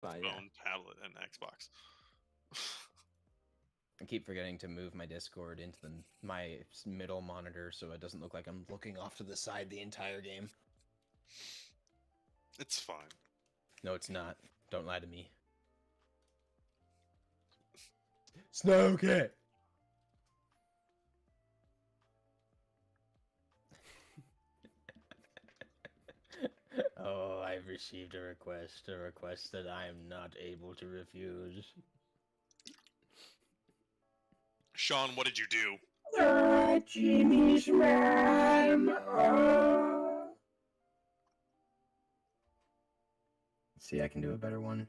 phone, tablet, and Xbox. I keep forgetting to move my Discord into my middle monitor so it doesn't look like I'm looking off to the side the entire game. It's fine. No, it's not. Don't lie to me. Snoke it! Oh, I've received a request that I am not able to refuse. Sean, what did you do? Jimmy's man! See, I can do a better one.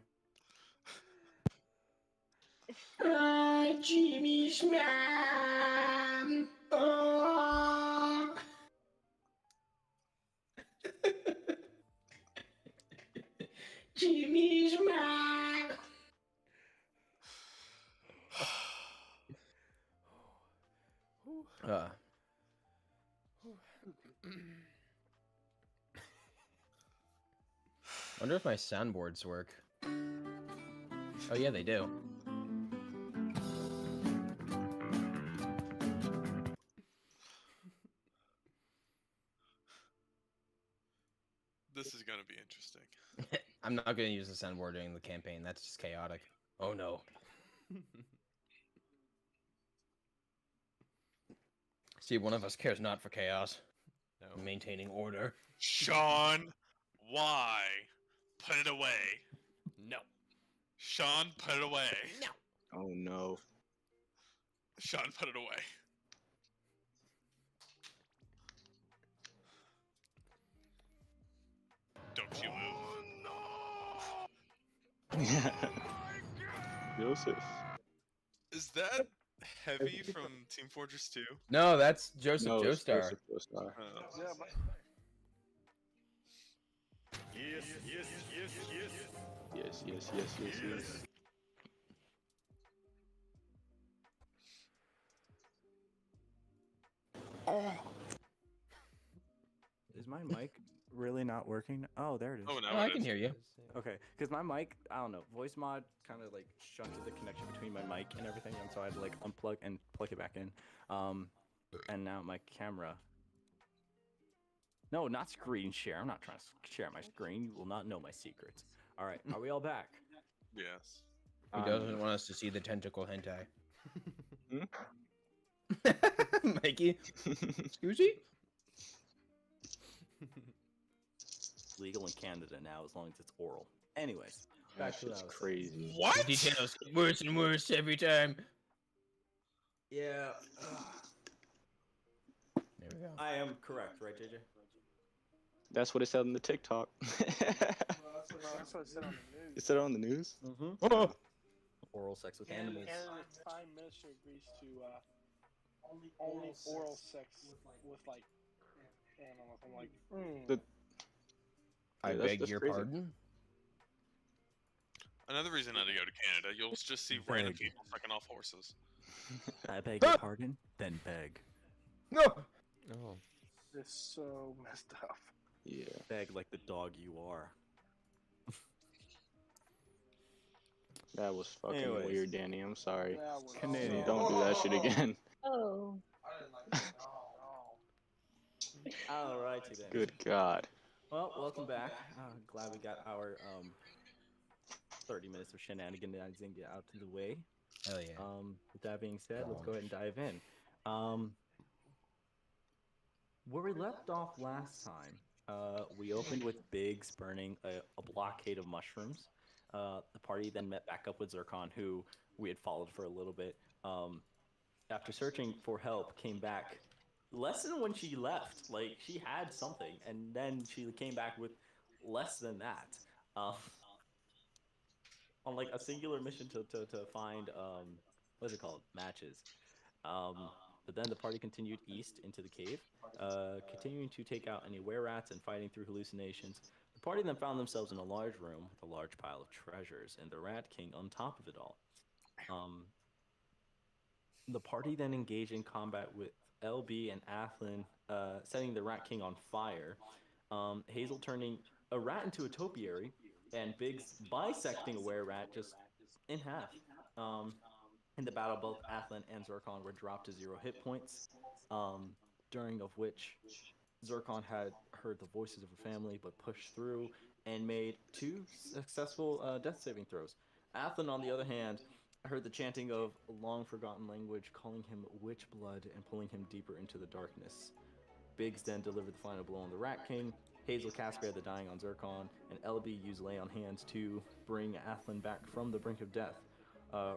Jimmy's man! Jimmy's man! Wonder if my soundboards work. Oh yeah, they do. This is gonna be interesting. I'm not gonna use the soundboard during the campaign. That's just chaotic. Oh no. See, one of us cares not for chaos. No. Maintaining order. Sean, why? Put it away. No. Sean, put it away. No. Oh no. Sean, put it away. Don't you move. No! Joseph. Is that Heavy from Team Fortress 2? No, that's Joseph Joestar. Joseph Joestar. Yeah, but... Yes. Is my mic really not working? Oh, there it is. Oh, no, I can hear you. Okay, because my mic, I don't know, voice mod kind of like shunted the connection between my mic and everything, and so I had to like unplug and plug it back in. And now my camera. No, not screen share. I'm not trying to share my screen. You will not know my secrets. All right, are we all back? Yes. He doesn't want us to see the tentacle hentai. Mikey? Excuse me? Legal in Canada now, as long as it's oral. Anyways, back to That's that. crazy. What? The details get worse and worse every time. Yeah. There we go. I am correct, right, JJ? That's what it said on the TikTok. That's what it said on the news. It said it on the news? Mm-hmm. Oh! Oral sex with And animals. the Prime Minister agrees to only oral sex with like animals. I'm like, I that's beg your crazy. pardon? Another reason not to go to Canada, you'll just see random people sucking off horses. I beg your pardon, then beg. No! Oh. this is so messed up. Yeah. Beg like the dog you are. That was fucking Anyways. weird, Danny. I'm sorry. That was Canadian. Don't do that shit again. Oh. Alrighty then. Good God. Well, welcome back. Glad we got our 30 minutes of shenanigans out of the way. Hell yeah. With that being said, let's go ahead and dive in. Where we left off last time, we opened with Biggs burning a blockade of mushrooms. The party then met back up with Zircon, who we had followed for a little bit. After searching for help, came back less than when she left. Like, she had something, and then she came back with less than that. On like a singular mission to find what's it called? Matches. But then the party continued east into the cave, continuing to take out any were-rats and fighting through hallucinations. The party then found themselves in a large room with a large pile of treasures, and the Rat King on top of it all. The party then engaged in combat with LB and Athlin, setting the Rat King on fire. Hazel turning a rat into a topiary, and Biggs bisecting a were rat just in half. Um, in the battle, both Athlon and Zircon were dropped to 0 hit points, um, during of which Zircon had heard the voices of her family but pushed through and made 2 successful death saving throws. Athlon, on the other hand, heard the chanting of a long forgotten language calling him witch blood and pulling him deeper into the darkness. Biggs then delivered the final blow on the Rat King. Hazel cast Spare the Dying on Zircon, and LB used Lay on Hands to bring Athlon back from the brink of death.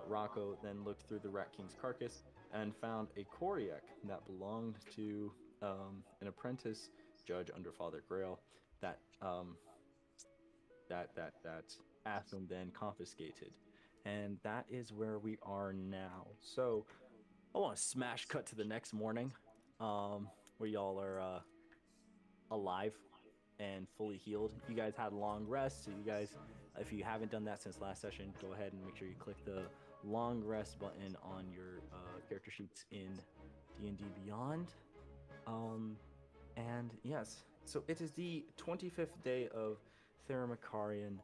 Rocco then looked through the Rat King's carcass and found a Koryak that belonged to an apprentice judge under Father Grail that that Athlon then confiscated. And that is where we are now. So I want to smash cut to the next morning, where y'all are alive and fully healed. You guys had a long rest, so you guys, if you haven't done that since last session, go ahead and make sure you click the long rest button on your character sheets in D&D Beyond. And yes, so it is the 25th day of Theramacharian.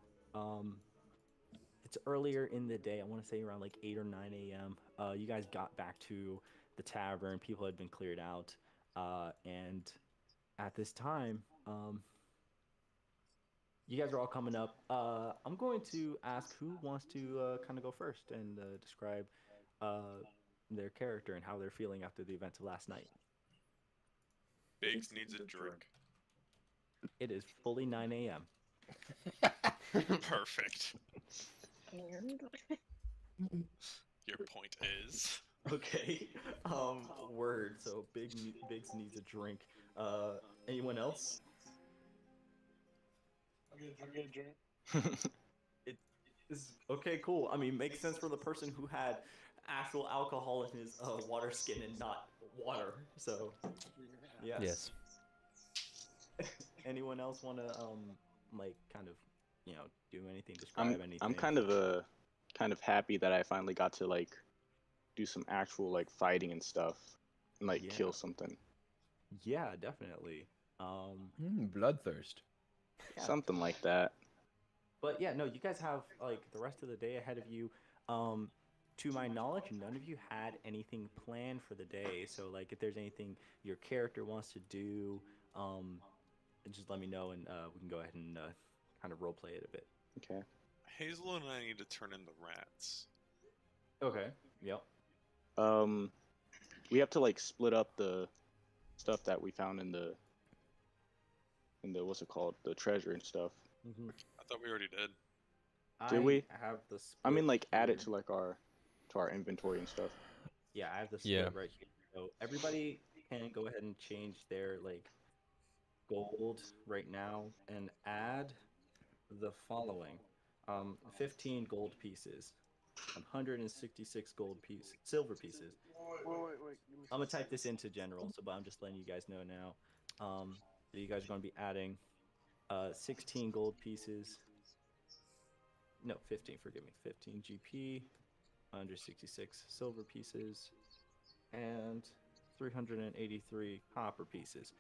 It's earlier in the day. I want to say around like 8 or 9 a.m. You guys got back to the tavern. People had been cleared out. And at this time, you guys are all coming up. I'm going to ask who wants to kind of go first and describe their character and how they're feeling after the events of last night. Biggs needs a drink. It is fully 9 a.m. Perfect. And Your point is. Okay. Word. So Biggs needs a drink. Anyone else? I'll get a drink. Okay, cool. I mean, makes sense for the person who had actual alcohol in his water skin and not water. So, yes. Yes. Anyone else want to like kind of, do anything, describe anything? I'm kind of happy that I finally got to like do some actual like fighting and stuff and like Yeah. kill something. Yeah, definitely. Bloodthirst. Yeah. Something like that. But yeah, no, you guys have like the rest of the day ahead of you. To my knowledge, none of you had anything planned for the day. So like, if there's anything your character wants to do, just let me know, and we can go ahead and kind of roleplay it a bit. Okay. Hazel and I need to turn in the rats. Okay. Yep. We have to like split up the stuff that we found in the what's it called, the treasure and stuff. Mm-hmm. I thought we already did. Did we? have the I mean, split like add it here. to like our inventory and stuff. Yeah, I have the split Yeah. right here. So everybody can go ahead and change their like gold right now and add the following: 15 gold pieces, 166 silver pieces. Wait. I'm gonna type this into general, but I'm just letting you guys know now. So you guys are gonna be adding 16 gold pieces. No, 15. Forgive me. 15 GP, 166 silver pieces, and 383 copper pieces.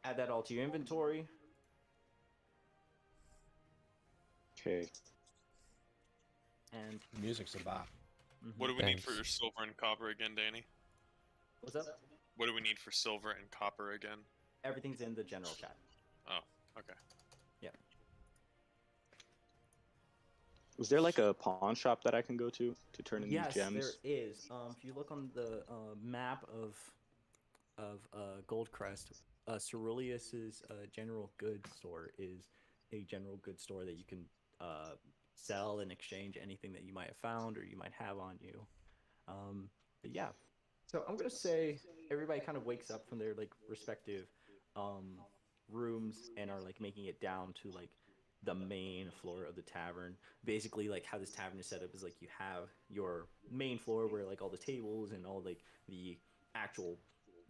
Add that all to your inventory. Okay. And Music's a bop. What do we need for Thanks. your silver and copper again, Danny? what's up? What do we need for silver and copper again? Everything's in the general chat. Oh, okay. Was there like a pawn shop that I can go to turn in Yes, these gems? there is. If you look on the map of Goldcrest, Ceruleus's general goods store is a general goods store that you can sell and exchange anything that you might have found or you might have on you. But yeah, so I'm gonna say everybody kind of wakes up from their like respective rooms and are like making it down to like the main floor of the tavern. Basically, like how this tavern is set up is like you have your main floor where like all the tables and all like the actual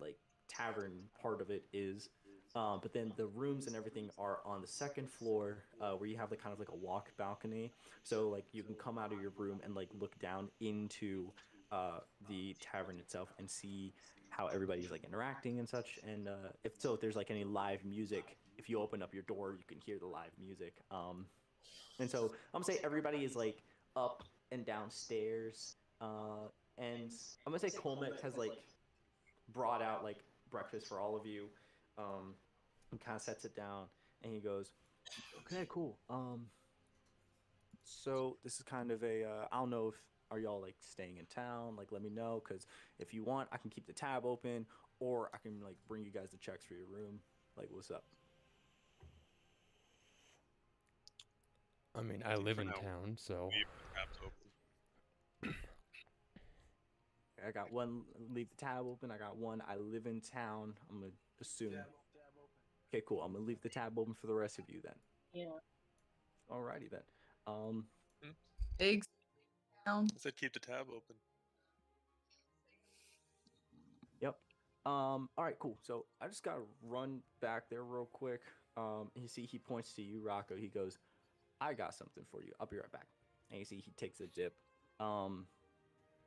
like tavern part of it is. But then the rooms and everything are on the second floor, where you have the kind of like a walk balcony. So like you can come out of your room and like look down into the tavern itself and see how everybody's like interacting and such. And if there's like any live music, if you open up your door, you can hear the live music. And so I'm gonna say everybody is like up and downstairs. And I'm gonna say Colmec has like brought out like breakfast for all of you, and kind of sets it down, and he goes, "Okay, cool. So this is kind of a I don't know if are y'all like staying in town? Like, let me know, because if you want, I can keep the tab open, or I can like bring you guys the checks for your room. Like, what's up?" I mean, I live For in now, town, so leave the tabs open. I got one. Leave the tab open. I got one. I live in town. I'm gonna assume. Tab open. Okay, cool. I'm gonna leave the tab open for the rest of you then. Yeah. Alrighty then. Big sound. I said keep the tab open. Yep. All right, cool. So I just gotta run back there real quick. You see, he points to you, Rocco. He goes, "I got something for you. I'll be right back." And you see, he takes a dip.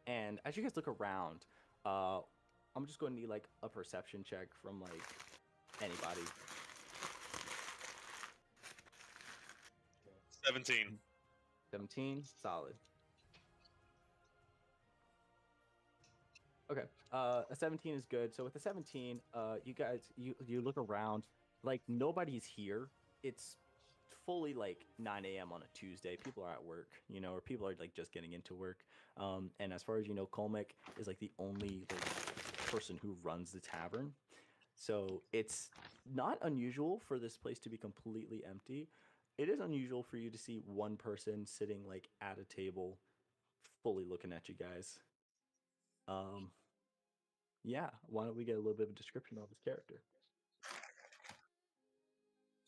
And as you guys look around, I'm just going to need like a perception check from like anybody. 17. 17, solid. Okay, a 17 is good. So with the 17, you guys, you look around, like nobody's here. It's fully like 9 a.m. on a Tuesday. People are at work, you know, or people are like just getting into work. And as far as you know, Colmec is like the only like person who runs the tavern. So it's not unusual for this place to be completely empty. It is unusual for you to see one person sitting like at a table, fully looking at you guys. Um, yeah, why don't we get a little bit of a description of his character?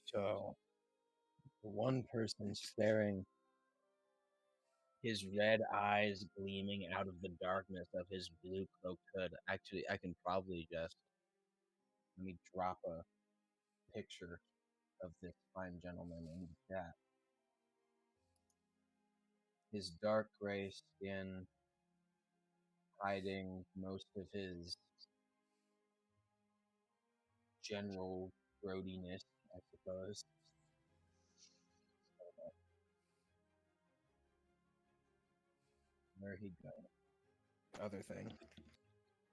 So, one person staring, his red eyes gleaming out of the darkness of his blue cloaked hood. Actually, I can probably just let me drop a picture of this fine gentleman in the chat. His dark gray skin hiding most of his general throatiness, I suppose. Where'd he go? Other thing.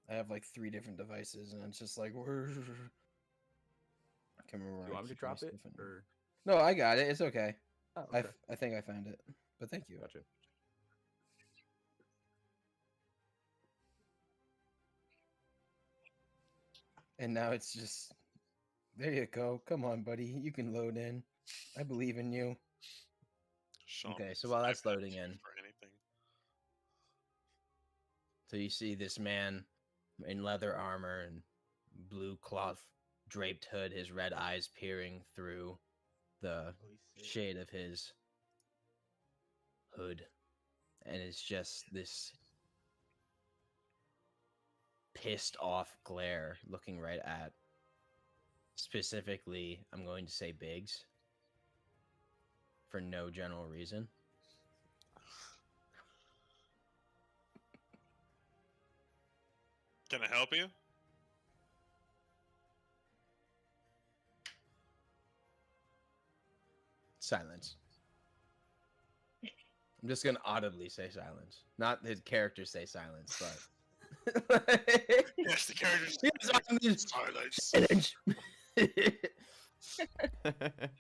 I have like 3 different devices, and it's just like, where? I can't remember. Do you want me to drop it? Or... No, I got it. It's okay. Oh, okay. I think I found it, but thank you. Gotcha. And now it's just, there you go. Come on, buddy. You can load in. I believe in you. Sean, Okay, so while that's loading in, for anything. so you see this man in leather armor and blue cloth draped hood, his red eyes peering through the shade of his hood. And it's just this pissed off glare looking right at, specifically, I'm going to say Biggs, for no general reason. Can I help you? Silence. I'm just gonna audibly say silence. Not his character say silence, but Yes, the characters. Silence. Silence.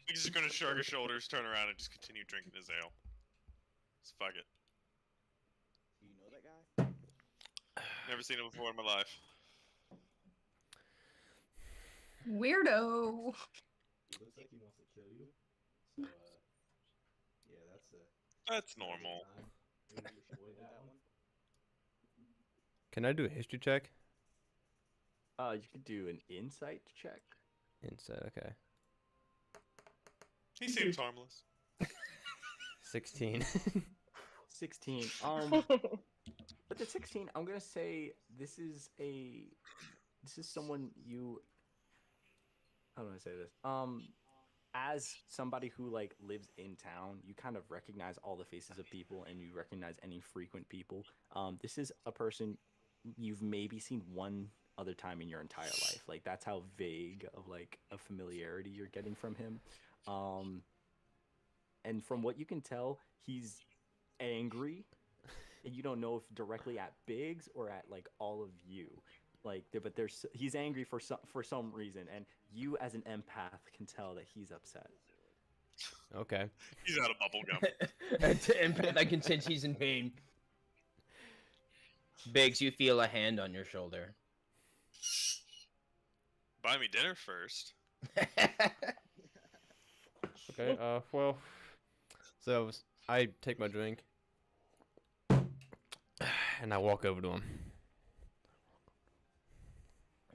He's just gonna shrug his shoulders, turn around, and just continue drinking his ale. Just fuck it. Do you know that guy? Never seen him before in my life. Weirdo. He looks like he wants to kill you. So, yeah, That's normal. maybe we should avoid that one. can I do a history check? You could do an insight check. Insight, okay. He seems harmless. 16. 16. But the 16, I'm gonna say this is someone you. How do I say this? As somebody who like lives in town, you kind of recognize all the faces of people, and you recognize any frequent people. This is a person you've maybe seen one other time in your entire life. Like, that's how vague of like a familiarity you're getting from him. and from what you can tell, he's angry, and you don't know if directly at Biggs or at like all of you. Like, but he's angry for some reason, and you as an empath can tell that he's upset. Okay. He's out of bubble gum. Empath, I can sense he's in pain. Biggs, you feel a hand on your shoulder. Buy me dinner first. Okay. Well. So I take my drink, and I walk over to him.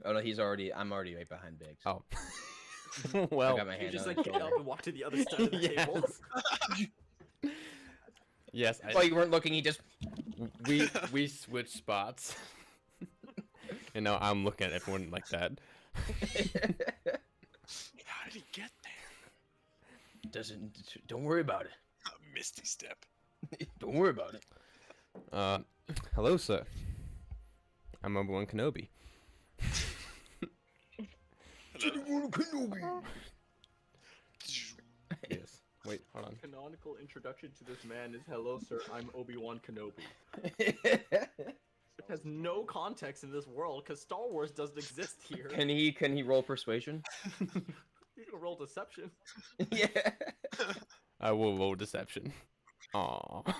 Oh no, I'm already right behind Biggs. Oh. I Well. got my You hand just on like his get up shoulder. and walk to the other side of the Yes. table. Yes. While you weren't looking, he just. We switch spots. And now I'm looking at everyone like that. How did he get there? Don't worry about it. A misty step. Don't worry about it. Hello, sir. I'm Obi-Wan Kenobi. Yes. Wait, hold on. Canonical introduction to this man is "Hello, sir. I'm Obi-Wan Kenobi." It has no context in this world because Star Wars doesn't exist here. Can he roll persuasion? You can roll deception. Yeah. I will roll deception. Aww.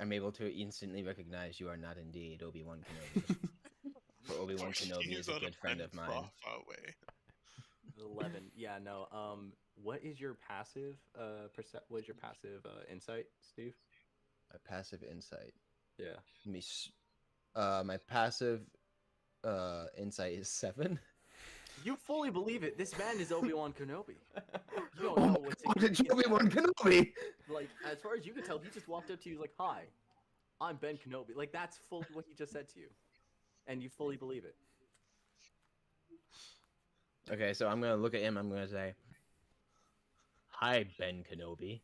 I'm able to instantly recognize you are not indeed Obi-Wan Kenobi. For Obi-Wan Kenobi is a good friend of mine. Away. 11. Yeah, no. What is your passive? What is your passive insight, Steve? My passive insight. Yeah. My passive insight is 7. You fully believe it. This man is Obi-Wan Kenobi. You don't know what's in It's Obi-Wan Kenobi. Like, as far as you can tell, he just walked up to you like, "Hi, I'm Ben Kenobi." Like, that's fully what he just said to you, and you fully believe it. Okay, so I'm gonna look at him. I'm gonna say, "Hi, Ben Kenobi.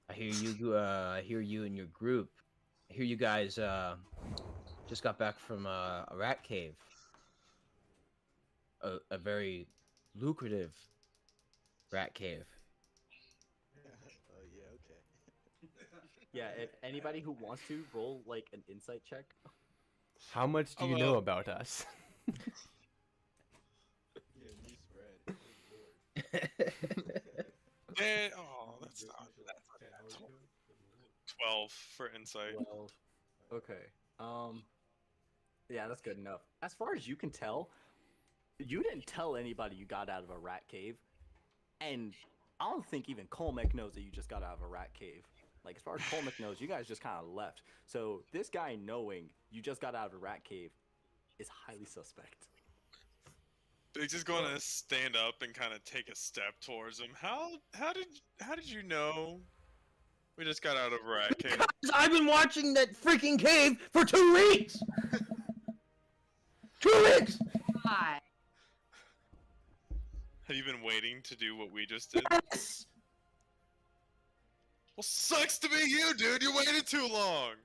I hear you. I hear you and your group. I hear you guys just got back from a rat cave. A very lucrative rat cave." Oh yeah, okay. Yeah, if anybody who wants to roll like an insight check. How much do you know about us? Yeah, new spread. That's not. 12 for insight. 12. Okay. Yeah, that's good enough. As far as you can tell, you didn't tell anybody you got out of a rat cave, and I don't think even Colmec knows that you just got out of a rat cave. Like, as far as Colmec knows, you guys just kind of left. So this guy knowing you just got out of a rat cave is highly suspect. Biggs is going to stand up and kind of take a step towards him. How did you know we just got out of a rat cave? Because I've been watching that freaking cave for 2 weeks. 2 weeks. Hi. Have you been waiting to do what we just did? Yes. Well, sucks to be you, dude. You waited too long.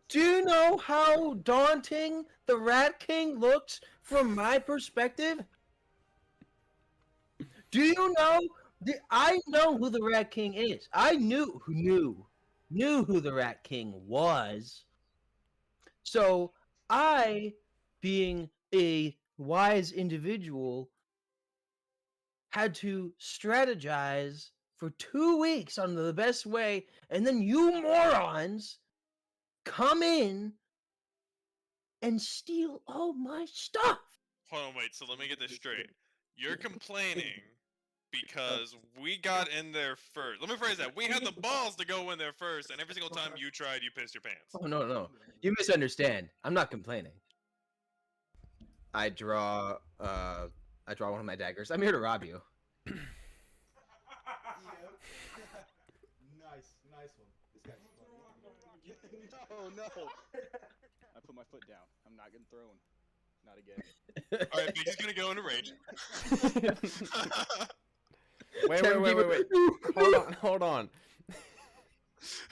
Do you know how daunting the Rat King looks from my perspective? Do you know? I know who the Rat King is. I knew who the Rat King was. So I, being a wise individual, had to strategize for 2 weeks on the best way, and then you morons come in and steal all my stuff. Hold on, wait. So let me get this straight. You're complaining because we got in there first. Let me phrase that. We had the balls to go in there first, and every single time you tried, you pissed your pants. Oh, no. You misunderstand. I'm not complaining. I draw one of my daggers. I'm here to rob you. Nice one. This guy's funny. No. I put my foot down. I'm not getting thrown. Not again. Alright, Big is gonna go into rage. Wait. Hold on.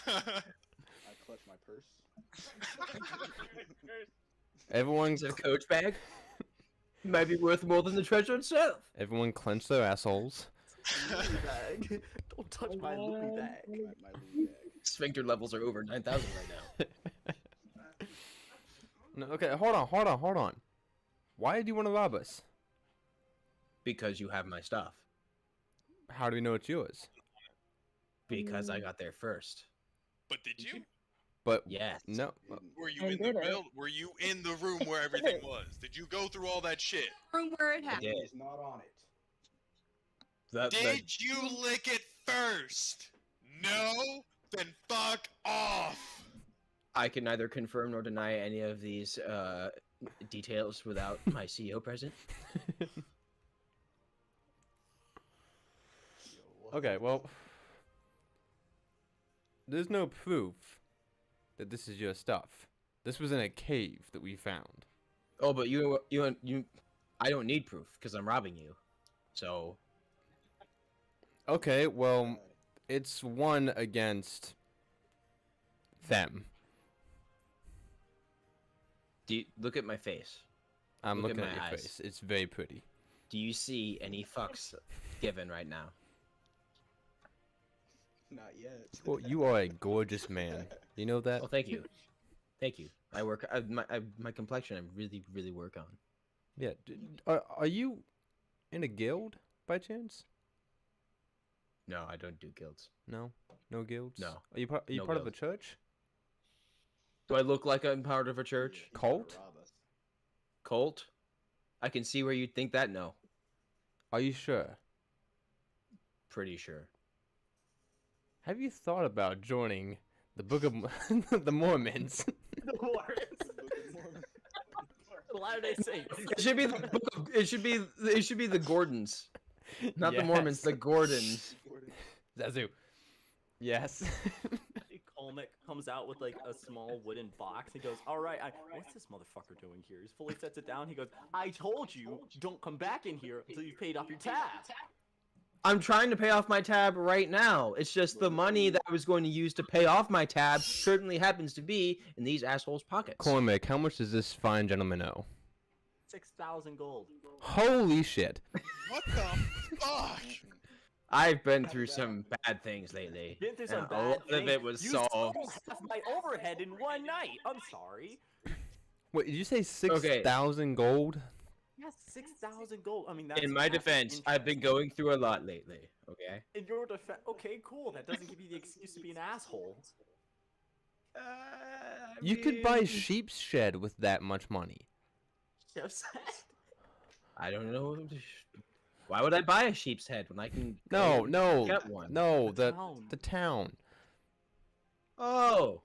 I clutch my purse. Everyone, Is it a coach bag? Might be worth more than the treasure itself. Everyone clench their assholes. Louis bag. Don't touch my Louis bag. My Louis bag. Sphincter levels are over 9,000 right now. No, okay, hold on. Why do you want to rob us? Because you have my stuff. How do we know it's yours? Because I got there first. But did you? But Yes. no. Were you I in the did it. build? Were you in the room where everything was? Did you go through all that shit? Room where it I happened. did. He's not on it. Did you lick it first? No? Then fuck off. I can neither confirm nor deny any of these details without my CEO present. Okay, well, there's no proof that this is your stuff. This was in a cave that we found. Oh, but you, I don't need proof because I'm robbing you. So Okay, well, it's one against them. do you, look at my face. I'm Look at looking at my your eyes. face. It's very pretty. Do you see any fucks given right now? Not yet. Well, you are a gorgeous man. You know that? Oh, thank you, thank you. My complexion. I really work on. Yeah. Are you in a guild by chance? No, I don't do guilds. No, no guilds. No. Are you part? Are you No part of a guild. church? Do I look like I'm part of a church? Cult? Cult? I can see where you'd think that. No, Are you sure? pretty sure. Have you thought about joining the Book of the Mormons? The Mormons. The Latter-day Saints. It should be the book of, it should be the Gordons, not the Mormons. The Gordons. Zazu. Yes. Colmick comes out with like a small wooden box. He goes, "All right, what's this motherfucker doing here?" He fully sets it down. He goes, "I told you, don't come back in here until you've paid off your tab." I'm trying to pay off my tab right now. It's just the money that I was going to use to pay off my tab certainly happens to be in these assholes' pockets. Cormac, how much does this fine gentleman owe? 6,000 gold. Holy shit. What the fuck? I've been through some bad things lately. Been through and some a bad lot of things. it was You solved. stole half my overhead in one night. I'm sorry. Wait, did you say 6,000 gold? Yes, 6,000 gold. I mean, that's In my half the defense, I've been interest. going through a lot lately. Okay. In your defense, okay, cool. That doesn't give you the excuse to be an asshole. You could buy sheep's shed with that much money. Chef said. I don't know. Why would I buy a sheep's head when I can No, no, get one? no, The the town. the town. Oh.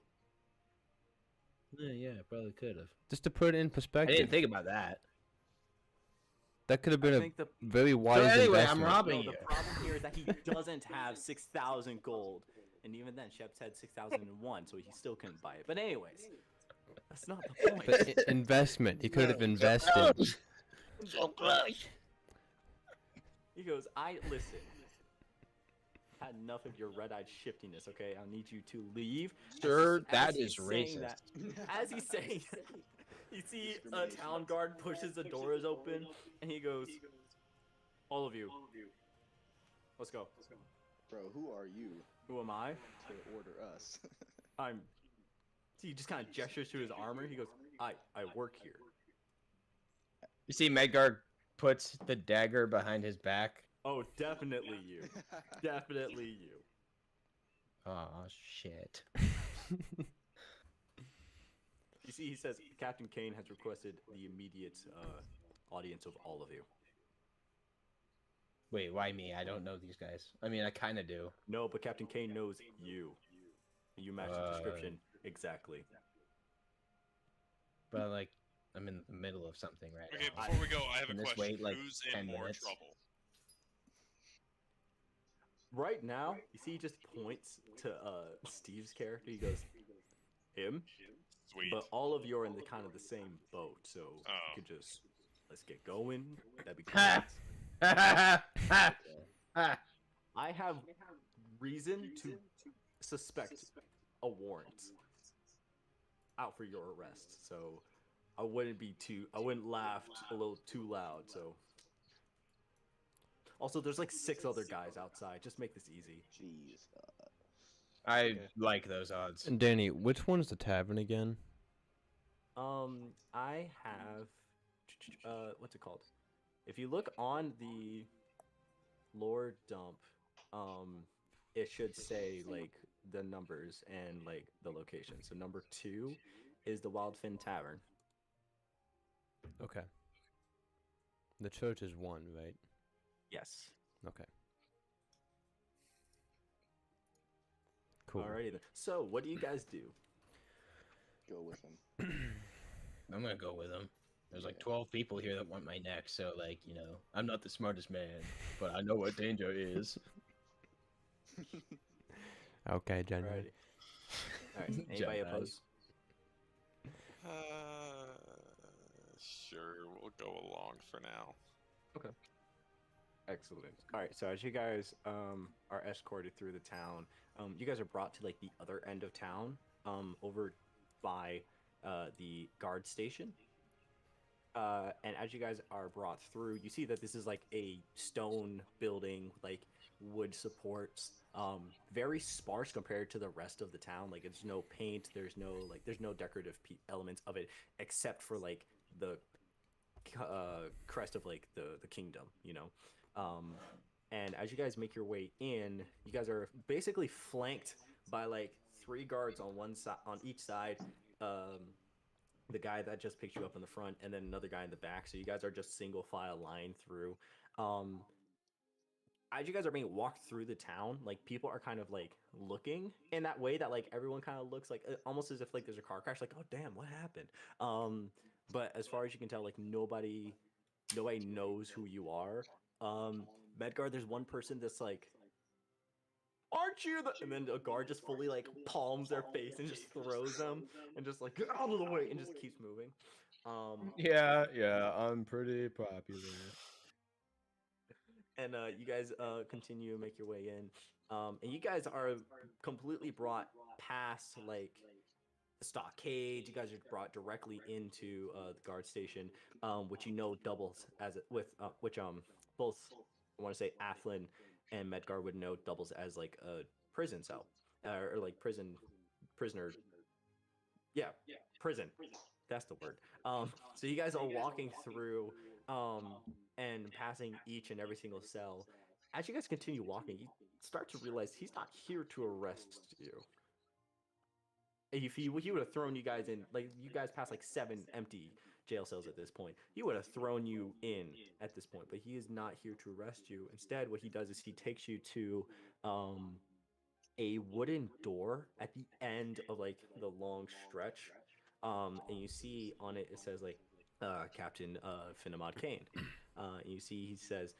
Yeah, I probably could have. Just to put it in I perspective. didn't think about that. That could have been I a think the very wise anyway, I'm investment. robbing no, you. the problem here is that he doesn't have 6,000 gold, and even then, Shep said 6,001, so he still couldn't buy it. But anyways, that's not the point. But investment. He could have invested. He goes, listen. Had enough of your red-eyed shiftiness, okay? I need you to leave. Sir, As that he's is saying racist. that- as he's saying that, you see a town guard pushes the doors open, and he goes, all of you, let's go. Bro, who are you Who am I? to order us? I'm... See, he just kind of gestures to his armor. He goes, I work here. You see, Medgar puts the dagger behind his back. Oh, definitely you. Definitely you. Oh shit. You see, he says, Captain Kane has requested the immediate audience of all of you. Wait, why me? I don't know these guys. I mean, I kind of do. No, but Captain Kane knows you. You match the description exactly. But like, I'm in the middle of something right Okay, now. before we go, I have a Can this question. wait, like, Who's 10 in more minutes? trouble? Right now, you see, he just points to Steve's character. He goes, him. Sweet. But all of you are in the kind of the same boat, so Oh. you could just let's get going. That'd be Ha! great. Ha! I have reason to suspect a warrant out for your arrest, so I wouldn't laugh a little too loud. So. Also, there's like 6 other guys outside. Just make this easy. Jeez. I like those odds. And Danny, which one's the tavern again? I have, what's it called? If you look on the lore dump, it should say like the numbers and like the location. So number 2 is the Wildfin Tavern. Okay. The church is 1, right? Yes. Okay. Cool. Alrighty then. So, what do you guys do? Go with him. I'm gonna go with him. There's like 12 people here that want my neck, so like, you know, I'm not the smartest man, but I know what danger is. Okay, January. Alright. Anybody Gemini. opposed? Sure, we'll go along for now. Okay. Excellent. All right, so as you guys are escorted through the town, you guys are brought to like the other end of town, over by the guard station. And as you guys are brought through, you see that this is like a stone building, like wood supports, very sparse compared to the rest of the town. Like there's no paint, there's no decorative elements of it except for like the crest of like the kingdom, you know. And as you guys make your way in, you guys are basically flanked by like 3 guards on one side, on each side. The guy that just picked you up in the front, and then another guy in the back. So you guys are just single file line through. As you guys are being walked through the town, like people are kind of like looking in that way that like everyone kind of looks like almost as if like there's a car crash. Like, oh damn, what happened? But as far as you can tell, like nobody knows who you are. Medgar, there's one person that's like, aren't you the, and then a guard just fully like palms their face and just throws them and just like, get out of the way, and just keeps moving. Yeah, I'm pretty popular. And you guys continue to make your way in, and you guys are completely brought past like the stockade. You guys are brought directly into the guard station, which you know doubles as which both, I want to say Athlin and Medgar would know doubles as like a prison cell, or like prisoner. Yeah, prison. That's the word. So you guys are walking through, and passing each and every single cell. As you guys continue walking, you start to realize he's not here to arrest you. If he would have thrown you guys in, like you guys passed like 7 empty jail cells at this point, he would have thrown you in at this point, but he is not here to arrest you. Instead, what he does is he takes you to a wooden door at the end of like the long stretch, and you see on it, it says like Captain Finamod Kane. And you see he says,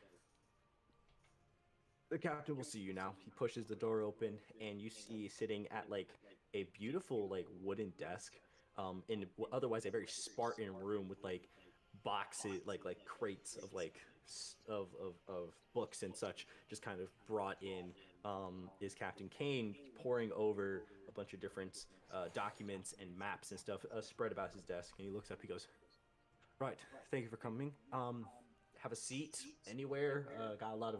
the captain will see you now. He pushes the door open, and you see sitting at like a beautiful like wooden desk, in otherwise a very Spartan room with like boxes, like crates of like of books and such, just kind of brought in, is Captain Kane pouring over a bunch of different documents and maps and stuff spread about his desk. And he looks up, he goes, right, thank you for coming. Have a seat anywhere. Got a lot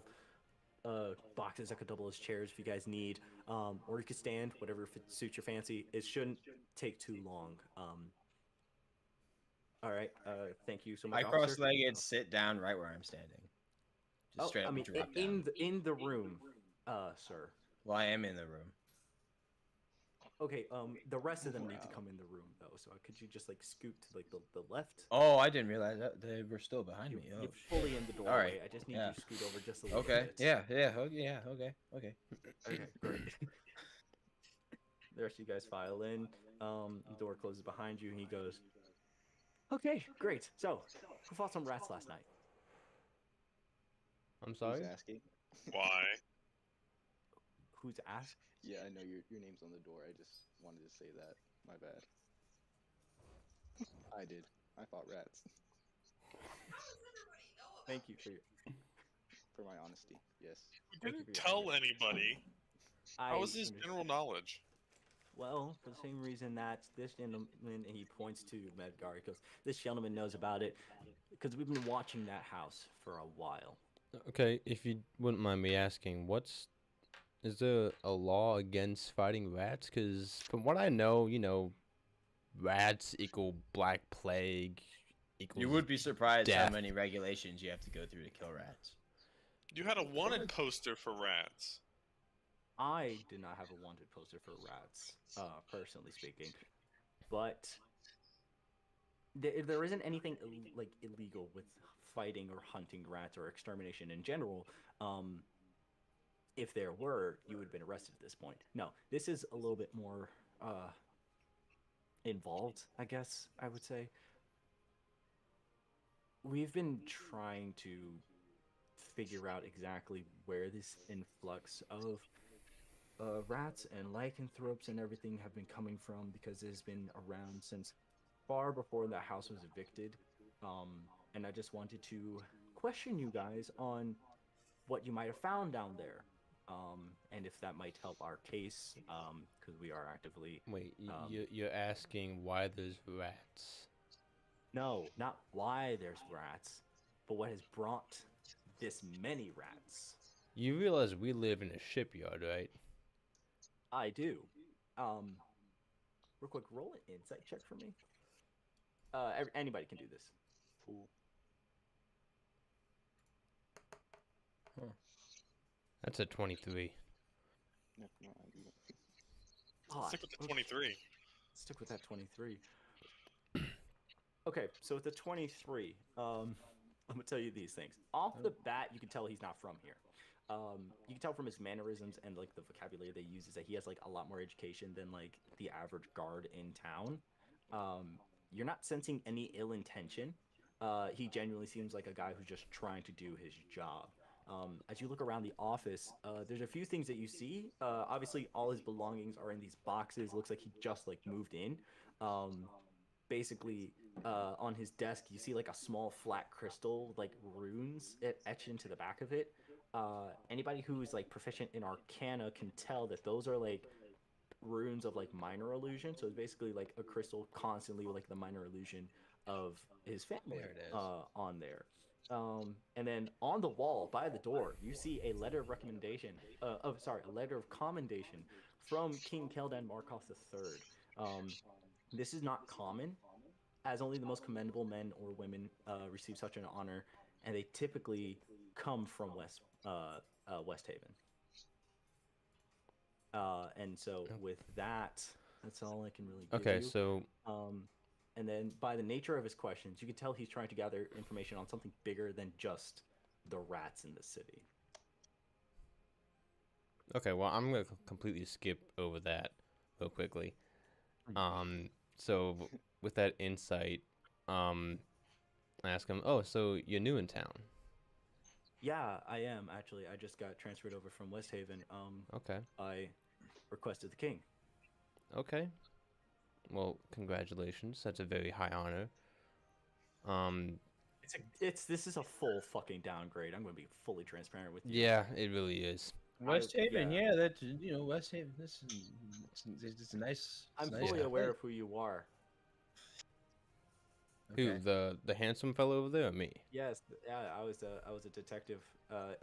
of boxes that could double as chairs if you guys need, or you could stand, whatever suits your fancy. It shouldn't take too long. All right, thank you so much. I cross-legged sit down right where I'm standing. Just straight up drop down. in the room, sir. Well, I am in the room. Okay, the rest of them need to come in the room though. So could you just like scoot to like the left? Oh, I didn't realize that they were still behind me. Oh, You're fully in the doorway. All right. I just need you to scoot over just a little Okay. bit. Yeah. Okay. Okay, great. The rest of you guys file in. The door closes behind you, and he goes, okay, great. So, who fought some rats last night? I'm sorry? Who's asking? Why? Who's asked? Yeah, I know your name's on the door. I just wanted to say that. My bad. I did. I fought rats. Thank you For my honesty. Yes. We didn't tell anybody. How was this general knowledge? Well, for the same reason that this gentleman, and he points to Medgar, he goes, this gentleman knows about it because we've been watching that house for a while. Okay, if you wouldn't mind me asking, is there a law against fighting rats? Because from what I know, rats equal black plague equals You would be surprised how death. many regulations you have to go through to kill rats. You had a wanted poster for rats. I did not have a wanted poster for rats, personally speaking, but there isn't anything like illegal with fighting or hunting rats or extermination in general. If there were, you would have been arrested at this point. No, this is a little bit more involved, I guess I would say. We've been trying to figure out exactly where this influx of rats and lycanthropes and everything have been coming from, because it has been around since far before the house was evicted. And I just wanted to question you guys on what you might have found down there, and if that might help our case, because we are actively... Wait, you're asking why there's rats? No, not why there's rats, but what has brought this many rats. You realize we live in a shipyard, right? I do. Real quick, roll an insight check for me. Anybody can do this. Fool. That's a 23. No, no idea. Stick with the 23. Stick with that 23. Okay, so with the 23, I'm gonna tell you these things. Off the bat, you can tell he's not from here. You can tell from his mannerisms and like the vocabulary they use is that he has like a lot more education than like the average guard in town. You're not sensing any ill intention. He genuinely seems like a guy who's just trying to do his job. As you look around the office, there's a few things that you see. Obviously, all his belongings are in these boxes. Looks like he just like moved in. Basically, on his desk, you see like a small flat crystal, like runes etched into the back of it. Anybody who is like proficient in Arcana can tell that those are like runes of like minor illusion. So it's basically like a crystal constantly with like the minor illusion of his family There it is. on there. And then on the wall by the door, you see a letter of recommendation. A letter of commendation from King Keldan Markov III. This is not common, as only the most commendable men or women receive such an honor, and they typically come from West Haven. And so with that, that's all I can really give you. Okay, so and then by the nature of his questions, you can tell he's trying to gather information on something bigger than just the rats in the city. okay, well, I'm gonna completely skip over that real quickly. So with that insight, I ask him, "Oh, so you're new in town?" Yeah, I am actually. I just got transferred over from West Haven. Okay. I requested the king. Okay. Well, congratulations. That's a very high honor. This is a full fucking downgrade. I'm going to be fully transparent with you. Yeah, it really is. West Haven, yeah, that's West Haven. This is it's a nice. I'm nice fully aware place. of who you are. Who, Okay. the handsome fellow over there, or me? Yes, yeah, I was a detective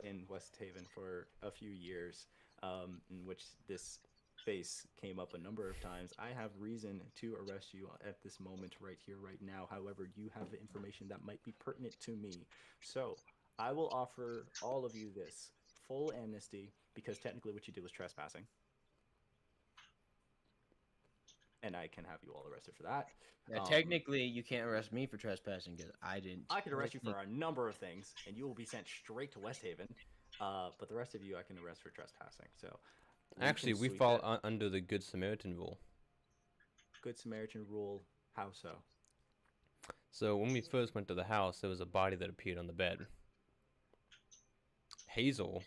in West Haven for a few years, in which this face came up a number of times. I have reason to arrest you at this moment, right here, right now. However, you have information that might be pertinent to me, so I will offer all of you this full amnesty, because technically what you did was trespassing, and I can have you all arrested for that. Now, technically, you can't arrest me for trespassing because I didn't. I could arrest you for a number of things, and you will be sent straight to West Haven. But the rest of you, I can arrest for trespassing. So, Actually, we fall under the Good Samaritan rule. Good Samaritan rule. How so? So when we first went to the house, there was a body that appeared on the bed. Hazel.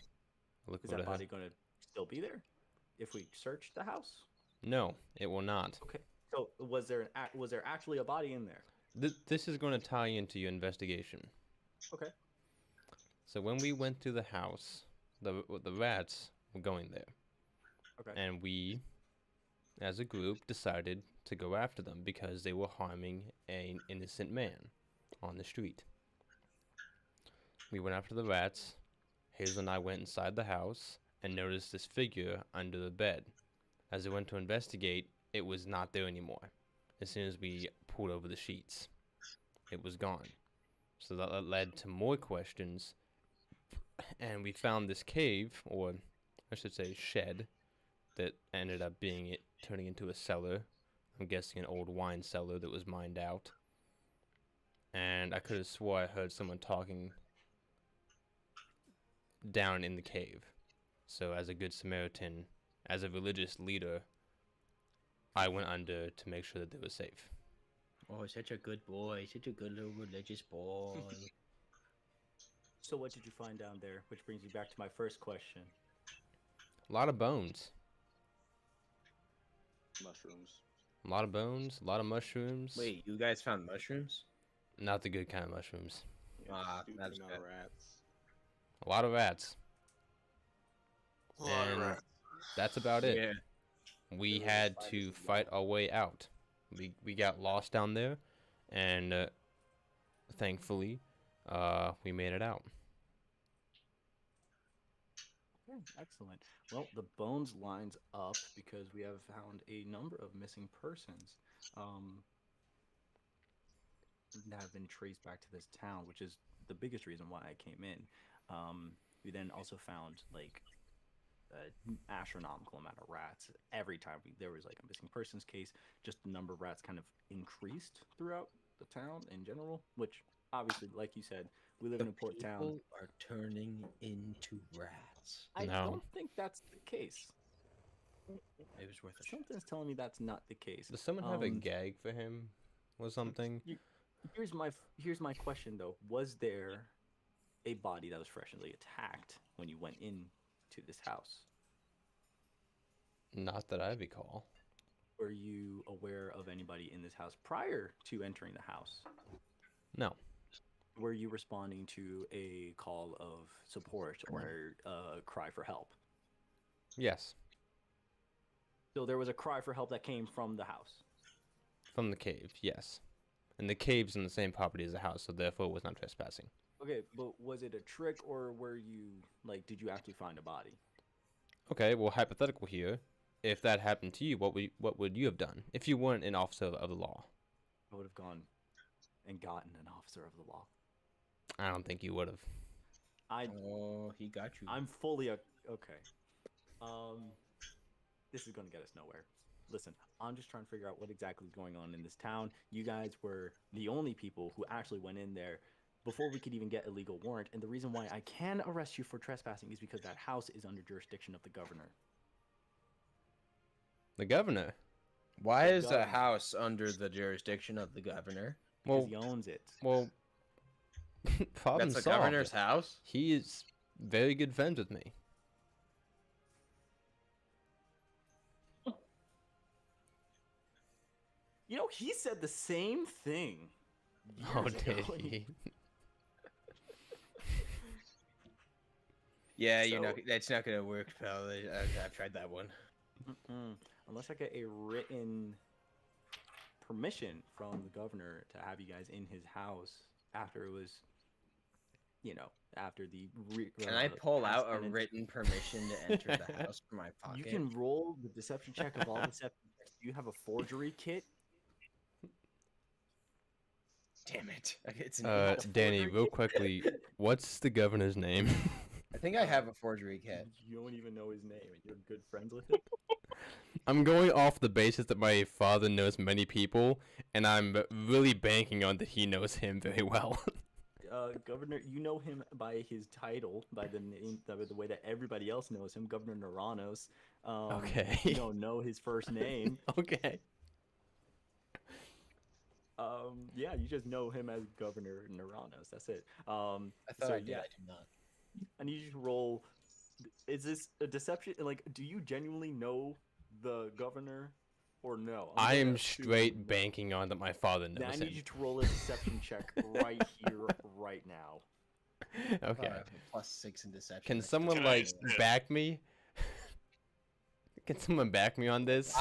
Is that body going to still be there if we search the house? No, it will not. Okay. So was there actually a body in there? This is going to tie into your investigation. Okay. So when we went to the house, the rats were going there. Okay. And we as a group, decided to go after them because they were harming an innocent man on the street. We went after the rats. Hazel and I went inside the house and noticed this figure under the bed. As we went to investigate, it was not there anymore. As soon as we pulled over the sheets, it was gone. So that led to more questions, and we found this cave, or I should say shed, that ended up turning into a cellar. I'm guessing an old wine cellar that was mined out. And I could have swore I heard someone talking down in the cave. So as a good Samaritan, as a religious leader, I went under to make sure that they were safe. Oh, such a good boy. Such a good little religious boy. So what did you find down there? Which brings me back to my first question. A lot of bones. Mushrooms. A lot of bones, a lot of mushrooms. Wait, you guys found mushrooms? Not the good kind of mushrooms. Ah, Stupid that's amount good. of rats. A lot of rats. A lot of And rats. that's about it. Yeah. We There were had spiders to as fight well. our way out. We got lost down there, and thankfully, we made it out. Okay, excellent. Well, the bones lines up because we have found a number of missing persons that have been traced back to this town, which is the biggest reason why I came in. We then also found like an astronomical amount of rats. Every time there was like a missing persons case, just the number of rats kind of increased throughout the town in general, which obviously, like you said, we live in a port town. People are turning into rats. I No. don't think that's the case. It was worth a shot. Something's telling me that's not the case. Does someone have a gag for him or something? Here's my question though. Was there a body that was freshly attacked when you went into this house? Not that I recall. Were you aware of anybody in this house prior to entering the house? No. Were you responding to a call of support or a cry for help? Yes. So there was a cry for help that came from the house. From the cave, yes. And the cave's in the same property as the house, so therefore it was not trespassing. Okay, but was it a trick or were you did you actually find a body? Okay, well, hypothetical here. If that happened to you, what would you have done if you weren't an officer of the law? I would have gone and gotten an officer of the law. I don't think you would have. Oh, he got you. I'm fully okay. This is gonna get us nowhere. Listen, I'm just trying to figure out what exactly is going on in this town. You guys were the only people who actually went in there before we could even get a legal warrant, and the reason why I can arrest you for trespassing is because that house is under jurisdiction of the governor. The governor? Why The is the governor. house under the jurisdiction of the governor? Because Well, he owns it. well, problem That's the solved. governor's house? He is very good friends with me. You know, he said the same thing. Oh, years did ago. he? Yeah, you know, So- that's not gonna work, pal. I've tried that one. Mm-mm. Unless I get a written permission from the governor to have you guys in his house after it was, after the. Can I pull past out a tenants- written permission to enter the house from my pocket? You can roll the deception check of all deception checks. Do you have a forgery kit? Damn it! It's an Danny, real quickly, what's the governor's name? I think I have a forgery kit. You don't even know his name, and you're good friends with him. I'm going off the basis that my father knows many people, and I'm really banking on that he knows him very well. Governor, you know him by his title, by the name, the way that everybody else knows him, Governor Naranos. Okay. You don't know his first name. Okay. Yeah, you just know him as Governor Naranos. That's it. I thought so, I did. yeah. I do not. I need you to roll. Is this a deception? Like, do you genuinely know the governor, or no? I gonna am assume straight no. banking on that my father Then I knows need him. you to roll a deception check right here, right now. Okay. +6 in deception. Can That's someone Can I like sit? back me? Can someone back me on this?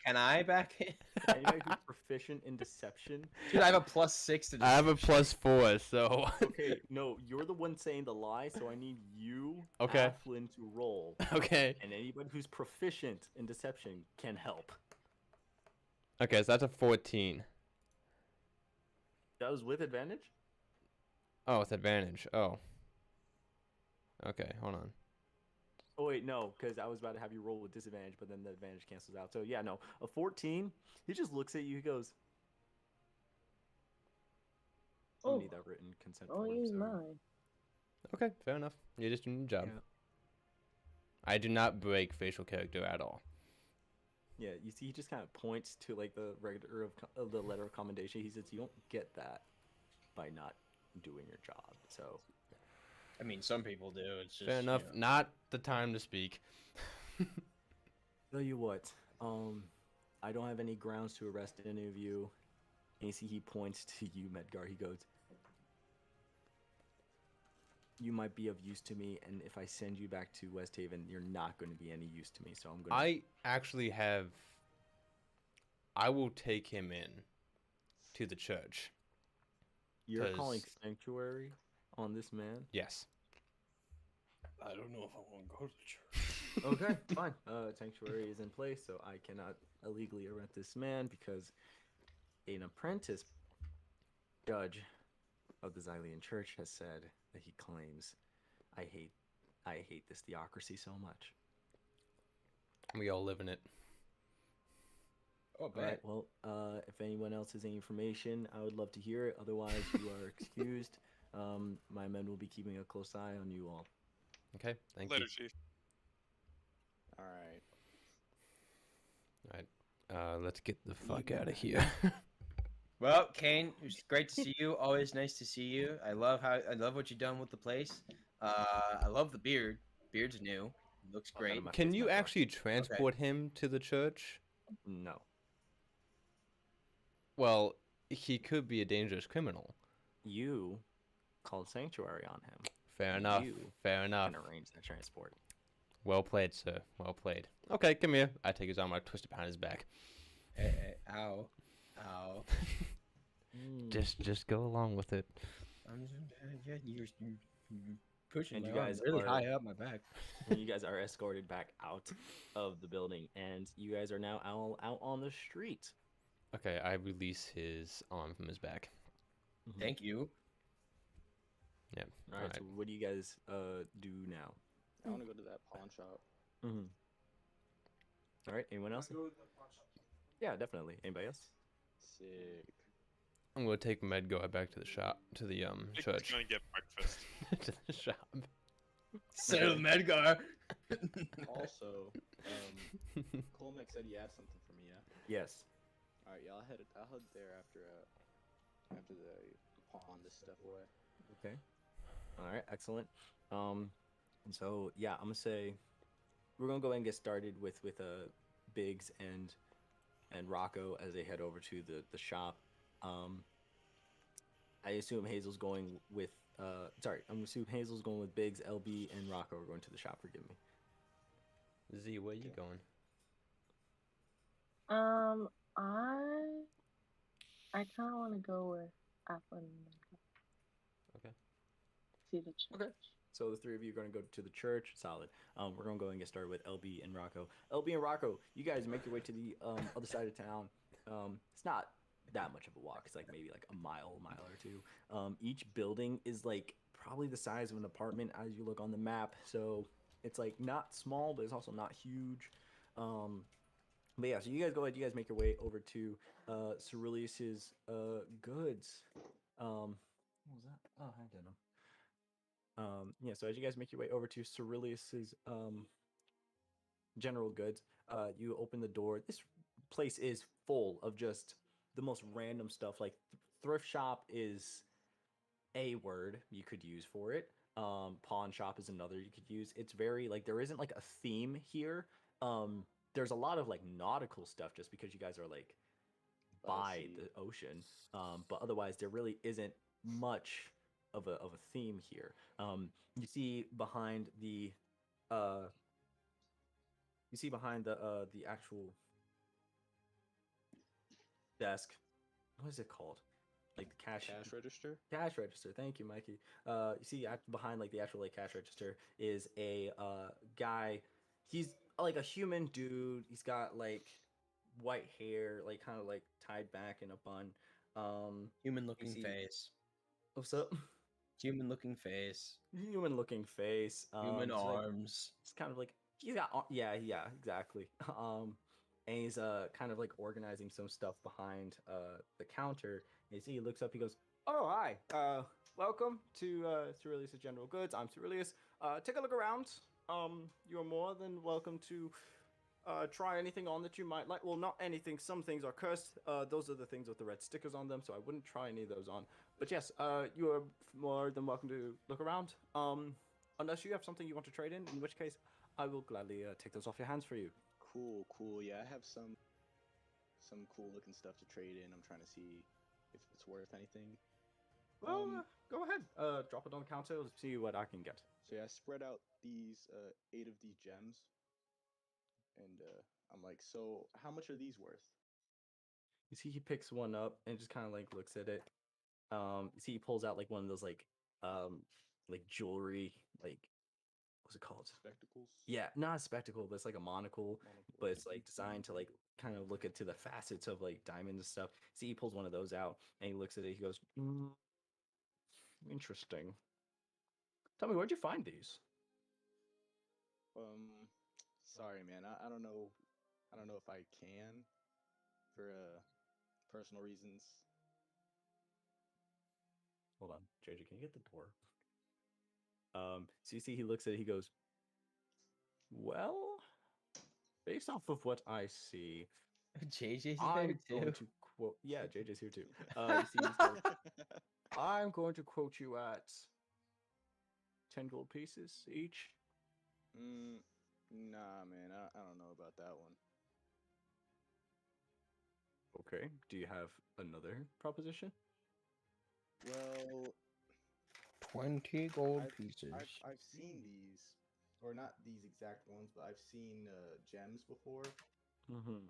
Can I back it? Anybody who's proficient in deception. Dude, I have a +6 to I have a deception. +4, so. Okay, no, you're the one saying the lie, so I need you, Okay. Athlin, to roll. Okay. And anybody who's proficient in deception can help. Okay, so that's a 14. That was with advantage? Oh, it's advantage. Oh. Okay, hold on. Oh wait, no, because I was about to have you roll with disadvantage, but then the advantage cancels out. So yeah, no, a 14. He just looks at you. He goes, "I Oh, need that written consent I'll form." use So mine. Okay, fair enough. You're just doing your job. yeah, I do not break facial character at all. yeah. You see, he just kind of points to like the regular of the letter of commendation. He says, "You don't get that by not doing your job." So I mean, some people do. It's just Fair enough. You Not the time to speak. tell you what, I don't have any grounds to arrest any of you. And you see, he points to you, Medgar. He goes, "You might be of use to me, and if I send you back to West Haven, you're not going to be any use to me. So I'm going to." I actually have. I will take him in to the church. You're calling 'cause- sanctuary on this man? Yes. I don't know if I want to go to the church. Okay, fine. Sanctuary is in place, so I cannot illegally arrest this man because an apprentice judge of the Xylean Church has said that he claims, I hate this theocracy so much. We all live in it. Oh, All right. bad. Well, if anyone else has any information, I would love to hear it. Otherwise, you are excused. My men will be keeping a close eye on you all. Okay, thank Later, you. Chief. All right. Let's get the fuck out of here. Well, Kane, it was great to see you. Always nice to see you. I love what you've done with the place. I love the beard. Beard's new. Looks Oh, none great. of my Can face you not dark. actually transport him to the church? No. Well, he could be a dangerous criminal. You called sanctuary on him. Fair enough. You Fair enough. can arrange that transport. Well played, sir. Well played. Okay, come here. I take his arm. I twist it behind his back. Ow. Ow. Just go along with it. I'm just, yeah, you're pushing And my you arm guys really are- high up my back. And you guys are escorted back out of the building, and you guys are now out on the street. Okay, I release his arm from his back. Thank you. Yeah. All right. So what do you guys do now? I want to go to that pawn shop. Mm-hmm. All right. Anyone else? Yeah, definitely. Anybody else? Sick. I'm gonna take Medgar back to the shop, to the He's church, gonna get breakfast. to the shop. So Medgar. Also, Colmac said he had something for me. Yeah. Yes. All right, yeah. I'll head there after the pawn this stuff away. Okay. All right. Excellent. And so yeah, I'm gonna say we're gonna go ahead and get started with Biggs and Rocco as they head over to the shop. I assume Hazel's going with I'm assuming Hazel's going with Biggs, LB, and Rocco are going to the shop. Forgive me. Z, where you going? I kind of want to go with Athlin. Okay. See the church. Okay. So the three of you are going to go to the church. Solid. We're going to go ahead and get started with LB and Rocco. LB and Rocco, you guys make your way to the other side of town. It's not that much of a walk. It's like maybe like a mile or two. Each building is like probably the size of an apartment as you look on the map. So it's like not small, but it's also not huge. But yeah, so you guys go ahead. You guys make your way over to Cerilius's goods. What was that? Oh, I didn't know. Yeah, so as you guys make your way over to Cerilius's general goods, you open the door. This place is full of just the most random stuff. Like thrift shop is a word you could use for it. Pawn shop is another you could use. It's very like there isn't like a theme here. There's a lot of like nautical stuff just because you guys are like by the ocean. But otherwise there really isn't much of a theme here. You see behind the You see behind the actual desk. What is it called? Like the cash register. Cash register. Thank you, Mikey. You see behind like the actual like cash register is a guy. He's like a human dude. He's got like white hair, like kind of like tied back in a bun. Human looking see- face. What's up? Human looking face. Human looking face. Human it's like- arms. it's kind of like he's got yeah exactly. And he's kind of like organizing some stuff behind the counter. And you see he looks up. He goes, "Oh hi, welcome to Cerilius' General Goods. I'm Cerilius. Take a look around. You're more than welcome to try anything on that you might like. Well, not anything. Some things are cursed. Those are the things with the red stickers on them, so I wouldn't try any of those on. But yes, you are more than welcome to look around. Unless you have something you want to trade in which case I will gladly take those off your hands for you." Cool. Yeah, I have some cool looking stuff to trade in. I'm trying to see if it's worth anything. Well, go ahead. Drop it on the counter. Let's see what I can get. So yeah, I spread out these 8 of these gems, and I'm like, so how much are these worth? You see, he picks one up and just kind of like looks at it. You see, he pulls out like one of those like jewelry, like what's it called? Spectacles. Yeah, not a spectacle, but it's like a monocle, but it's like designed to like kind of look into the facets of like diamonds and stuff. See, he pulls one of those out and he looks at it. He goes, "Interesting. Tell me, where'd you find these?" Sorry, man. I don't know. I don't know if I can, for personal reasons. Hold on, JJ, can you get the door? So you see, he looks at it. He goes, "Well, based off of what I see, JJ's I'm there going too. to quote. Yeah, JJ's here too. You see, he says, I'm going to quote you at 10 gold pieces each." Nah, man. I don't know about that one. Okay. Do you have another proposition? Well, 20 gold I've- pieces. I've seen these, or not these exact ones, but I've seen gems before Mm-hmm.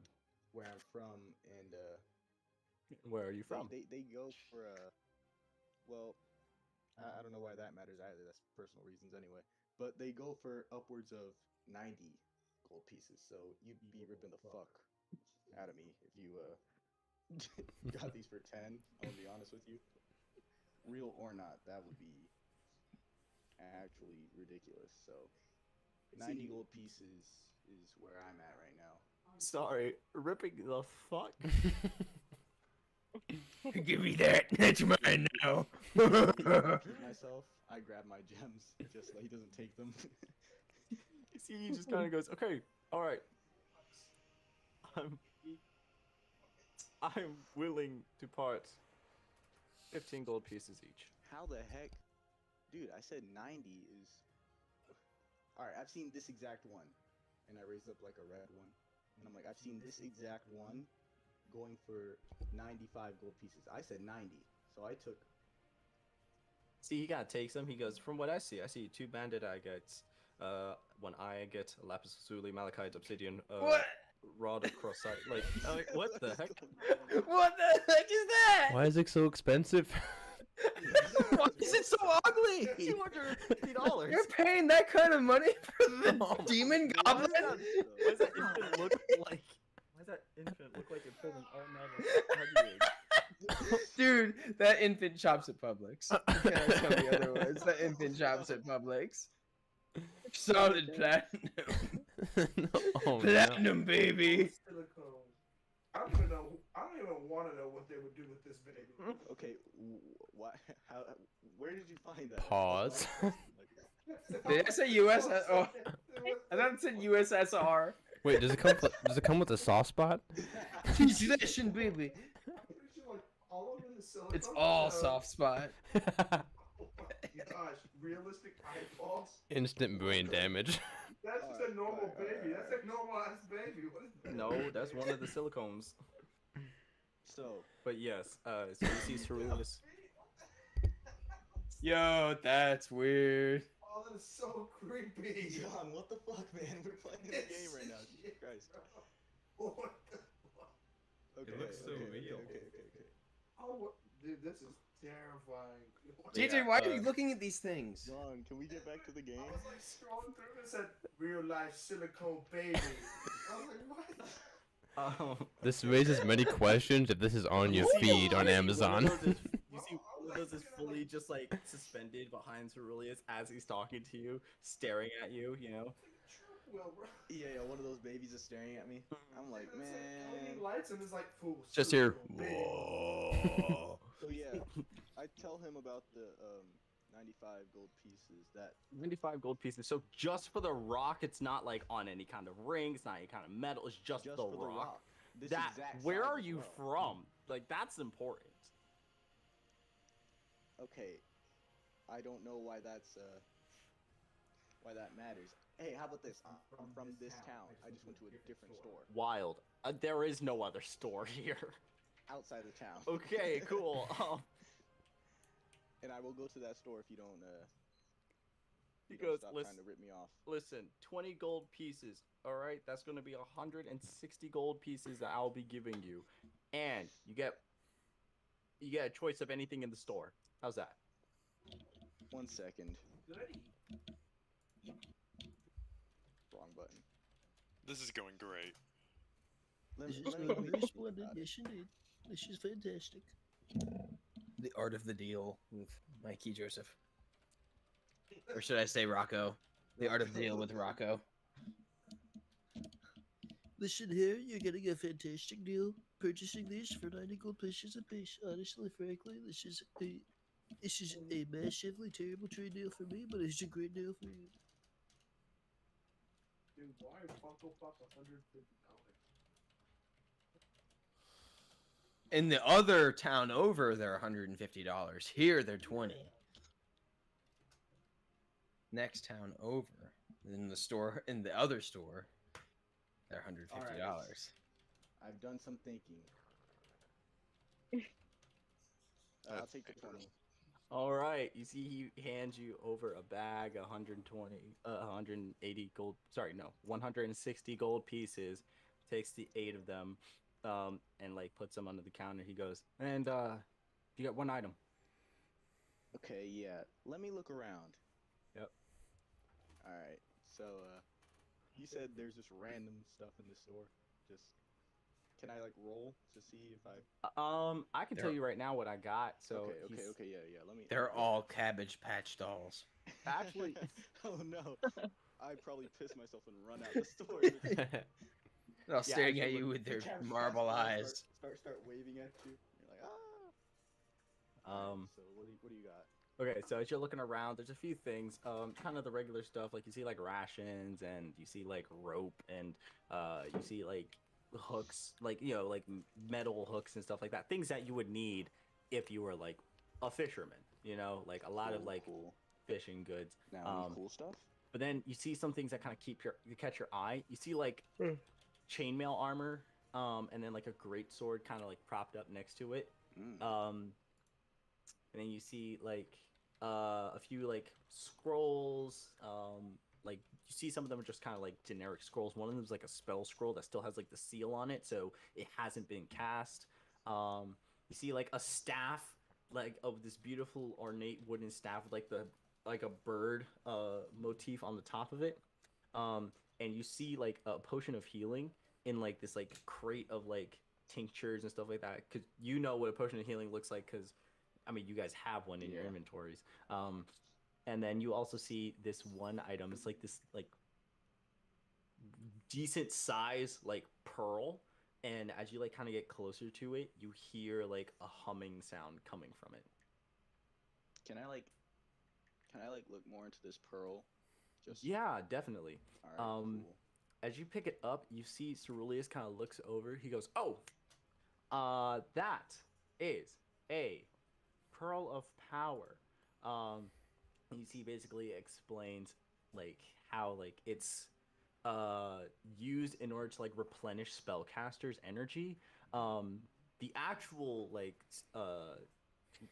where I'm from, and Where are you from? they go for well, I don't know why that matters either. That's personal reasons anyway. But they go for upwards of 90 gold pieces. So you'd be ripping the fuck out of me if you got these for 10. I'll be honest with you. Real or not, that would be actually ridiculous. So 90 gold pieces is where I'm at right now. Sorry, ripping the fuck? Give me that. That's mine now. To keep myself, I grab my gems just so he doesn't take them. You see, he just kind of goes, "Okay, all right. I'm willing to part 15 gold pieces each." How the heck? Dude, I said 90 is... Alright, I've seen this exact one. And I raised up like a red one. And I'm like, I've seen this exact one going for 95 gold pieces. I said 90. So I took... See, he kind of takes them. He goes, "From what I see 2 banded agates, 1 eye agate, lapis lazuli, malachite, obsidian, What? rod of cross sight." Like, what the heck? What the heck is that? Why is it so expensive? Why is it so ugly? $250. You're paying that kind of money for the Oh my demon God. goblin? Why does that infant look like? Why does that infant look like it's been all Dude, that infant shops at Publix. You cannot tell me otherwise. That infant shops at Publix. Solid platinum. Oh, no. Platinum, baby. Silicone. I don't even know. I don't even want to know what they would do with this baby. Okay, what? How? Where did you find that? Pause. Did I say US? Oh, I thought it said USSR. Wait, does it come with a soft spot? Possession, baby. All of them is silicone. It's all soft spot. Oh my gosh, realistic eyeballs. Instant brain damage. That's just a normal baby. That's a normal ass baby. What is that? No, that's one of the silicones. So, But yes, so you see Cerulus. Yo, that's weird. All that is so creepy. John, what the fuck, man? We're playing a game right now. Jesus Christ. What the fuck? Okay, looks so okay, real. Okay. Oh, dude, this is terrifying. JJ, why are you looking at these things? John, can we get back to the game? I was like scrolling through and it said real life silicone baby. I was like, what? This raises many questions if this is on your feed on Amazon. You see one of those is fully just like suspended behind Ceruleus as he's talking to you, staring at you, you know? Yeah, one of those babies is staring at me. I'm like, It's like man. LED lights and it's like full. Just here. Whoa. So yeah, I tell him about the 95 gold pieces that 95 gold pieces. So just for the rock, it's not like on any kind of ring, it's not any kind of metal, it's just the for the rock. rock. This That exact where size are as you well. from? Like that's important. Okay, I don't know why that's why that matters. Hey, how about this? I'm from this town. I just went to a different store Wild. There is no other store here. outside of town. Okay, cool. And I will go to that store if you don't. He you don't goes, stop listen, trying to rip me off. listen, 20 gold pieces. All right, that's going to be 160 gold pieces that I'll be giving you, and you get a choice of anything in the store. How's that? 1 second. Wrong button. This is going great. Let This me- is let me- going let me very think splendid. about it. Yes, indeed. This is fantastic. The art of the deal with Mikey Joseph. Or should I say Rocco? The art of the deal with Rocco. Listen here, you're getting a fantastic deal. Purchasing these for 90 gold pieces apiece. Honestly, frankly, this is a massively terrible trade deal for me, but it's a great deal for you. Dude, why is Funko Pop $150? In the other town over, they're $150. Here, they're 20. Next town over, in the other store, they're $150. I've done some thinking. I'll take the 20. All right, you see he hands you over a bag, 180 gold, sorry, no, 160 gold pieces, takes the 8 of them, and like puts them under the counter. He goes, and you got one item. Okay, yeah. Let me look around. Yep. Alright, so, you said there's just random stuff in the store. Just, can I, like, roll to see if I... I can tell you right now what I got, so Okay, yeah, let me... They're all Cabbage Patch dolls. Actually... Oh, no. I'd probably piss myself and run out the store. They're all staring at actually, you with their Cabbage marble Patch dolls eyes. Start waving at you. You're like, ah! Alright, so what do you got? Okay, so as you're looking around, there's a few things, kind of the regular stuff, like you see like rations, and you see like rope, and you see like hooks, like, you know, like metal hooks and stuff like that, things that you would need if you were like a fisherman, you know, like a lot of like fishing goods. Now, any cool stuff? But then you see some things that kind of catch your eye. You see like chainmail armor, and then like a great sword kind of like propped up next to it. And then you see like a few like scrolls, like you see some of them are just kind of like generic scrolls. One of them is like a spell scroll that still has like the seal on it, so it hasn't been cast. You see like a staff, like of this beautiful ornate wooden staff with like a bird motif on the top of it. And you see like a potion of healing in like this like crate of like tinctures and stuff like that, because you know what a potion of healing looks like, because I mean, you guys have one in your inventories. And then you also see this one item. It's like this like decent size like pearl. And as you like kind of get closer to it, you hear like a humming sound coming from it. Can I like look more into this pearl? Just Yeah, definitely. Alright, cool. As you pick it up, you see Ceruleus kind of looks over. He goes, "Oh, that is a pearl of power." You see, basically explains like how like it's used in order to like replenish spellcasters' energy. The actual like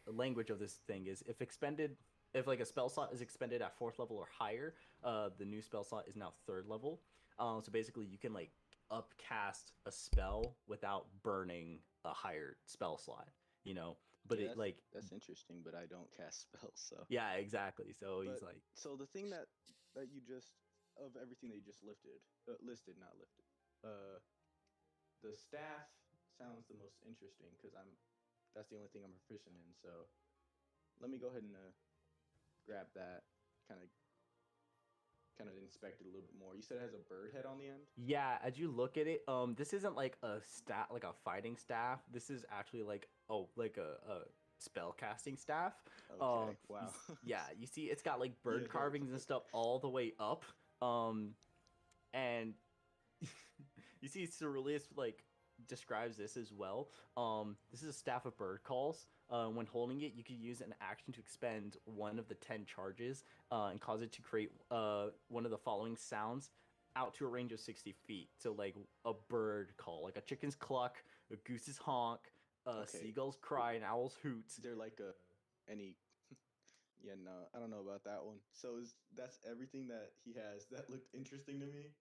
language of this thing is, if expended if like a spell slot is expended at 4th level or higher, the new spell slot is now 3rd level. So basically, you can like upcast a spell without burning a higher spell slot. You know, but Yeah, it like that's interesting, but I don't cast spells, so. yeah, exactly. So he's But, like, so the thing that you just of everything that you just listed, not lifted. The staff sounds the most interesting because that's the only thing I'm proficient in. So let me go ahead and grab that, kind of inspect it a little bit more. You said it has a bird head on the end. yeah. As you look at it, this isn't like a staff, like a fighting staff. This is actually like a spell casting staff. Okay, wow. Yeah, you see, it's got like bird Yeah, carvings and stuff all the way up. And you see, Ceruleus like describes this as well. This is a staff of bird calls. When holding it, you can use an action to expend one of the 10 charges and cause it to create one of the following sounds out to a range of 60 feet. So like a bird call, like a chicken's cluck, a goose's honk, Okay. seagull's cry, and owl's hoot. They're like any. Yeah, no, I don't know about that one. So that's everything that he has that looked interesting to me.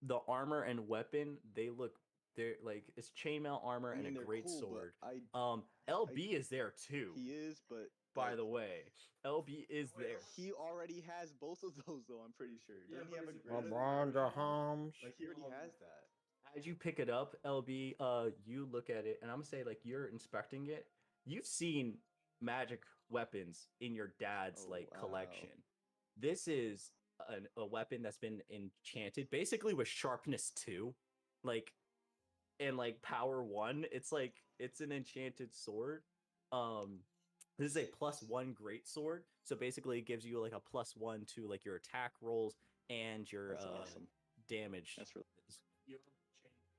The armor and weapon, they're like it's chainmail armor I mean, and a they're great cool, sword. but LB is there too. he is, but By like, the way, LB is there. he already has both of those, though. I'm pretty sure. Doesn't he have a great? LeBron James. Like he already has that. As you pick it up, LB, you look at it, and I'm gonna say like you're inspecting it. You've seen magic weapons in your dad's collection. This is a weapon that's been enchanted, basically with sharpness 2, like, and like power 1. It's like it's an enchanted sword. This is a +1 great sword, so basically it gives you like a +1 to like your attack rolls and your That's awesome. damage. That's really.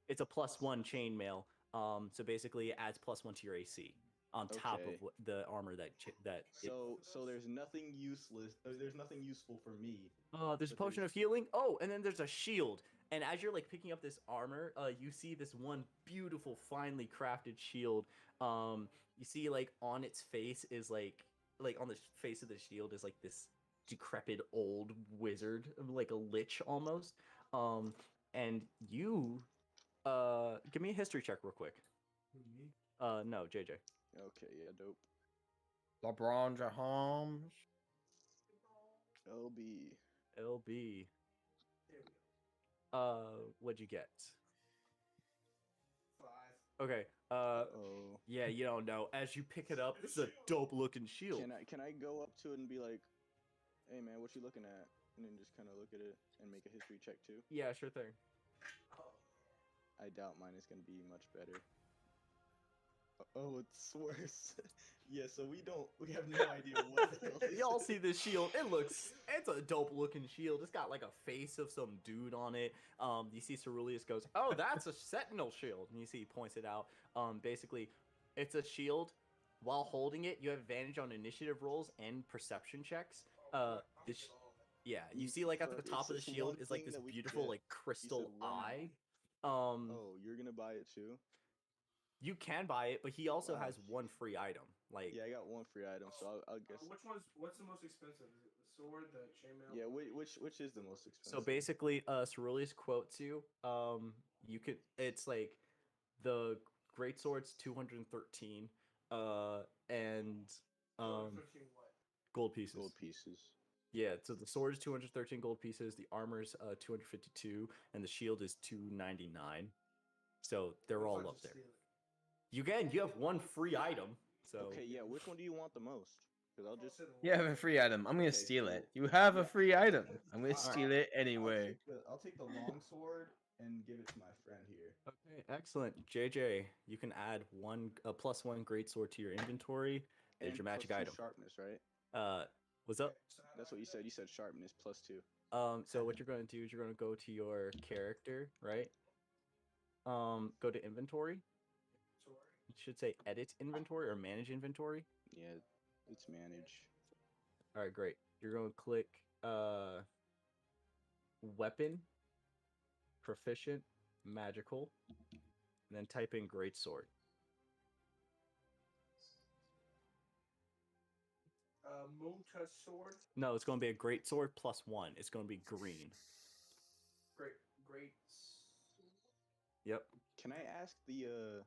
It's a +1 chainmail. So basically it adds +1 to your AC on top of the armor that. So there's nothing useless. There's nothing useful for me. There's a potion of healing. Oh, and then there's a shield. And as you're like picking up this armor, you see this one beautiful, finely crafted shield. You see like on its face is like on the face of the shield is like this decrepit old wizard, like a lich almost. And you, give me a history check real quick. Me? No, JJ. Okay, yeah, dope. LeBron James. LB. What'd you get? 5. Okay. Yeah, you don't know. As you pick it up, it's a dope looking shield. Can I go up to it and be like, "Hey man, what you looking at?" And then just kind of look at it and make a history check too? Yeah, sure thing. I doubt mine is gonna be much better. Oh, it's worse. Yeah, so we have no idea what the hell this Y'all is. see this shield? It's a dope looking shield. It's got like a face of some dude on it. You see Ceruleus goes, "Oh, that's a sentinel shield." And you see he points it out. Basically, it's a shield. While holding it, you have advantage on initiative rolls and perception checks. Yeah, you see like at the top of the shield is like this beautiful like crystal eye. Oh, you're gonna buy it too? You can buy it, but he also has one free item. Like yeah, I got one free item, so I'll guess. What's the most expensive? Is it the sword, the chainmail? Yeah, which is the most expensive? So basically, Ceruleus quotes you. You could. It's like the great sword's 213, and 213 what? gold pieces. Gold pieces. Yeah, so the sword is 213 gold pieces. The armor's 252, and the shield is 299. So they're all up there. You have one free item. So okay, yeah. Which one do you want the most? Because I'll just. You have a free item. I'm gonna steal it. You have a free item. I'm gonna steal it anyway. I'll take the long sword and give it to my friend here. Okay, excellent. JJ, you can add a +1 great sword to your inventory. There's your magic item. Sharpness, right? What's up? That's what you said. You said sharpness +2. So what you're going to do is you're going to go to your character, right? Go to inventory. It should say edit inventory or manage inventory. Yeah, it's manage. All right, great. You're going to click weapon, proficient, magical, and then type in great sword. moon touch sword. No, it's going to be a great sword +1. It's going to be green. Great. Yep. Can I ask the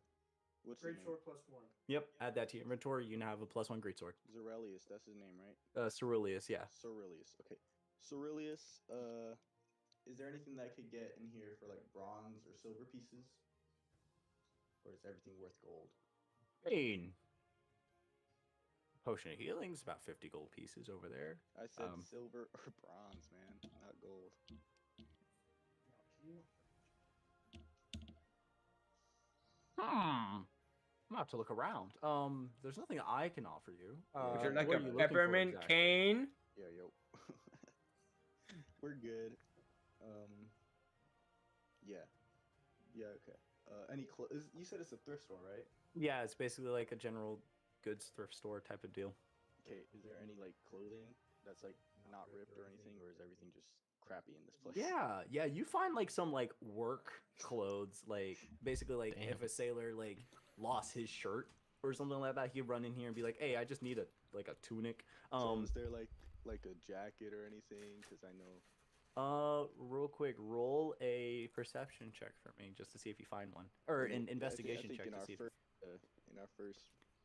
what's Great his name? sword +1. Yep. Add that to your inventory. You now have a +1 great sword. Zorelius, that's his name, right? Cerilius, yeah. Cerilius. Okay. Cerilius, is there anything that I could get in here for like bronze or silver pieces? Or is everything worth gold? Green. Potion of healing's about 50 gold pieces over there. I said silver or bronze, man, not gold. I'm about to look around. There's nothing I can offer you. Would you like what a are you looking for peppermint exactly? cane? Yo. We're good. Yeah. Yeah, okay. Any clothes? You said it's a thrift store, right? Yeah, it's basically like a general goods thrift store type of deal. Okay, is there any like clothing that's like not ripped or anything, or is everything just crappy in this place? Yeah, you find like some like work clothes, like basically like Damn. if a sailor like lost his shirt or something like that, he'd run in here and be like, "Hey, I just need a tunic." So is there like a jacket or anything? Because I know. Real quick, roll a perception check for me just to see if you find one, or an investigation I think check in to our see. in our first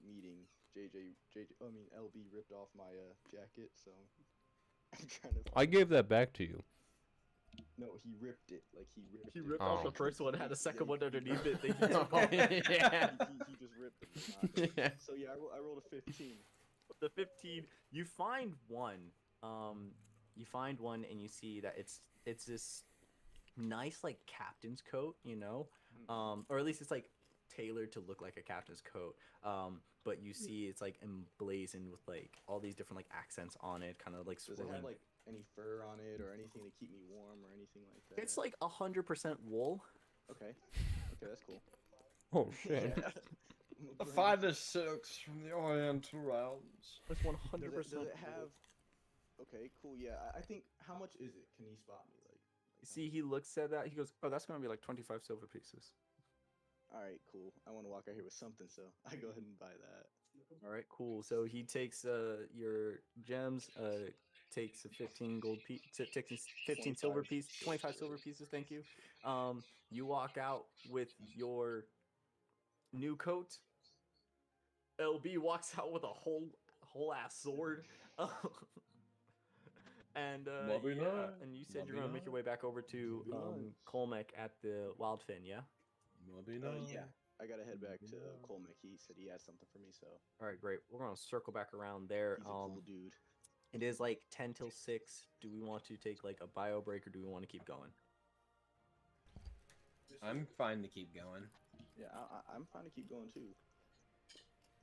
meeting, LB ripped off my jacket, so I'm trying to. I gave that back to you. No, he ripped it. Like he ripped. He it. ripped Oh. off the first one, had a second one underneath it. They Yeah. He just ripped it. Yeah. So yeah, I rolled a 15. The 15, you find one. You find one and you see that it's this nice like captain's coat, you know, or at least it's like tailored to look like a captain's coat. But you see it's like emblazoned with like all these different like accents on it, kind of like Does it swirling. have like any fur on it or anything to keep me warm or anything like that? It's like 100% wool. Okay, that's cool. Oh shit. Yeah. The finest silks from the Oriental realms. It's 100%. Does it have? Okay, cool. Yeah, I think. How much is it? Can you spot me? Like See, he looks at that. He goes, "Oh, that's gonna be like 25 silver pieces." all right, cool. I want to walk out here with something, so I go ahead and buy that. All right, cool. So he takes your gems, takes a 15 gold piece, takes 15 silver 25. piece, 25 silver pieces. Thank you. You walk out with your new coat. LB walks out with a whole ass sword. And and you said you're gonna make your way back over to Colmec at the Wildfin, yeah? Yeah, I gotta head back to Colmec. He said he had something for me, so. All right, great. We're gonna circle back around there. He's a cool dude. It is like 10 till 6. Do we want to take like a bio break or do we want to keep going? I'm fine to keep going. Yeah, I'm fine to keep going too.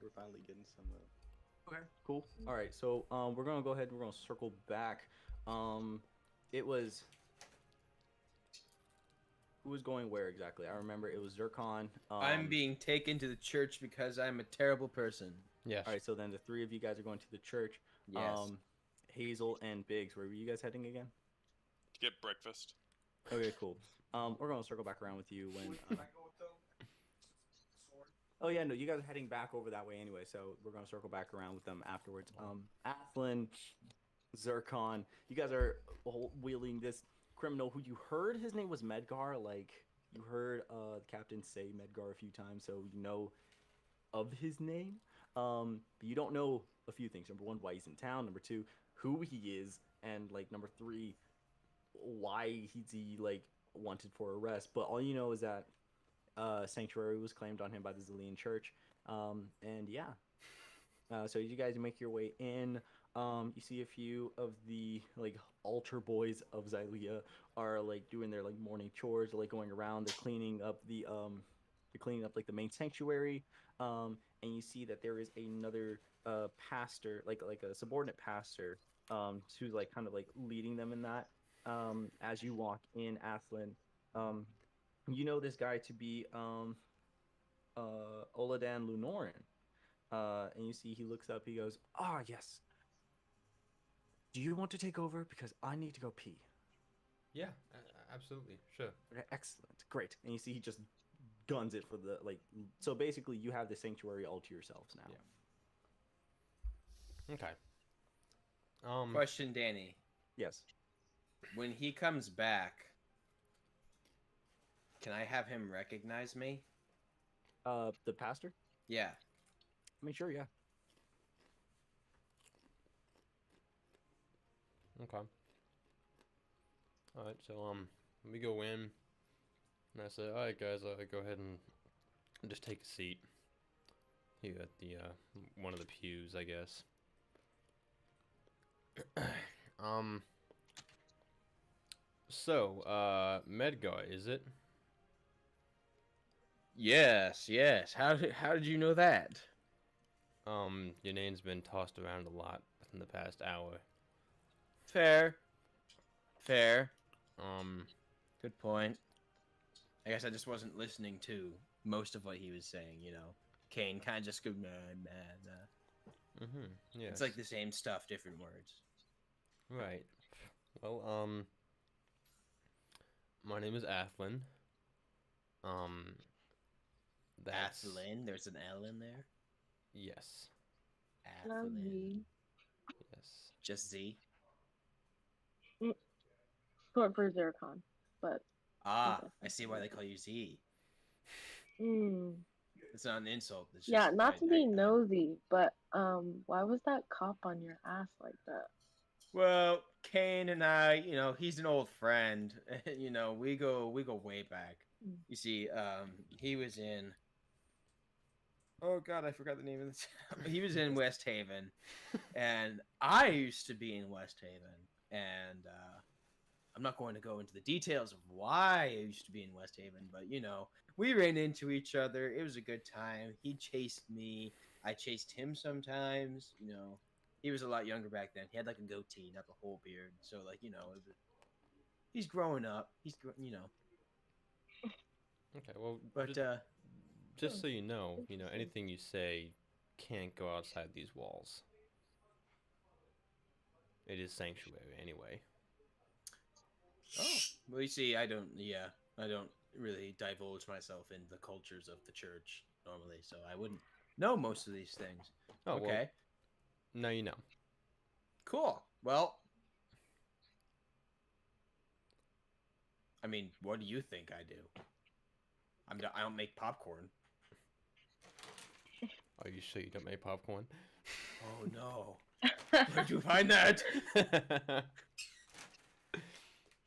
We're finally getting some. Okay, cool. All right, so we're gonna go ahead and we're gonna circle back. It was who was going where exactly? I remember it was Zircon. I'm being taken to the church because I'm a terrible person. Yes. All right, so then the three of you guys are going to the church. Yes. Hazel and Biggs, where were you guys heading again? Get breakfast. Okay, cool. We're gonna circle back around with you when. Oh yeah, no, you guys are heading back over that way anyway, so we're gonna circle back around with them afterwards. Athlin, Zircon, you guys are wheeling this criminal who you heard his name was Medgar. Like you heard the captain say Medgar a few times, so you know of his name. But you don't know a few things. Number one, why he's in town. Number two, who he is, and like number three, why he like wanted for arrest. But all you know is that sanctuary was claimed on him by the Zillion Church. And yeah. So you guys make your way in. You see a few of the like altar boys of Xylea are like doing their like morning chores, like going around. They're cleaning up like the main sanctuary. And you see that there is another pastor, like a subordinate pastor, who's like kind of like leading them in that. As you walk in, Athlin, you know this guy to be Oladan Lunorin. And you see he looks up, he goes, "Ah, yes. Do you want to take over? Because I need to go pee." Yeah, absolutely. Sure. Okay, excellent. Great. And you see he just guns it for the, like, so basically you have the sanctuary all to yourselves now. Yeah. Okay. Question, Danny. Yes. When he comes back, can I have him recognize me? The pastor? Yeah. I mean, sure, yeah. Okay. All right. So we go in, and I say, all right, guys, go ahead and just take a seat. You at the one of the pews, I guess. So, Medgar, is it? Yes, yes. How did you know that? Your name's been tossed around a lot in the past hour. Fair. Fair. Um, Good point. I guess I just wasn't listening to most of what he was saying, you know. Kane kind of just go, man. yeah. It's like the same stuff, different words. Right. Well, my name is Athlin. That's... Athlin? There's an L in there? Yes. Athlin. Yes. Just Z? Short for Zircon, but... Ah, okay. I see why they call you Z. Mm. It's not an insult. It's Yeah, just, not to be nosy, but why was that cop on your ass like that? Well, Kane and I, you know, he's an old friend. You know, we go way back. You see, he was in. Oh God, I forgot the name of the town. He was in West Haven, and I used to be in West Haven, and I'm not going to go into the details of why I used to be in West Haven, but you know, we ran into each other. It was a good time. He chased me. I chased him sometimes. You know, he was a lot younger back then. He had like a goatee, not the whole beard. So like, you know, he's growing up. You know. Okay. Well, but just so you know, anything you say can't go outside these walls. It is sanctuary anyway. Oh, well, you see, I don't really divulge myself in the cultures of the church normally, so I wouldn't know most of these things. Oh, okay. Well, now you know. Cool. Well, I mean, what do you think I do? I don't make popcorn. Are you sure you don't make popcorn? Oh no. Where'd you find that?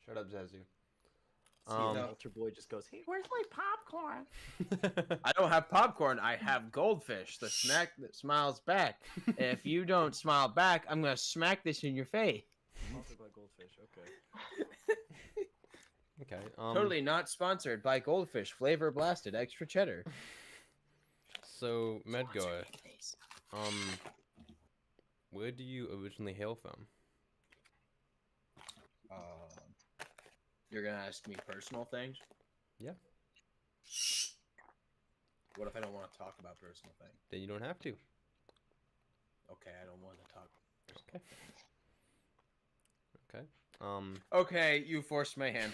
Shut up, Zazu. Ultra Boy just goes, hey, where's my popcorn? I don't have popcorn. I have goldfish, the snack that smiles back. If you don't smile back, I'm going to smack this in your face. Sponsored by Goldfish, okay. Okay. Totally not sponsored by Goldfish. Flavor blasted, extra cheddar. So, Medgar, where do you originally hail from? You're gonna ask me personal things? Yeah. What if I don't want to talk about personal things? Then you don't have to. Okay, I don't want to talk. Okay. Okay, you forced my hand.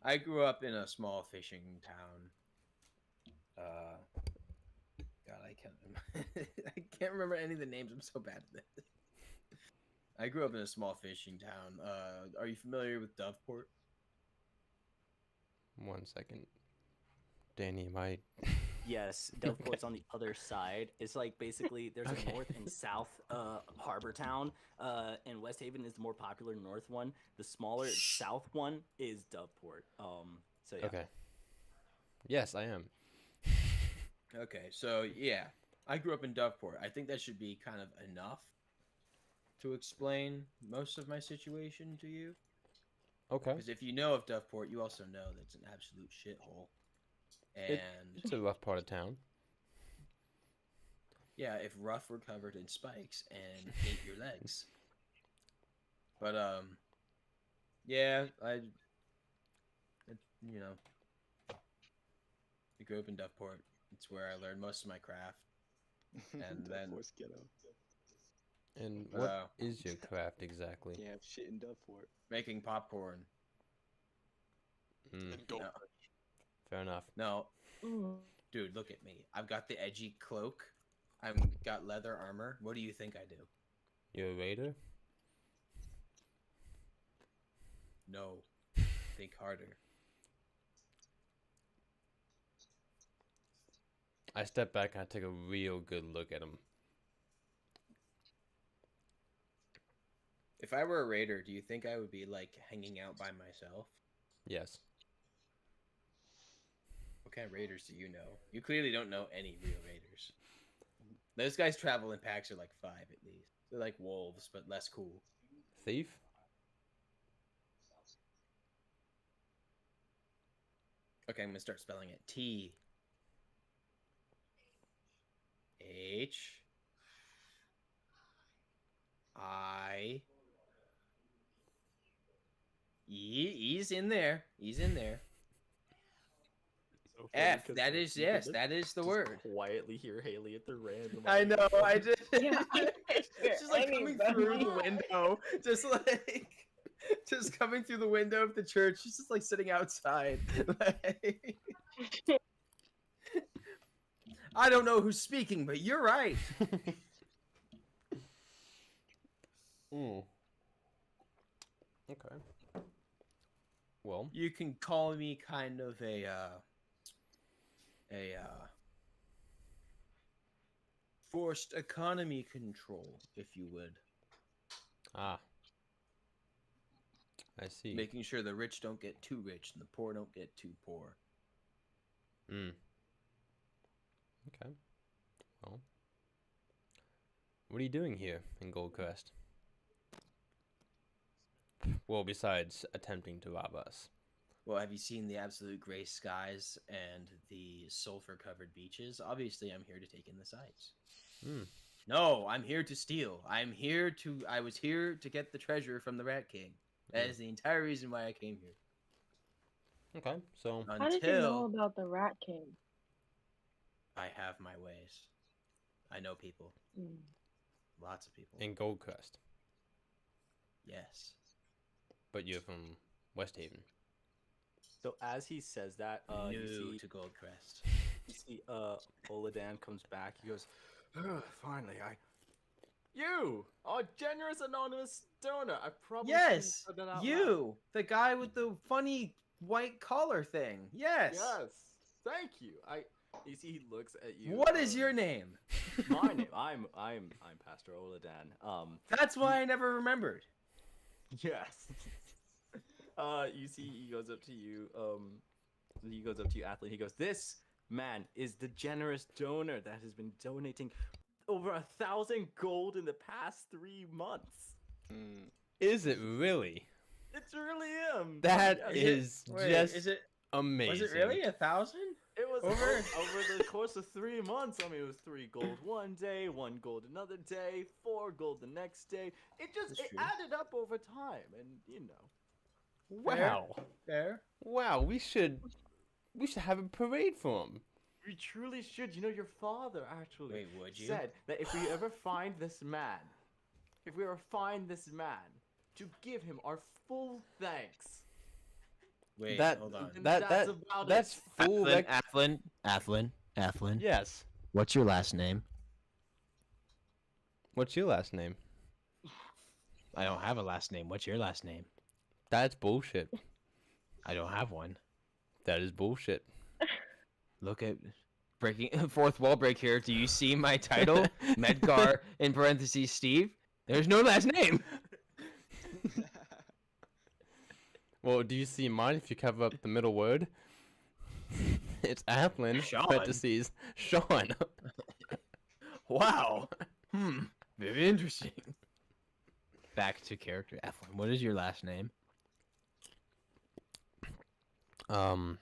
I grew up in a small fishing town. God, I can't remember any of the names. I'm so bad at this. I grew up in a small fishing town. Are you familiar with Doveport? 1 second. Danny, am I... Yes, Doveport's on the other side. It's like basically there's a north and south harbor town, and West Haven is the more popular north one. The smaller south one is Doveport. So yeah. Okay. Yes, I am. Okay, so yeah, I grew up in Doveport. I think that should be kind of enough to explain most of my situation to you. Okay. Because if you know of Doveport, you also know that it's an absolute shithole. And it's a rough part of town. Yeah, if rough were covered in spikes and ate your legs. But yeah, I grew up in Doveport. It's where I learned most of my craft. And then And what is your craft exactly? Yeah, shit in Doveport. Making popcorn. And gold. No. Fair enough. No. Dude, look at me. I've got the edgy cloak. I'm got leather armor. What do you think I do? You're a raider? No. Think harder. I step back and I take a real good look at him. If I were a raider, do you think I would be like hanging out by myself? Yes. What kind of raiders do you know? You clearly don't know any real raiders. Those guys travel in packs are like 5 at least. They're like wolves, but less cool. Thief? Okay, I'm gonna start spelling it. T H I E. He's in there. He's in there. So funny F. 'cause, That like, is you can yes. just- That is the just word. Quietly hear Haley at the random. I know. I just. Yeah, I can't It's just like coming hear through anybody. the window, just like, just coming through the window of the church. She's just like sitting outside. Like, I don't know who's speaking, but you're right. Mm. Okay. Well, You can call me kind of a forced economy control, if you would. ah. I see. Making sure the rich don't get too rich and the poor don't get too poor. Mm. Okay. Well. What are you doing here in Goldcrest? Well, besides attempting to rob us. Well, have you seen the absolute gray skies and the sulfur-covered beaches? Obviously, I'm here to take in the sights. Hmm. No, I'm here to steal. I was here to get the treasure from the Rat King. That is the entire reason why I came here. Okay, so How did you know about the Rat King? I have my ways. I know people. Mm. Lots of people. in Goldcrest, Yes. but you're from West Haven. So as he says that, you New see, to Goldcrest. you see, Oladan comes back. He goes, "Ugh, finally, you, our generous anonymous donor. I probably shouldn't have Yes, said that out loud." you, the guy with the funny white collar thing. Yes. Yes, thank you. You see, he looks at you. What is your name? My name. I'm Pastor Oladan. That's why I never remembered. Yes. You see, he goes up to you. Athlete. He goes, "This man is the generous donor that has been donating over 1,000 gold in the past 3 months. Is it really? It's really him. That Yes. is Wait, just is it amazing. Was it really 1,000? It was over- over the course of 3 months. I mean, it was 3 gold one day, 1 gold another day, 4 gold the next day. It That's true. added up over time, and you know. Wow. There. Wow, we should have a parade for him. We truly should. You know, your father actually Wait, would you? said that if we ever find this man, to give him our full thanks. Wait, That- hold on. And That that's about that's it. full. Athlin. Yes. What's your last name? What's your last name? I don't have a last name. What's your last name? That's bullshit. I don't have one. That is bullshit. Look at breaking fourth wall break here. Do you see my title? Medgar in parentheses Steve. There's no last name. Well, do you see mine if you cover up the middle word? It's Applin, Sean. parentheses, Sean. Wow. Very interesting. Back to character. Athlin, what is your last name? Valora.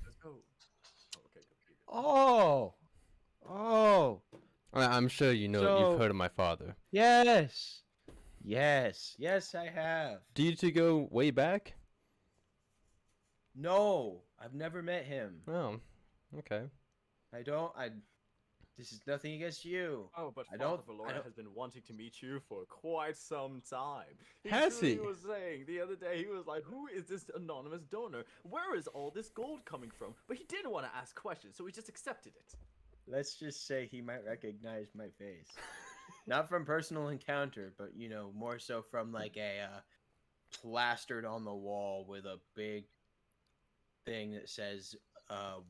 Let's go. Okay. Oh. I'm sure you know So- you've heard of my father. Yes, I have. Do you two go way back? No, I've never met him. Oh, okay. This is nothing against you. Oh, but I Father don't- Valora has been wanting to meet you for quite some time. Has he? He was saying the other day, he was like, "Who is this anonymous donor? Where is all this gold coming from?" But he didn't want to ask questions, so he just accepted it. let's just say he might recognize my face. Not from personal encounter, but more so from like a plastered on the wall with a big thing that says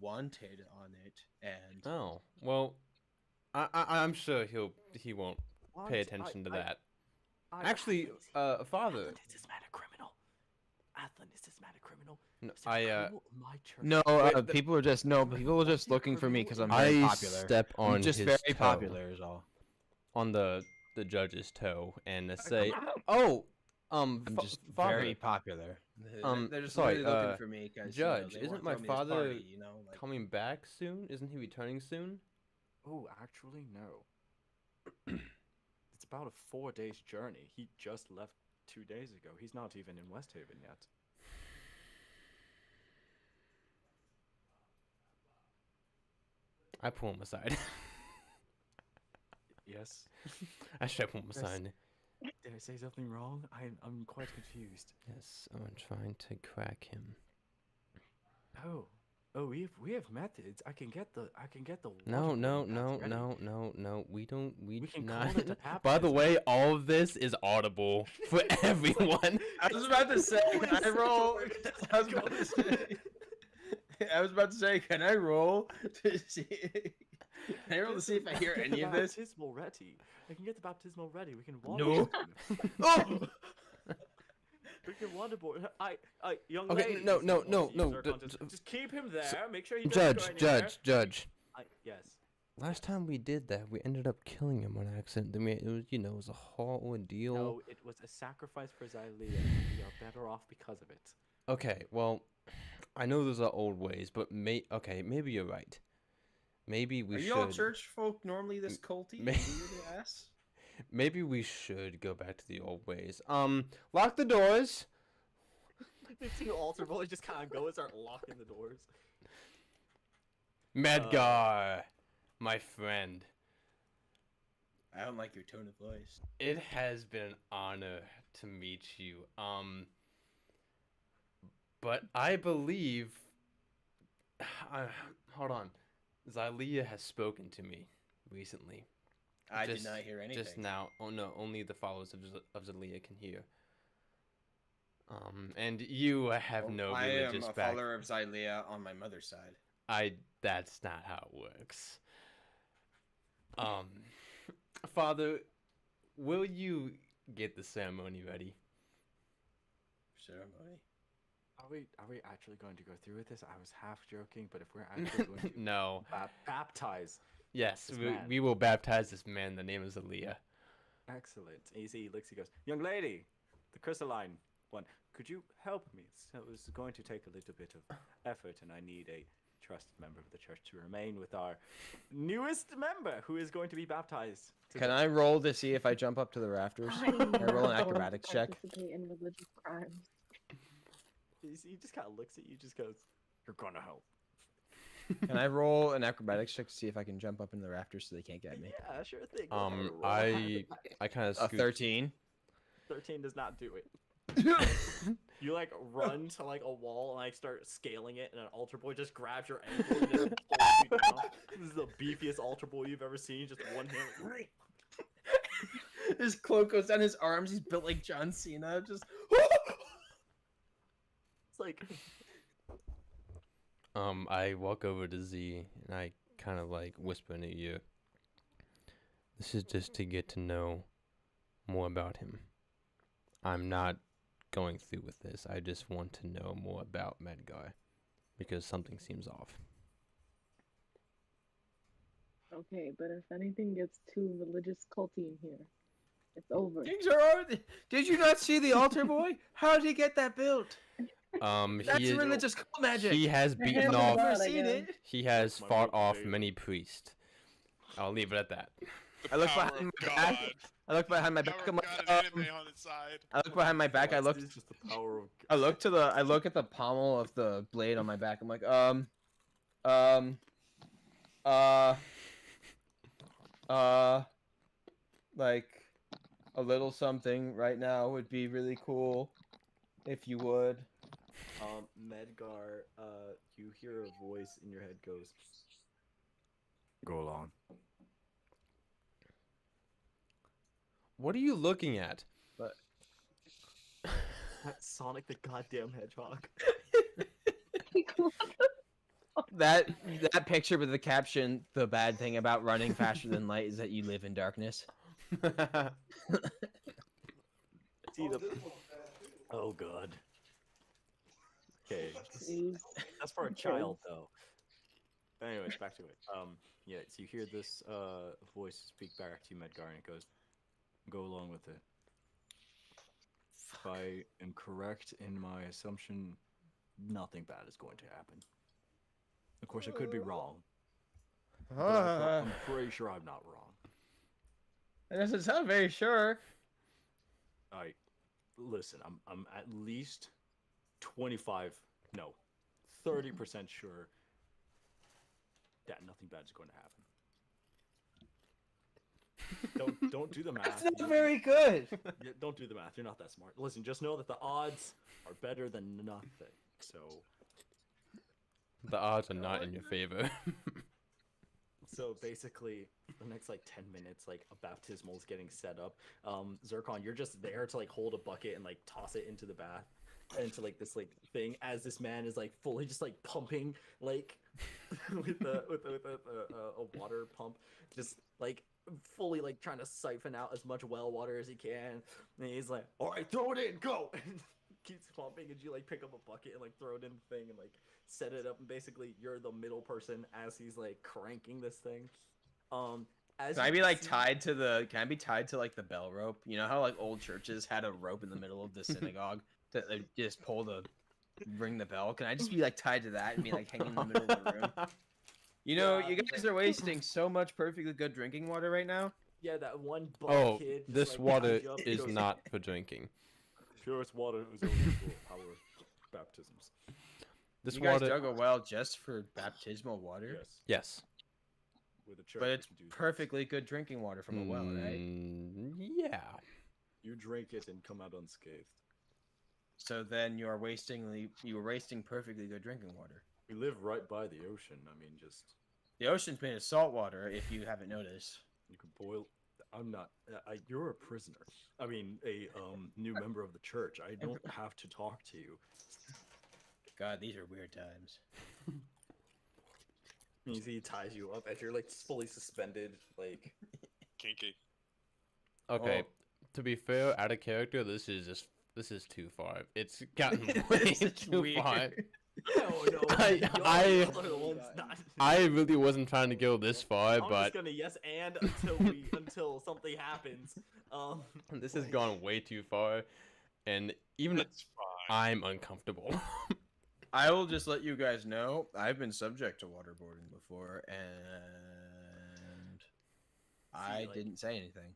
wanted on it. And Oh, well, I'm sure he won't pay What? attention to that. I- Actually, father. Atlan, is this man a criminal? Atlan, is this man a criminal? No, Is there a I criminal in my church? no, Wait, people are just looking for me because I'm very I popular. step on I'm just his very toe, popular is all. on the judge's toe, and say, "Oh, I'm just father, very popular. They're just sorry, really looking for me because Judge, they isn't want my to throw me this father party, like, coming back soon? Isn't he returning soon?" Oh, actually, no. It's about a 4 days journey. He just left 2 days ago. He's not even in West Haven yet. I pull him aside. Yes. I should pull him Yes. aside. Did I say something wrong? I'm quite confused. Yes, I'm trying to crack him. Oh, we have methods. I can get the No, water no, boarding no, pads ready. no. We can not. call it the By the baptism. way, all of this is audible for everyone. I was about to say, can I roll? I was about to say, can I roll to see? Can I roll to see if I hear any of this? Baptismal ready. I can get the baptismal ready. We can No. Oh! We can waterboard. Young Okay, ladies. no, no, Obviously, no, no, Zircon, d- just keep him there. Make sure he Judge, doesn't go anywhere. Judge. Yes. Last time we did that, we ended up killing him on accident. I mean, it was, it was a whole ordeal. No, it was a sacrifice for Xylea. We are better off because of it. Okay, well, I know those are old ways, but maybe you're right. Maybe we Are should. you all church folk normally this culty? May- Do you really ask? Maybe we should go back to the old ways. Lock the doors. The two altar boys just kind of go and start locking the doors. Medgar, my friend. I don't like your tone of voice. It has been an honor to meet you. But I believe. Hold on. Xylea has spoken to me recently. I did not hear anything. Just now. Oh no, only the followers of Xylea can hear. And you have no I religious am a background. follower of Xylea on my mother's side. That's not how it works. Father, will you get the ceremony ready? Ceremony? Are we actually going to go through with this? I was half joking, but if we're actually going to No. Baptize. Yes, this we, man. we will baptize this man in the name of Xylea. Excellent. Easy. Looks. He goes, young lady, the crystalline one. Could you help me? So it's going to take a little bit of effort, and I need a trusted member of the church to remain with our newest member, who is going to be baptized. Can I roll to see if I jump up to the rafters? Can I roll an acrobatics check? Participate in religious crimes. He just kind of looks at you, just goes, "You're gonna help." Can I roll an acrobatics check to see if I can jump up into the rafters so they can't get me? Yeah, sure thing. I kind of A 13. 13 does not do it. You like run to like a wall and like start scaling it, and an altar boy just grabs your ankle and just pulls you down. This is the beefiest altar boy you've ever seen. Just one hand. His cloak goes down his arms. He's built like John Cena. Just. It's like. I walk over to Z and I kind of like whisper in her ear. This is just to get to know more about him. I'm not going through with this. I just want to know more about Medgar because something seems off. Okay, but if anything gets too religious culty in here, it's over. Things are already. Did you not see the altar boy? How did he get that built? That's he is, religious cult magic. He has The beaten hand of off. God, I seen guess. it. He has My fought off motivation. many priests. I'll leave it at that. I look Power behind of my back. God. I look behind my back. Power I'm of like, God and anime on its side. I look behind my back. I look. This is just the power of. I look at the pommel of the blade on my back. I'm like, like a little something right now would be really cool, if you would. Medgar, you hear a voice in your head goes, Go along. What are you looking at? But That's Sonic the goddamn Hedgehog. that picture with the caption, "The bad thing about running faster than light is that you live in darkness." See the... Oh god. Okay. Jeez. That's for a child though. But anyways, back to it. Yeah, so you hear this voice speak back to you, Medgar, and it goes, "Go along with it. If I am correct in my assumption, nothing bad is going to happen. Of course, I could be wrong. But I'm pretty sure I'm not wrong." It doesn't sound very sure. Listen, I'm at least 25, no, 30% sure that nothing bad is going to happen. Don't do the math. That's not very good. Don't do the math. You're not that smart. Listen, just know that the odds are better than nothing. So The odds are not in your favor. So basically, the next like 10 minutes, like a baptismal is getting set up. Zircon, you're just there to like hold a bucket and like toss it into the bath, into like this like thing as this man is like fully just like pumping like with a water pump, just like fully like trying to siphon out as much well water as he can. And he's like, "All right, throw it in, go!" And keeps pumping, and you like pick up a bucket and like throw it in the thing and like set it up, and basically you're the middle person as he's like cranking this thing. As Can I be like tied to the? Can I be tied to like the bell rope? You know how like old churches had a rope in the middle of the synagogue that they just ring the bell? Can I just be like tied to that and be like hanging in the middle of the room? You know, you guys are wasting so much perfectly good drinking water right now. Yeah, that one Oh, kid just, this like, water climbs up and is goes, not for drinking. Purest water is only for our baptisms. This You guys water, dug a well just for baptismal water? Yes. yes. With a church, But we it's can do this. perfectly good drinking water from a well, right? Yeah. You drink it and come out unscathed. So then you were wasting perfectly good drinking water. We live right by the ocean. I mean, just The ocean's made of salt water, if you haven't noticed. you could boil. I'm not. You're a prisoner. I mean, a new member of the church. I don't have to talk to you. God, these are weird times. You see, he ties you up as you're like fully suspended, like. Kinky. Okay. Oh. To be fair, out of character, this is too far. It's gotten way too weird. far. No, I really wasn't trying to go this far, I'm but just gonna yes and until something happens. this has gone way too far, and even That's fine. I'm uncomfortable. I will just let you guys know, I've been subject to waterboarding before, and I like- didn't say anything.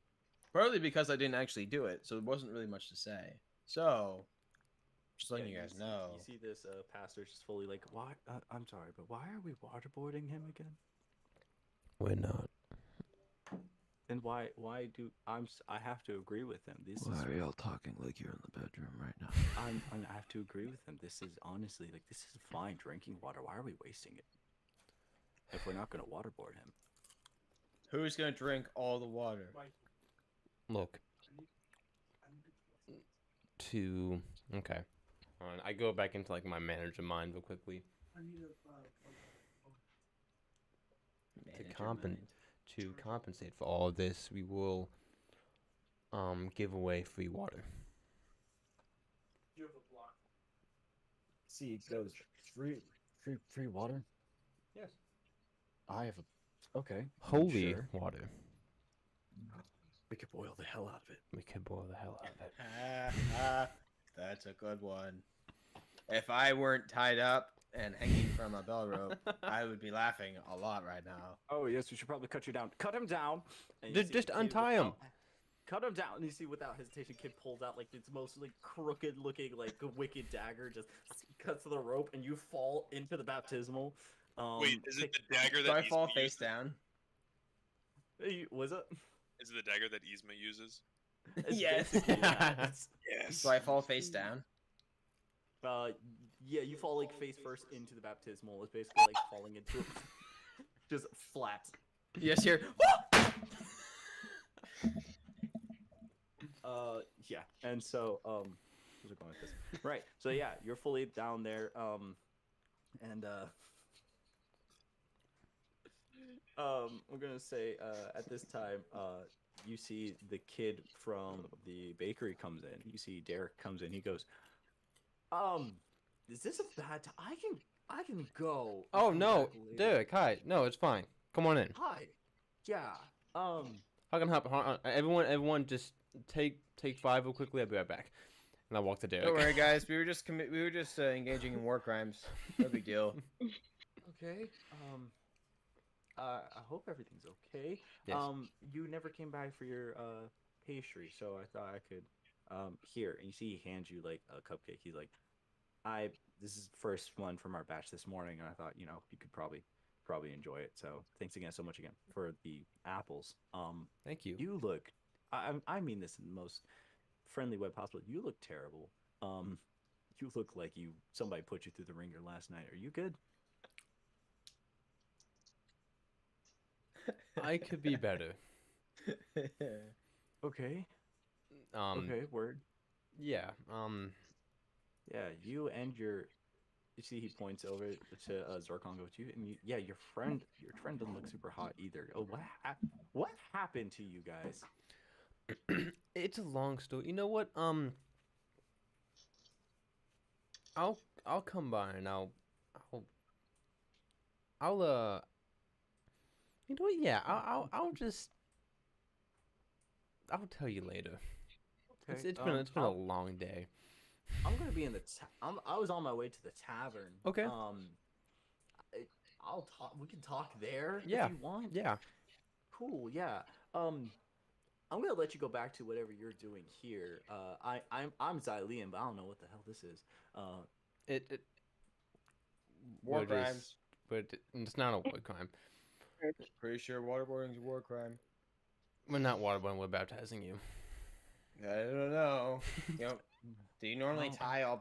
Partly because I didn't actually do it, so it wasn't really much to say. So, just letting you guys know. You see this pastor just fully like, why? I'm sorry, but why are we waterboarding him again? We're not. And why do I have to agree with him? This Why is are y'all talking like you're in the bedroom right now? I have to agree with him. This is honestly like this is fine drinking water. Why are we wasting it? If we're not gonna waterboard him. Who's gonna drink all the water? Look. Okay. Hold on, I go back into like my manager mind real quickly. To compensate for all of this, we will give away free water. You have a block. See, it goes free water. Yes. I have a okay. Holy sure. water. We could boil the hell out of it. We could boil the hell out of it. That's a good one. If I weren't tied up and hanging from a bell rope, I would be laughing a lot right now. Oh yes, we should probably cut you down. Cut him down. And you Just- see just the kid untie him. Cut him down. And you see, without hesitation, kid pulls out like its most like crooked looking like wicked dagger, just cuts the rope, and you fall into the baptismal. Wait, is it the dagger Do that I fall Yzma face uses? down? Was it? Is it the dagger that Yzma uses? It's Yes. basically that. Yes. Do I fall face down? Yeah, you fall like face first into the baptismal. It's basically like falling into it. Just flat. Yes, here. Yeah, and so where's it going with this? Right. So yeah, you're fully down there. And I'm gonna say at this time, you see the kid from the bakery comes in. You see Derek comes in. He goes, is this a bad time? I can go. and Oh come no, back later." Derek, hi. No, it's fine. Come on in. Hi. Yeah. How can I help? Everyone, just take 5 real quickly. I'll be right back. And I walk to Derek. Don't worry, guys. We were just engaging in war crimes. No big deal. Okay. I hope everything's okay. Yes. You never came back for your pastry, so I thought I could here. And you see he hands you like a cupcake. He's like, this is the first one from our batch this morning, and I thought, you could probably enjoy it. So thanks again so much again for the apples. Thank you. You look I mean this in the most friendly way possible. You look terrible. You look like somebody put you through the ringer last night. Are you good? I could be better. Okay. Okay, word. Yeah. Yeah, you and you see he points over to Zorkon goes to you, and your friend doesn't look super hot either. Oh, what happened to you guys? It's a long story. You know what? I'll come by and I'll you know what? Yeah, I'll tell you later. Okay. It's been a long day. I'm gonna be in the. I was on my way to the tavern. Okay. I'll talk. We can talk there Yeah. if you want. Yeah. Cool. Yeah. I'm gonna let you go back to whatever you're doing here. I'm Xylean, but I don't know what the hell this is. War What is- crimes. But it's not a war crime. Pretty sure waterboarding is a war crime. We're not waterboarding. We're baptizing you. I don't know. Do you normally tie all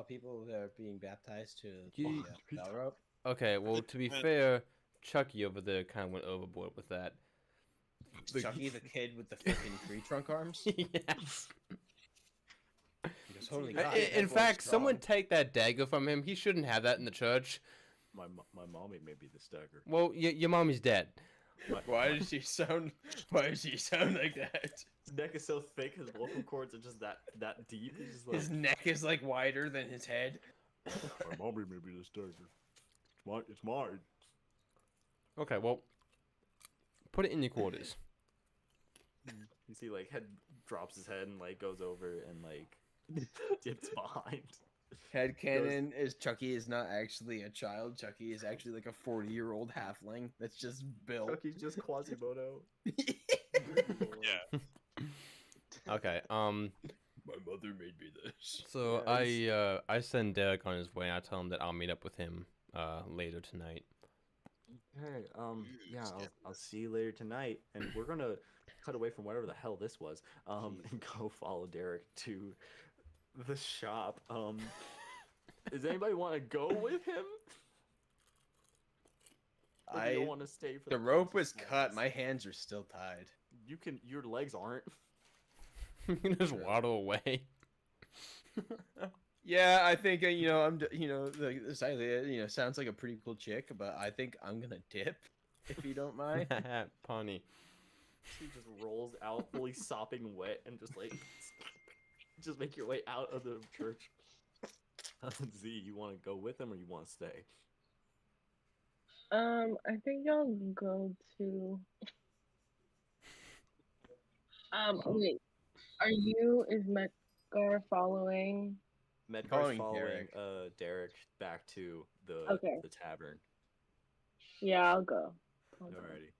people that are being baptized to the bell rope? Okay. Well, to be fair, Chucky over there kind of went overboard with that. Chucky, the kid with the freaking tree trunk arms? Yes. Because, holy God, In that boy's fact, strong. someone take that dagger from him. He shouldn't have that in the church. My mommy may be the dagger. Well, your mommy's dead. Why does she sound like that? His neck is so thick, his vocal cords are just that deep. He's just like, His neck is like wider than his head. my mommy may be the dagger. It's mine. Okay, well, put it in your quarters. You see, like, head drops his head and like goes over and like dips behind. Headcanon is Chucky is not actually a child. Chucky is actually like a 40-year-old halfling that's just built. Chucky's just Quasimodo. Yeah. Okay. My mother made me this. So I send Derek on his way. I tell him that I'll meet up with him later tonight. Okay. Yeah. I'll see you later tonight, and we're gonna cut away from whatever the hell this was. And go follow Derek to the shop. Does anybody want to go with him? Or do you want to stay for the rope was cut. My hands are still tied. You can. Your legs aren't. You can just waddle away. Yeah, I think the Xylean, sounds like a pretty cool chick, but I think I'm gonna dip, if you don't mind. Pawnee. She just rolls out, fully sopping wet, and just like, just make your way out of the church. Z, you want to go with him or you want to stay? I think I'll go to. Wait, is Medgar following? Medgar's following Derek back to the tavern. Yeah, I'll go. Alrighty.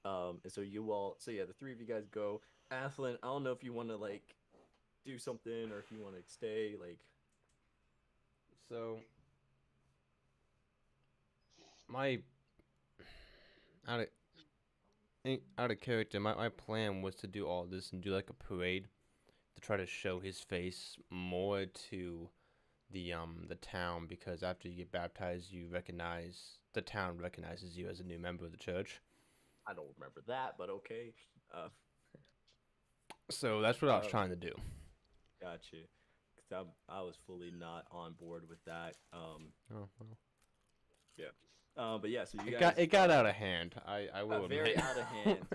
And so the three of you guys go. Athlon, I don't know if you want to like do something or if you want to stay. Like, so my out of character, my plan was to do all this and do like a parade to try to show his face more to the town, because after you get baptized, the town recognizes you as a new member of the church. I don't remember that, but okay. So that's what I was trying to do. Gotcha. Because I was fully not on board with that. Oh well. Yeah. But yeah, so you guys. It got out of hand. I will admit. Very out of hand.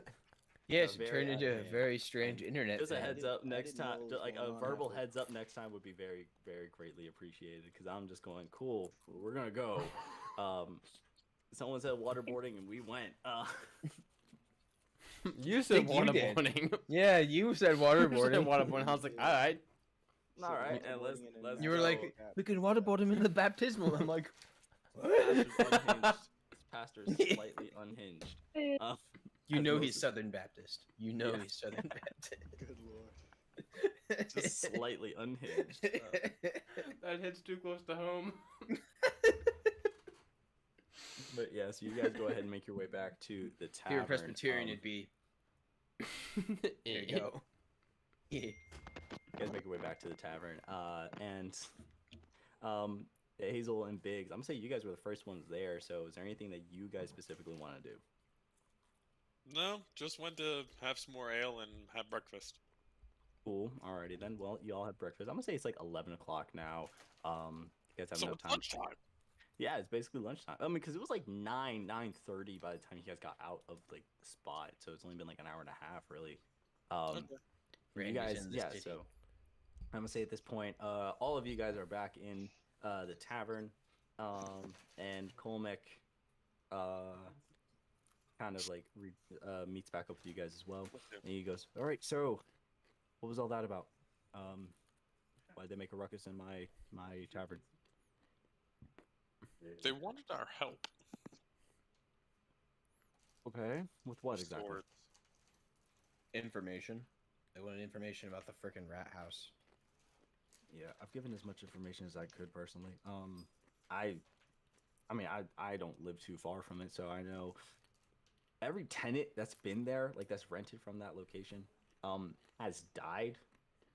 Yes, it very turned out into of a hand. very strange internet. Just a thing. heads up next didn't know time, what was like going a on verbal halfway. heads up next time would be very, very greatly appreciated. Because I'm just going, cool, we're gonna go. Someone said waterboarding, and we went. You said think you did. waterboarding. Yeah, you said waterboarding. Waterboarding. I was like, all right. All right, and let's You were go. like, we can waterboard him in the baptismal. I'm like, Pastor's unhinged. This pastor's slightly unhinged. you as know most he's of- Southern Baptist. You know Yeah. he's Southern Baptist. Good lord. just slightly unhinged. That hits too close to home. But yeah, so you guys go ahead and make your way back to the If tavern. you were Presbyterian, it'd be. There you go. Yeah. You guys make your way back to the tavern, and Hazel and Biggs. I'm gonna say you guys were the first ones there. So, is there anything that you guys specifically want to do? No, just went to have some more ale and have breakfast. Cool. Alrighty then. Well, you all have breakfast. I'm gonna say it's like 11 o'clock now. You guys have So no it's time. lunchtime. Yeah, it's basically lunchtime. I mean, because it was like 9:30 by the time you guys got out of like the spot, so it's only been like an hour and a half, really. Okay. You Randy's guys, in the yeah. city. So I'm gonna say at this point, all of you guys are back in the tavern, and Colmick, kind of like meets back up with you guys as well, and he goes, "All right, so what was all that about? Why'd they make a ruckus in my tavern?" They wanted our help. Okay, with what exactly? Swords. Information. They wanted information about the frickin' rat house. Yeah, I've given as much information as I could personally. I mean, I don't live too far from it, so I know every tenant that's been there, like that's rented from that location, has died.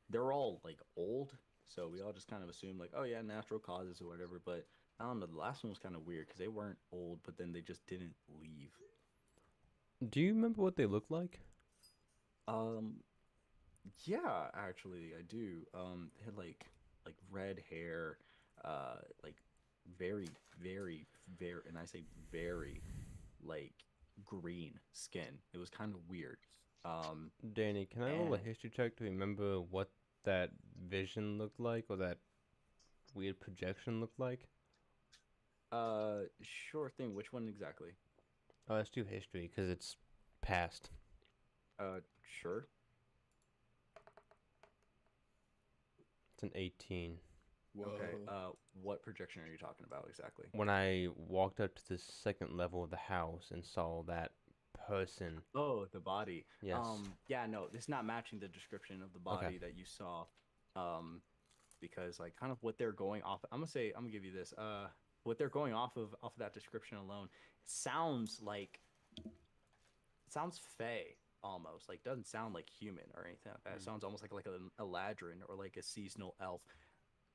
They're all like old, so we all just kind of assume like, oh yeah, natural causes or whatever. But I don't know. The last one was kind of weird because they weren't old, but then they just didn't leave. Do you remember what they looked like? Yeah, actually, I do. They had like red hair, like very, very, very, and I say very, like green skin. It was kind of weird. Danny, can I roll a history check to remember what that vision looked like or that weird projection looked like? Sure thing. Which one exactly? Let's do history because it's past. Sure. It's an 18. Okay. What projection are you talking about exactly? When I walked up to the second level of the house and saw that person. Oh, the body. Yes. Yeah, no, it's not matching the description of the body Okay. that you saw. Because like kind of what they're going off. I'm gonna give you this. What they're going off of that description alone, it sounds fey almost. Like doesn't sound like human or anything like that. It sounds almost like a ladrin or like a seasonal elf.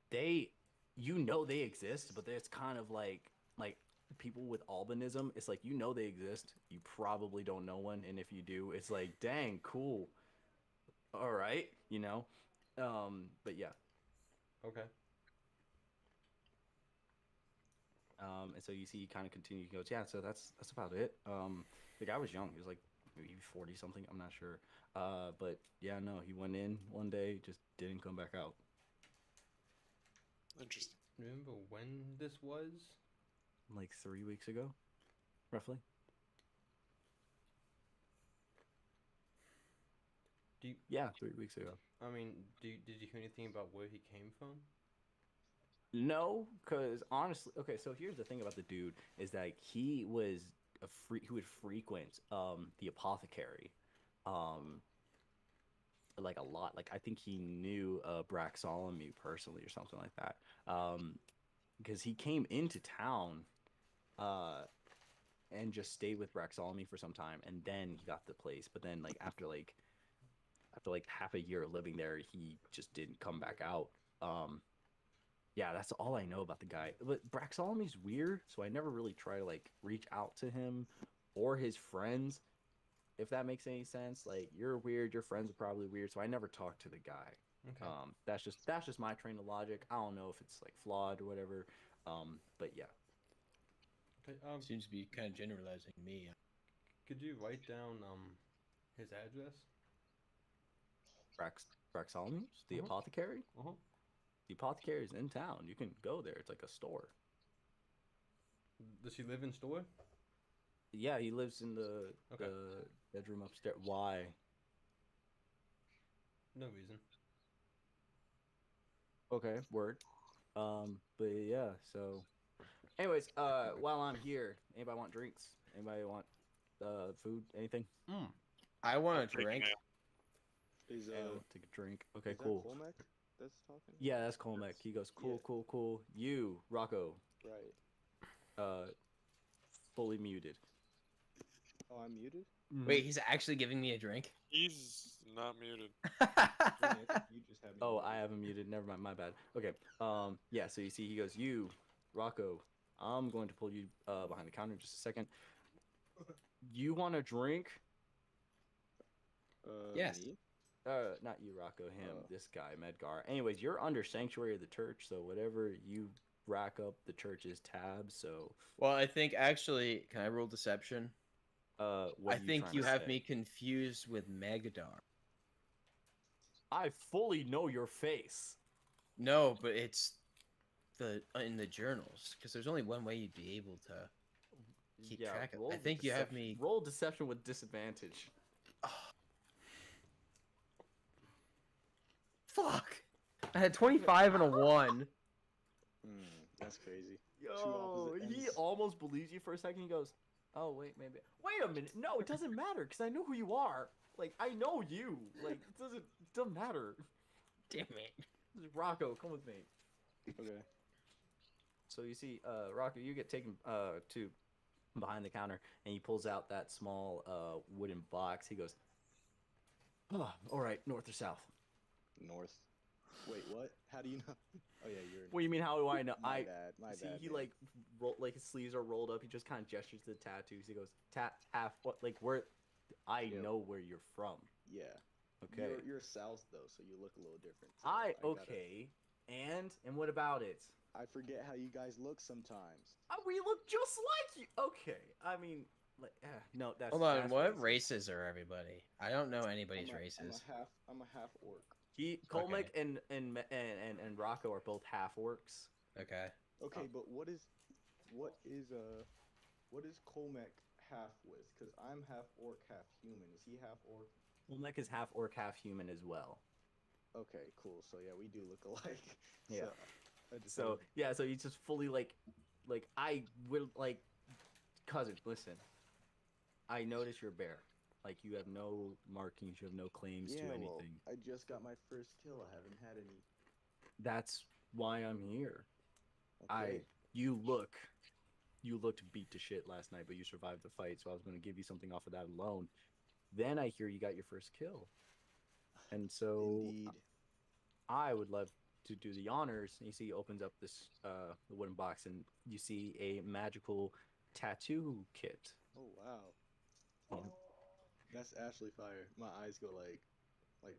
They exist, but it's kind of like people with albinism. It's like they exist, you probably don't know one, and if you do, it's like dang cool. All right, but yeah. Okay. And so you see, he kind of continues. He goes, yeah. So that's about it. The guy was young. He was like maybe 40 something. I'm not sure. But yeah, no, he went in one day, just didn't come back out. Interesting. Remember when this was? Like 3 weeks ago, roughly. Yeah, 3 weeks ago. I mean, did you hear anything about where he came from? No, because honestly, okay. So here's the thing about the dude is that he was he would frequent the apothecary, like a lot. Like I think he knew Braxolomy personally or something like that. Because he came into town, and just stayed with Braxolomy for some time, and then he got the place. But then after half a year living there, he just didn't come back out. Yeah, that's all I know about the guy. But Braxolomy's weird, so I never really try to reach out to him or his friends. if that makes any sense. Like you're weird, your friends are probably weird, so I never talk to the guy. Okay. That's just my train of logic. I don't know if it's like flawed or whatever. But yeah. Okay. Seems to be kind of generalizing me. Could you write down his address? Braxolmius, the apothecary. The apothecary is in town. You can go there. It's like a store. Does he live in store? Yeah, he lives in the bedroom upstairs. Why? No reason. Okay, word. But yeah, so anyways, while I'm here, anybody want drinks? Anybody want food? Anything? I want a drink. Is take a drink. Okay, is cool. that Colmac that's talking? Yeah, that's Colmac. He goes, cool, cool. You, Rocco. Right. Fully muted. Oh, I'm muted? Wait, he's actually giving me a drink? He's not muted. You just have me Oh, muted. I have him muted. Never mind, my bad. Okay. Yeah, so you see he goes, you, Rocco, I'm going to pull you behind the counter in just a second. You want a drink? Yes. Me? Not you, Rocco, him, this guy, Medgar. Anyways, you're under Sanctuary of the Church, so whatever you rack up the church's tab, so... Well, I think, actually, can I roll deception? What I think you have me confused with Magadar. I fully know your face. No, but it's in the journals, because there's only one way you'd be able to keep track of it. I think you have me... Roll deception with disadvantage. Fuck! I had 25 and a 1. That's crazy. Yo, he almost believes you for a second. He goes, oh, wait, maybe. Wait a minute. No, it doesn't matter, because I know who you are. Like, I know you. Like, it doesn't matter. Damn it. Rocco, come with me. Okay. So you see, Rocco, you get taken to behind the counter, and he pulls out that small wooden box. He goes, oh, all right, north or south? North. Wait, what? How do you know? Oh yeah, you're. What do you mean? How do I know? My bad. He like like his sleeves are rolled up. He just kind of gestures to the tattoos. He goes, half what? Like where? I know where you're from. Yeah. Okay. You're south though, so you look a little different. So okay. And what about it? I forget how you guys look sometimes. We look just like you. Okay. I mean, like, no, that's. Hold on. that's What racist. races are everybody? I don't know anybody's races. I'm a half orc. Colmac and Rocco are both half orcs. Okay. Okay, but what is Colmac half with? Because I'm half orc, half human. Is he half orc? Colmac is half orc, half human as well. Okay, cool. So yeah, we do look alike. Yeah. So you just fully like I will like, cousin. Listen, I notice you're bare. Like you have no markings, you have no claims to anything. Well, I just got my first kill. I haven't had any. That's why I'm here. Okay. You looked beat to shit last night, but you survived the fight, so I was going to give you something off of that alone. Then I hear you got your first kill. And so Indeed. I would love to do the honors. And you see he opens up this the wooden box, and you see a magical tattoo kit. Oh wow. That's actually fire. My eyes go like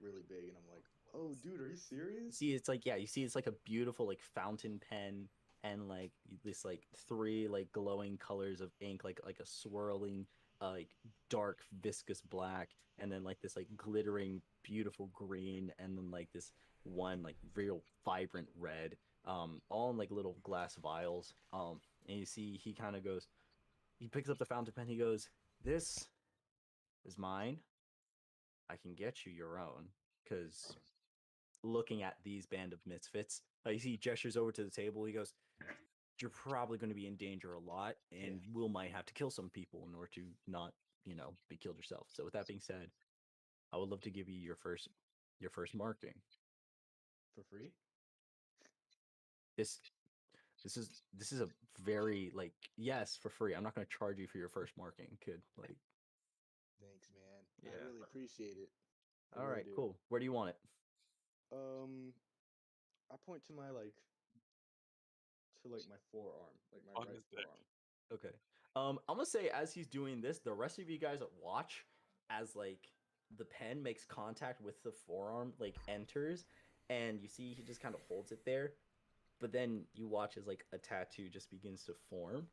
really big, and I'm like, oh dude, are you serious? See, it's like, yeah, you see it's like a beautiful like fountain pen and like this like 3 like glowing colors of ink, like a swirling like dark viscous black, and then like this like glittering beautiful green, and then like this one like real vibrant red, all in like little glass vials. And you see he kind of goes, he picks up the fountain pen, he goes, this is mine. I can get you your own, because looking at these band of misfits, you see he gestures over to the table. He goes, you're probably going to be in danger a lot, and we'll might have to kill some people in order to not, be killed yourself. So with that being said, I would love to give you your first marking. For free? This is a very like, yes, for free. I'm not going to charge you for your first marking, kid. Like, thanks, man. Yeah. I really appreciate it. All right, cool. Where do you want it? I point to my my forearm, like my right forearm. Okay. I'm gonna say as he's doing this, the rest of you guys watch as like the pen makes contact with the forearm, like enters, and you see he just kind of holds it there, but then you watch as like a tattoo just begins to form.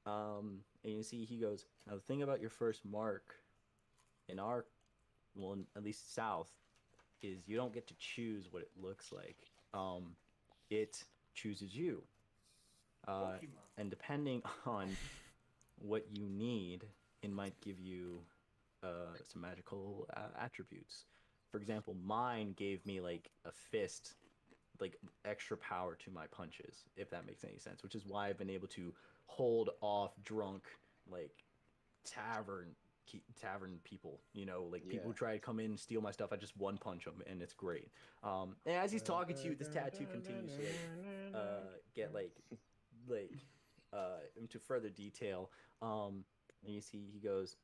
And you see he goes, now the thing about your first mark in our, well, at least South, is you don't get to choose what it looks like. It chooses you. And depending on what you need, it might give you some magical attributes. For example, mine gave me like a fist, like extra power to my punches, if that makes any sense. Which is why I've been able to hold off drunk, like tavern people. You know, like people who try to come in and steal my stuff. I just one punch them, and it's great. And as he's talking to you, this tattoo continues to get into further detail. And you see he goes,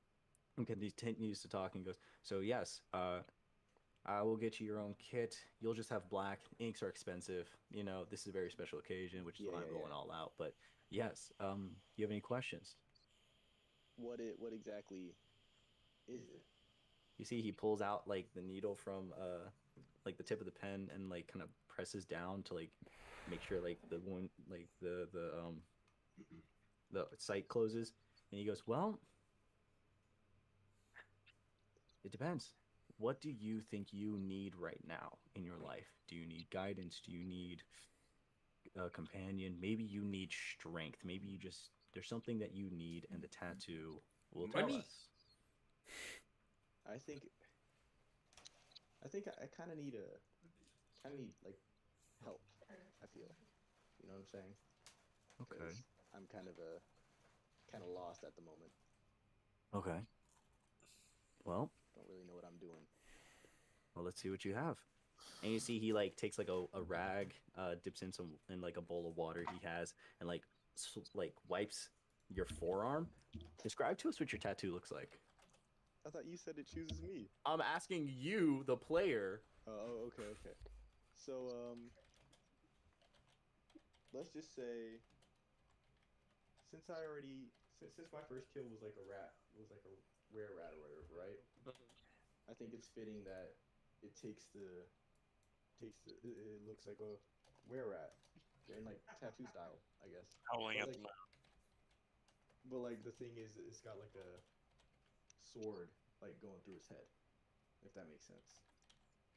and continues to talk and goes, so yes, I will get you your own kit. You'll just have black. Inks are expensive. You know, this is a very special occasion, which is why I'm going all out. But yes, you have any questions? What exactly is it? You see he pulls out like the needle from like the tip of the pen and like kind of presses down to like make sure like the one like the sight closes, and he goes, well, it depends. What do you think you need right now in your life? Do you need guidance? Do you need a companion? Maybe you need strength. Maybe you just, there's something that you need, and the tattoo will tell us. I think I kind of need like help. I feel, you know what I'm saying? Okay. I'm kind of lost at the moment. Okay. Well, don't really know what I'm doing. Well, let's see what you have. And you see he like takes like a rag, dips in some in like a bowl of water he has, and like wipes your forearm. Describe to us what your tattoo looks like. I thought you said it chooses me. I'm asking you, the player. Oh, okay. So let's just say, since my first kill was like a rat, was like a rare rat or whatever, right? I think it's fitting that it it looks like a were rat in like tattoo style, I guess. Howling at like, the mouth. But like the thing is, it's got like a sword like going through his head, if that makes sense,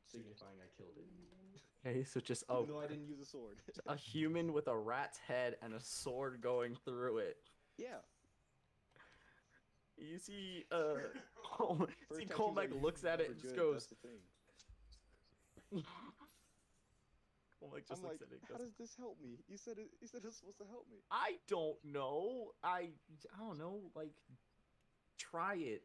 signifying I killed it. Okay, so just even though I didn't use a sword. A human with a rat's head and a sword going through it. Yeah. You see, Colmac looks at it and just goes. Colmac just looks at it. How does this help me? You said it's supposed to help me. I don't know. I don't know. Like, try it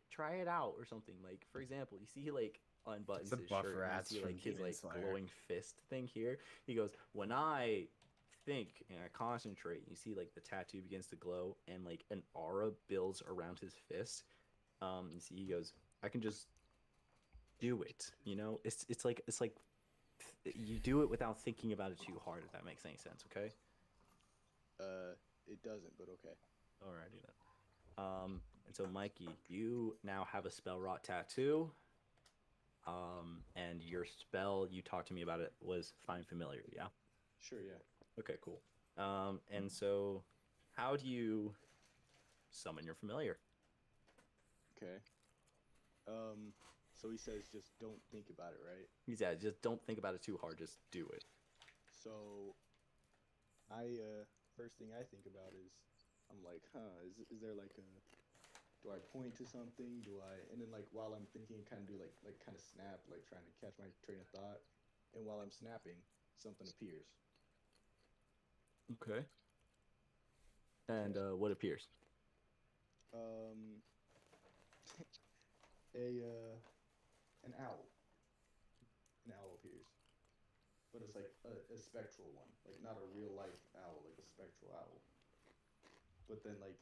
out or something. Like, for example, you see he like unbuttons his shirt and you see like his like glowing fist thing here. He goes, when I think and I concentrate, you see like the tattoo begins to glow and like an aura builds around his fist. You see he goes, I can just do it. You know, it's like you do it without thinking about it too hard. If that makes any sense, okay? It doesn't, but okay. Alrighty then. And so Mikey, you now have a spell rot tattoo. And your spell, you talked to me about it, was find familiar, yeah? Sure, yeah. Okay, cool. And so how do you summon your familiar? Okay. So he says just don't think about it, right? He said just don't think about it too hard, just do it. So first thing I think about is I'm like, is there like a, do I point to something? And then like while I'm thinking, kind of do like kind of snap, like trying to catch my train of thought. And while I'm snapping, something appears. Okay. And what appears? An owl. An owl appears. But it's like a spectral one. Like not a real life owl, like a spectral owl. But then like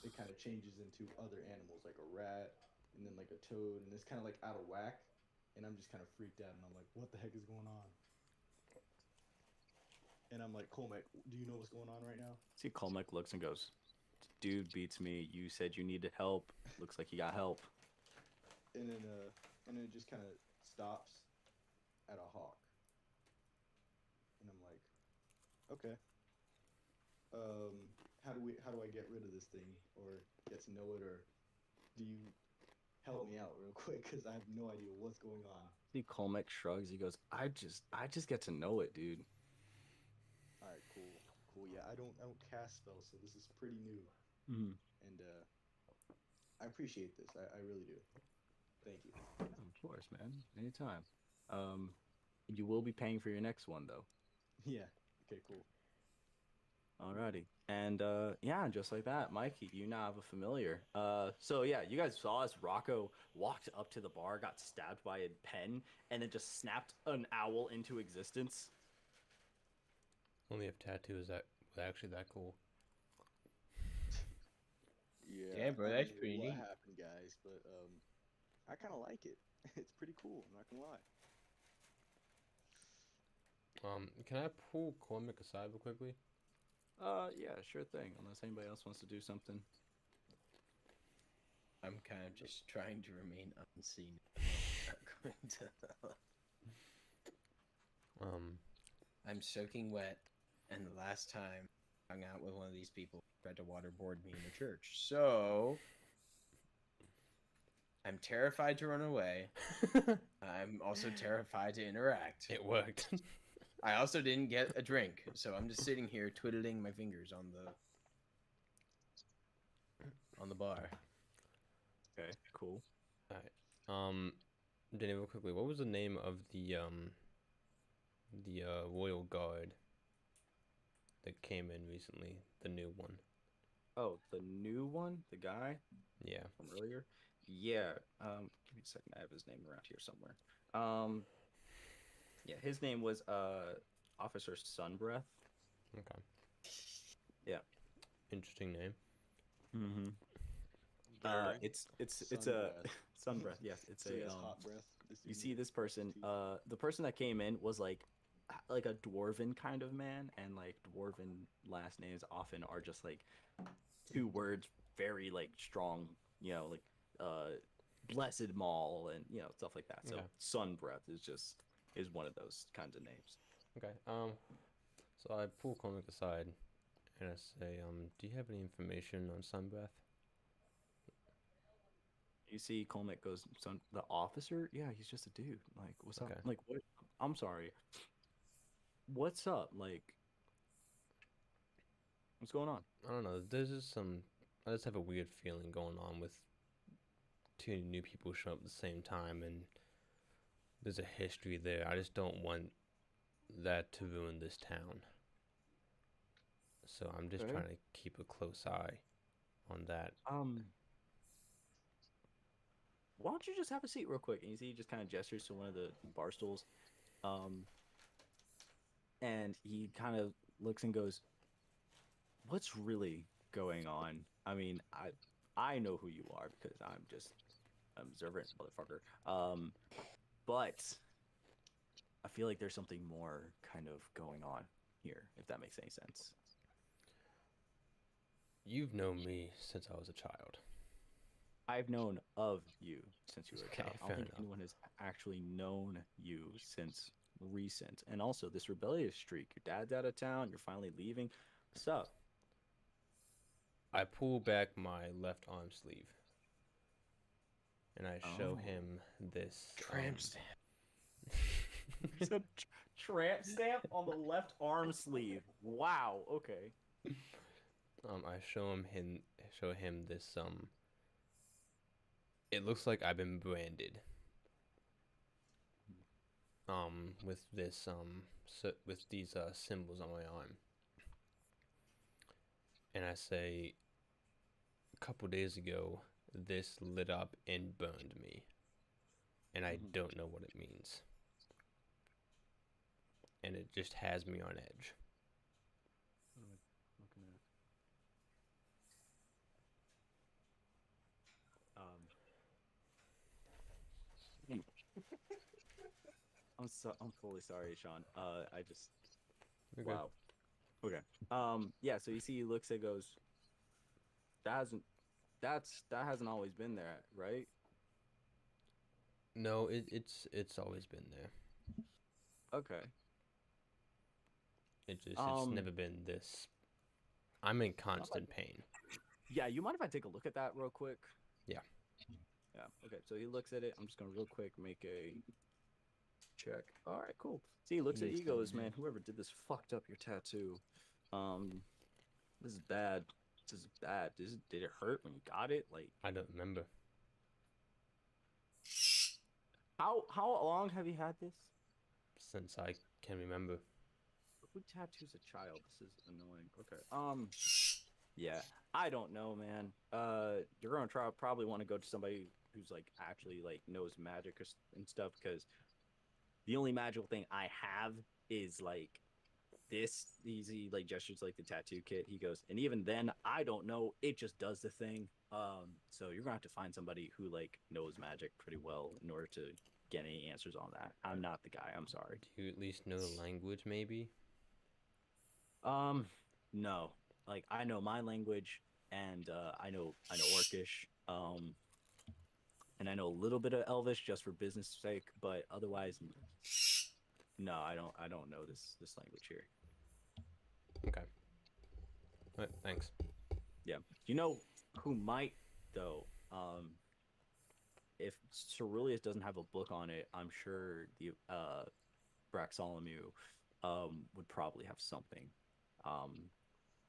it kind of changes into other animals, like a rat, and then like a toad, and it's kind of like out of whack. And I'm just kind of freaked out, and I'm like, what the heck is going on? And I'm like, Colmac, do you know what's going on right now? See, Colmac looks and goes, dude beats me. You said you needed help. Looks like you got help. and then it just kind of stops at a hawk, and I'm like, okay, how do I get rid of this thing or get to know it, or do you help me out real quick because I have no idea what's going on. See, Colmec shrugs. He goes, I just get to know it, dude. All right, cool. Yeah, I don't cast spells, so this is pretty new. Mm-hmm. And I appreciate this. I really do. Thank you. Of course, man. Anytime. You will be paying for your next one, though. Yeah. Okay, cool. Alrighty. And yeah, just like that, Mikey, you now have a familiar. So yeah, you guys saw as Rocco walked up to the bar, got stabbed by a pen, and then just snapped an owl into existence. Only if tattoo is that actually that cool. Yeah, Damn, bro, I that's don't know pretty what neat. happened, guys, but I kind of like it. It's pretty cool. I'm not gonna lie. Can I pull Cormac aside real quickly? Yeah, sure thing. Unless anybody else wants to do something. I'm kind of just trying to remain unseen. I'm soaking wet, and the last time I hung out with one of these people tried to waterboard me in a church. So I'm terrified to run away. I'm also terrified to interact. It worked. I also didn't get a drink, so I'm just sitting here twiddling my fingers on the bar. Okay, cool. All right. Danny, real quickly, what was the name of the royal guard that came in recently? The new one. Oh, the new one, the guy. Yeah. From earlier. Yeah. Give me a second. I have his name around here somewhere. Yeah, his name was Officer Sunbreath. Okay. Yeah. Interesting name. Mm-hmm. It's a Sunbreath. Yes, it's So a he has hot breath. You see this person. The person that came in was like a dwarven kind of man, and like dwarven last names often are just like two words, very like strong. You know, like Blessed Maul and stuff like that. So Okay. Sunbreath is one of those kinds of names. Okay. So I pull Cormac aside, and I say, do you have any information on Sunbreath? You see Colmec goes, the officer? Yeah, he's just a dude. Like, what's up? Okay. Like, what? I'm sorry. What's up? Like, what's going on? I don't know. There's just I just have a weird feeling going on with two new people showing up at the same time, and there's a history there. I just don't want that to ruin this town. So I'm just Okay. trying to keep a close eye on that. Why don't you just have a seat real quick? And you see he just kind of gestures to one of the bar stools. And he kind of looks and goes, what's really going on? I mean, I know who you are because I'm just an observant motherfucker. But I feel like there's something more kind of going on here, if that makes any sense. You've known me since I was a child. I've known of you since you were a Okay, child. I fair don't think enough. anyone has actually known you since recent. And also this rebellious streak. Your dad's out of town. You're finally leaving. What's up? I pull back my left arm sleeve, and I show Oh. him this Tramp stamp. There's a tramp stamp on the left arm sleeve. Wow. Okay. I show him this it looks like I've been branded. With this with these symbols on my arm. And I say, a couple days ago, this lit up and burned me. And I don't know what it means. And it just has me on edge. What am I looking at? I'm fully sorry, Sean. I just You're good. wow. Okay. Yeah, so you see he looks and goes, that hasn't always been there, right? No, it's always been there. Okay. It's just never been this. I'm in constant pain. Yeah, you mind if I take a look at that real quick? Yeah. Yeah. Okay. So he looks at it. I'm just gonna real quick make a check. All right. Cool. See, he looks at it. He goes, "Man, whoever did this fucked up your tattoo. This is bad. This is bad. Did it hurt when you got it? Like, I don't remember. how long have you had this? Since I can remember. Who tattoos a child? This is annoying. Okay. Yeah. I don't know, man. You're gonna probably want to go to somebody who's like actually like knows magic and stuff, because the only magical thing I have is like this easy like gestures like the tattoo kit. He goes, and even then I don't know, it just does the thing. So you're gonna have to find somebody who like knows magic pretty well in order to get any answers on that. I'm not the guy, I'm sorry. Do you at least know the language, maybe? No. Like I know my language, and I know Orcish, and I know a little bit of Elvish just for business sake, but otherwise no, I don't know this language here. Okay. All right, thanks. Yeah. You know who might though? If Ceruleus doesn't have a book on it, I'm sure the Braxolomu would probably have something.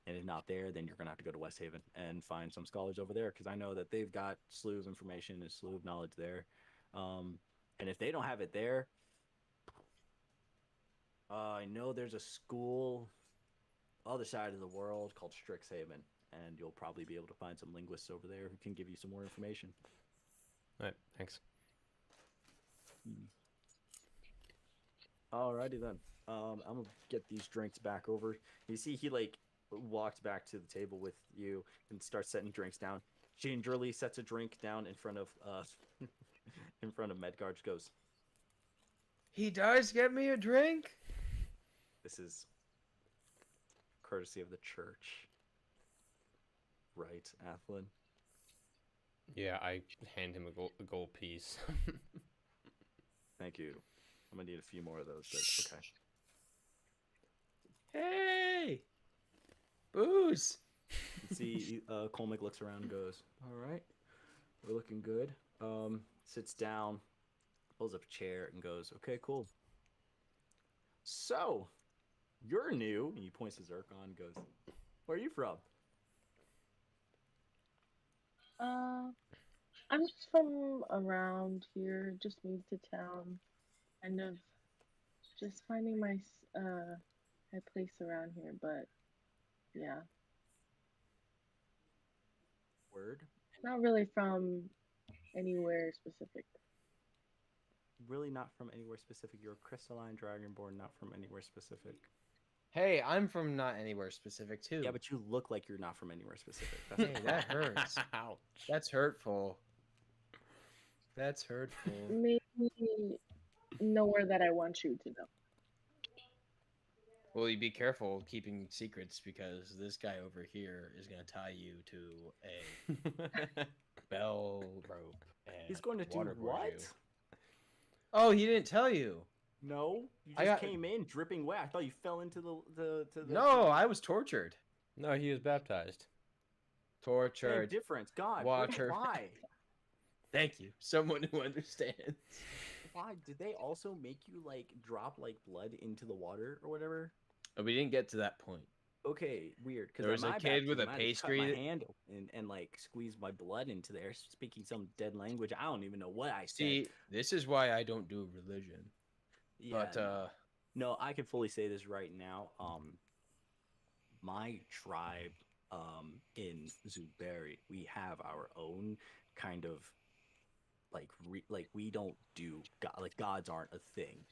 And if not there, then you're gonna have to go to West Haven and find some scholars over there, because I know that they've got a slew of information and a slew of knowledge there. And if they don't have it there, I know there's a school other side of the world called Strixhaven, and you'll probably be able to find some linguists over there who can give you some more information. All right, thanks. Alrighty then. I'm gonna get these drinks back over. You see, he like walks back to the table with you and starts setting drinks down. Gingerly sets a drink down in front of in front of Medgarge. Goes, He does get me a drink? "This is courtesy of the church, right, Athlin?" Yeah, I hand him a gold piece. Thank you. I'm gonna need a few more of those, but okay. Hey! Booze! You see, Colmick looks around and goes, "All right, we're looking good." Sits down, pulls up a chair, and goes, "Okay, cool. So, you're new." And he points to Zircon and goes, "Where are you from?" I'm just from around here, just moved to town, kind of just finding my place around here, but yeah, Word? not really from anywhere specific. Really not from anywhere specific. You're a crystalline dragonborn, not from anywhere specific. Hey, I'm from not anywhere specific too. Yeah, but you look like you're not from anywhere specific. That's Hey, that hurts. Ouch. That's hurtful. That's hurtful. Maybe nowhere that I want you to know. Well, you be careful keeping secrets, because this guy over here is going to tie you to a bell rope. And He's going to do waterboard what? you. Oh, he didn't tell you. No, you just came in dripping wet. I thought you fell into the. No, I was tortured. No, he was baptized. Tortured. Same difference. God, Water. why? Thank you. Someone who understands. Why did they also make you like drop like blood into the water or whatever? We didn't get to that point. Okay, weird. There was a kid with a pastry cut my hand and like squeezed my blood into there, speaking some dead language. I don't even know what I said. See, this is why I don't do religion. Yeah, But no, I can fully say this right now. My tribe, in Zuberi, we have our own kind of like we don't do God, like gods aren't a thing,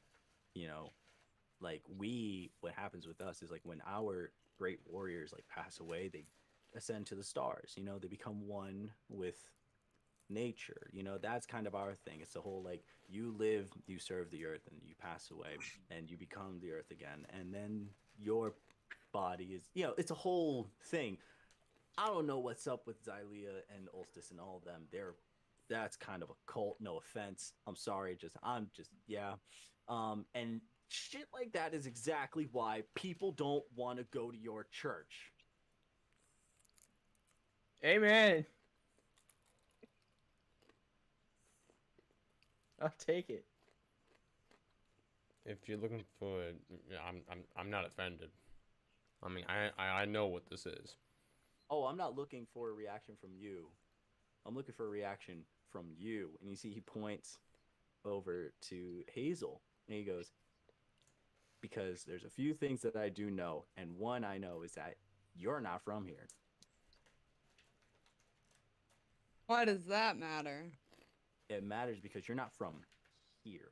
you know. Like what happens with us is like when our great warriors like pass away, they ascend to the stars. You know, they become one with nature. You know, that's kind of our thing. It's the whole like you live, you serve the earth, and you pass away, and you become the earth again, and then your body is, you know, it's a whole thing. I don't know what's up with Xylea and Ulstis and all of them. They're that's kind of a cult. No offense. I'm sorry. Yeah. And shit like that is exactly why people don't want to go to your church. Amen. I'll take it. If you're looking for, I'm not offended. I mean, I know what this is. Oh, I'm not looking for a reaction from you. I'm looking for a reaction from you. And you see, he points over to Hazel, and he goes, because there's a few things that I do know, and one I know is that you're not from here. Why does that matter? It matters because you're not from here.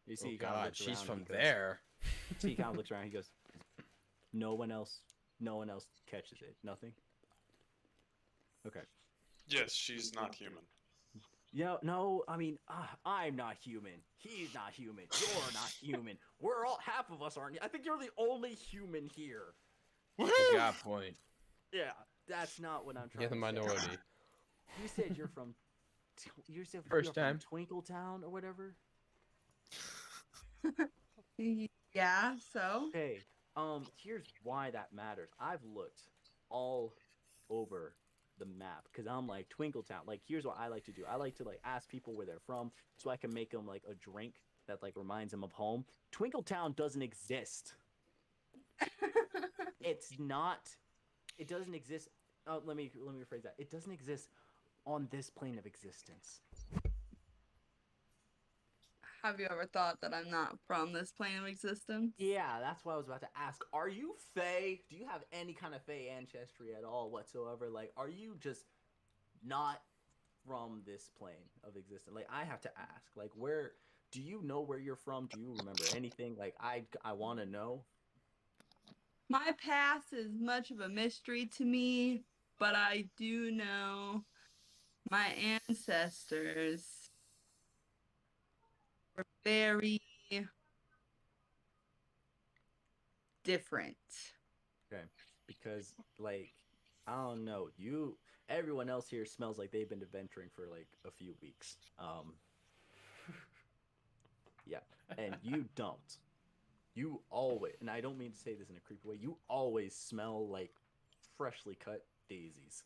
You see, he kind of looks she's around, from he goes, there. See, he kind of looks around. He goes, no one else catches it. Nothing. Okay. Yes, she's not human. Yeah, no, I mean, I'm not human. He's not human. You're not human. We're all, half of us aren't. I think you're the only human here. You got a point. Yeah, that's not what I'm trying You're the to minority. say. You said you're from, First time. from Twinkletown or whatever? Yeah, so? Okay, here's why that matters. I've looked all over the map because I'm like Twinkletown. Like, here's what I like to do. I like to like ask people where they're from so I can make them like a drink that like reminds them of home. Twinkletown doesn't exist. It's not. It doesn't exist. Let me rephrase that. It doesn't exist on this plane of existence. Have you ever thought that I'm not from this plane of existence? Yeah, that's what I was about to ask. Are you Fae? Do you have any kind of Fae ancestry at all whatsoever? Like, are you just not from this plane of existence? Like, I have to ask. Like, where do you know where you're from? Do you remember anything? Like, I want to know. My past is much of a mystery to me, but I do know my ancestors were very different. Okay, because like I don't know, everyone else here smells like they've been adventuring for like a few weeks. Yeah, and you don't. You always, and I don't mean to say this in a creepy way, you always smell like freshly cut daisies.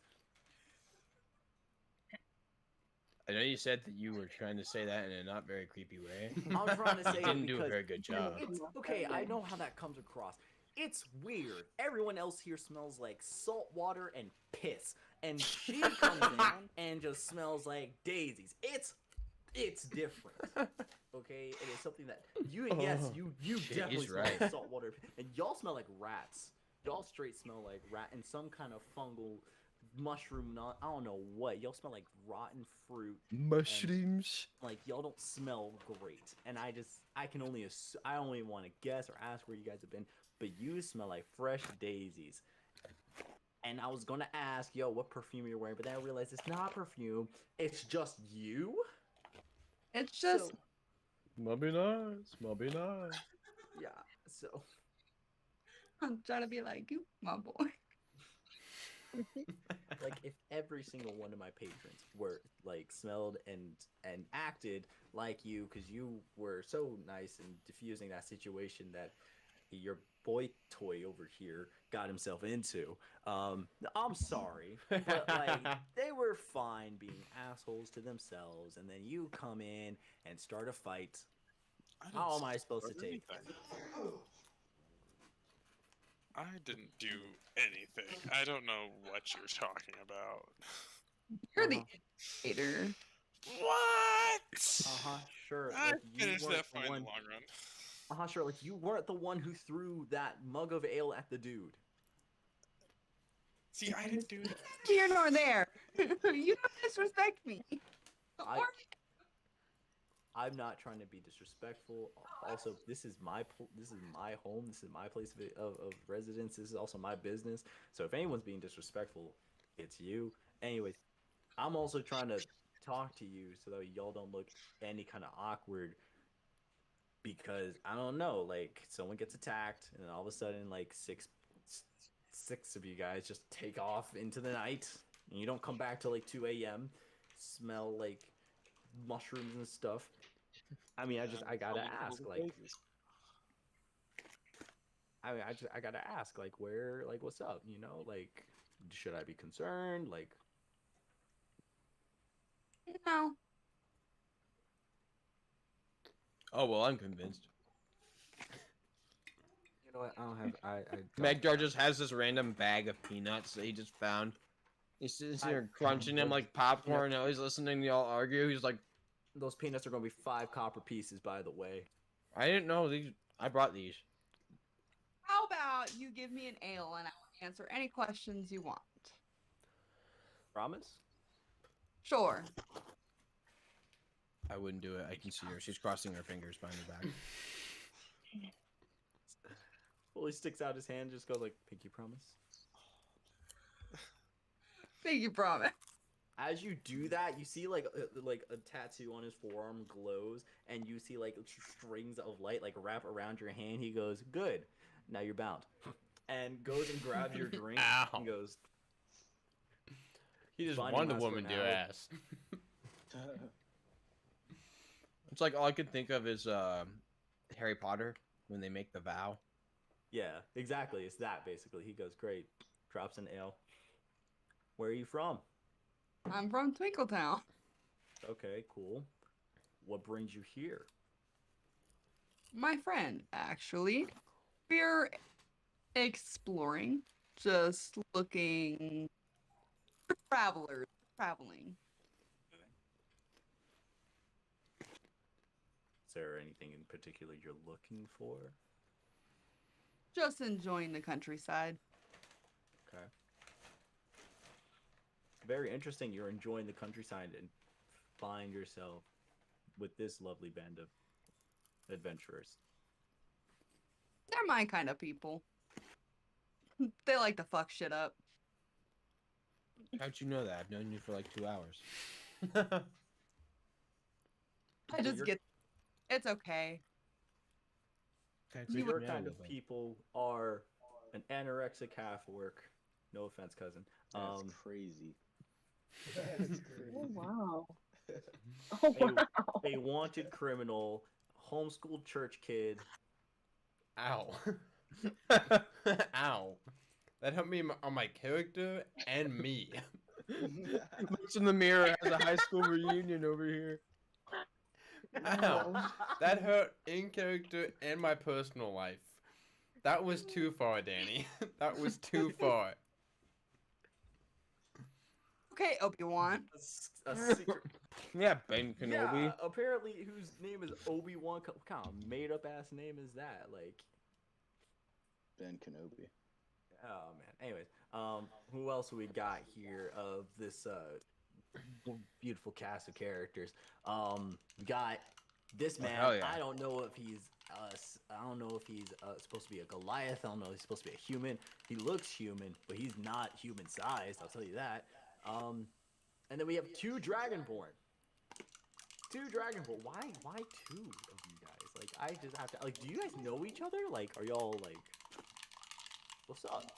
I know you said that you were trying to say that in a not very creepy way. I'm trying to say You didn't do a very good job. Okay, I know how that comes across. It's weird. Everyone else here smells like salt water and piss, and she comes in and just smells like daisies. It's different. Okay, it is something that you definitely smell like salt water, and y'all smell like rats. Y'all straight smell like rat and some kind of fungal mushroom. I don't know what. Y'all smell like rotten fruit. Mushrooms. Like, y'all don't smell great, and I can only I only want to guess or ask where you guys have been, but you smell like fresh daisies. And I was gonna ask, yo, what perfume you're wearing, but then I realized it's not perfume. It's just you. It's just. Might be nice. Might be nice. Yeah. So. I'm trying to be like you, my boy. Like, if every single one of my patrons were like smelled and acted like you, because you were so nice in diffusing that situation that your boy toy over here got himself into, I'm sorry, but like they were fine being assholes to themselves, and then you come in and start a fight. How am I supposed to take that? I didn't do anything. I don't know what you're talking about. You're the indicator. What? Sure. I Like, finished that fight in the long run. Sure. Like, you weren't the one who threw that mug of ale at the dude. See, I didn't do that. Here nor there. You don't disrespect me. I'm not trying to be disrespectful. Also, this is my home. This is my place of residence. This is also my business. So if anyone's being disrespectful, it's you. Anyways, I'm also trying to talk to you so that y'all don't look any kind of awkward. Because I don't know, like someone gets attacked, and then all of a sudden, like 6 of you guys just take off into the night, and you don't come back till like 2 a.m. Smell like mushrooms and stuff. I mean, I gotta ask, like, I gotta ask, like, where, like, what's up? You know, like, should I be concerned? Like, No. Oh well, I'm convinced. you know what? I don't have. I Megdar just has this random bag of peanuts that he just found. He's sitting here crunching them like popcorn. Now he's listening to y'all argue. He's like, those peanuts are gonna be 5 copper pieces, by the way. I didn't know these. I brought these. How about you give me an ale and I'll answer any questions you want? Promise? Sure. I wouldn't do it. I can see her. She's crossing her fingers behind her back. Fully sticks out his hand, just goes like, "Pinky promise." Pinky promise. As you do that, you see like a tattoo on his forearm glows, and you see like strings of light like wrap around your hand. He goes, "Good, now you're bound," and goes and grabs your drink and goes. He just "Fine, Wonder Master Woman your now." ass. It's like all I could think of is Harry Potter when they make the vow. Yeah, exactly. It's that basically. He goes, "Great," drops an ale. Where are you from? I'm from Twinkletown. Okay, cool. What brings you here? My friend, actually. We're exploring, just looking for travelers, traveling. Is there anything in particular you're looking for? Just enjoying the countryside. Okay. Very interesting. You're enjoying the countryside and find yourself with this lovely band of adventurers. They're my kind of people. They like to fuck shit up. How'd you know that? I've known you for like 2 hours. I just get. It's okay. So your kind of people are an anorexic half orc. No offense, cousin. That's crazy. Oh wow. Oh wow. A wanted criminal, homeschooled church kid. Ow. Ow. That helped me on my character and me. Looks in the mirror, has a high school reunion over here. Ow. That hurt in character and my personal life. That was too far, Danny. That was too far. Okay, Obi-Wan. A secret. Yeah, Ben Kenobi. Yeah, apparently whose name is Obi-Wan. What kind of made-up ass name is that? Like Ben Kenobi. Oh man. Anyways, who else we got here of this beautiful cast of characters? We got this man. hell yeah. I don't know if he's I don't know if he's supposed to be a Goliath. I don't know if he's supposed to be a human. He looks human, but he's not human sized. I'll tell you that. And then we have 2 Dragonborn. 2 Dragonborn. Why 2 of you guys? Like, I just have to. Like, do you guys know each other? Like, are y'all like? What's up?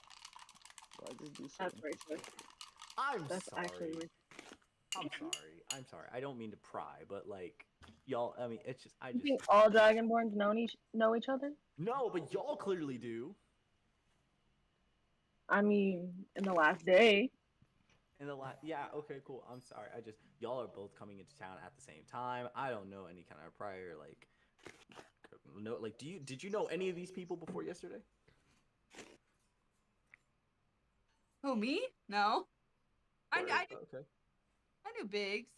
That's racist. That's sorry. Actually racist. I'm sorry. I don't mean to pry, but like, y'all. I mean, it's just. You think all Dragonborns know each other? No, but y'all clearly do. I mean, in the last day. Yeah, okay, cool. I'm sorry. Y'all are both coming into town at the same time. I don't know any kind of prior did you know any of these people before yesterday? Who, me? No. I Okay. knew Biggs.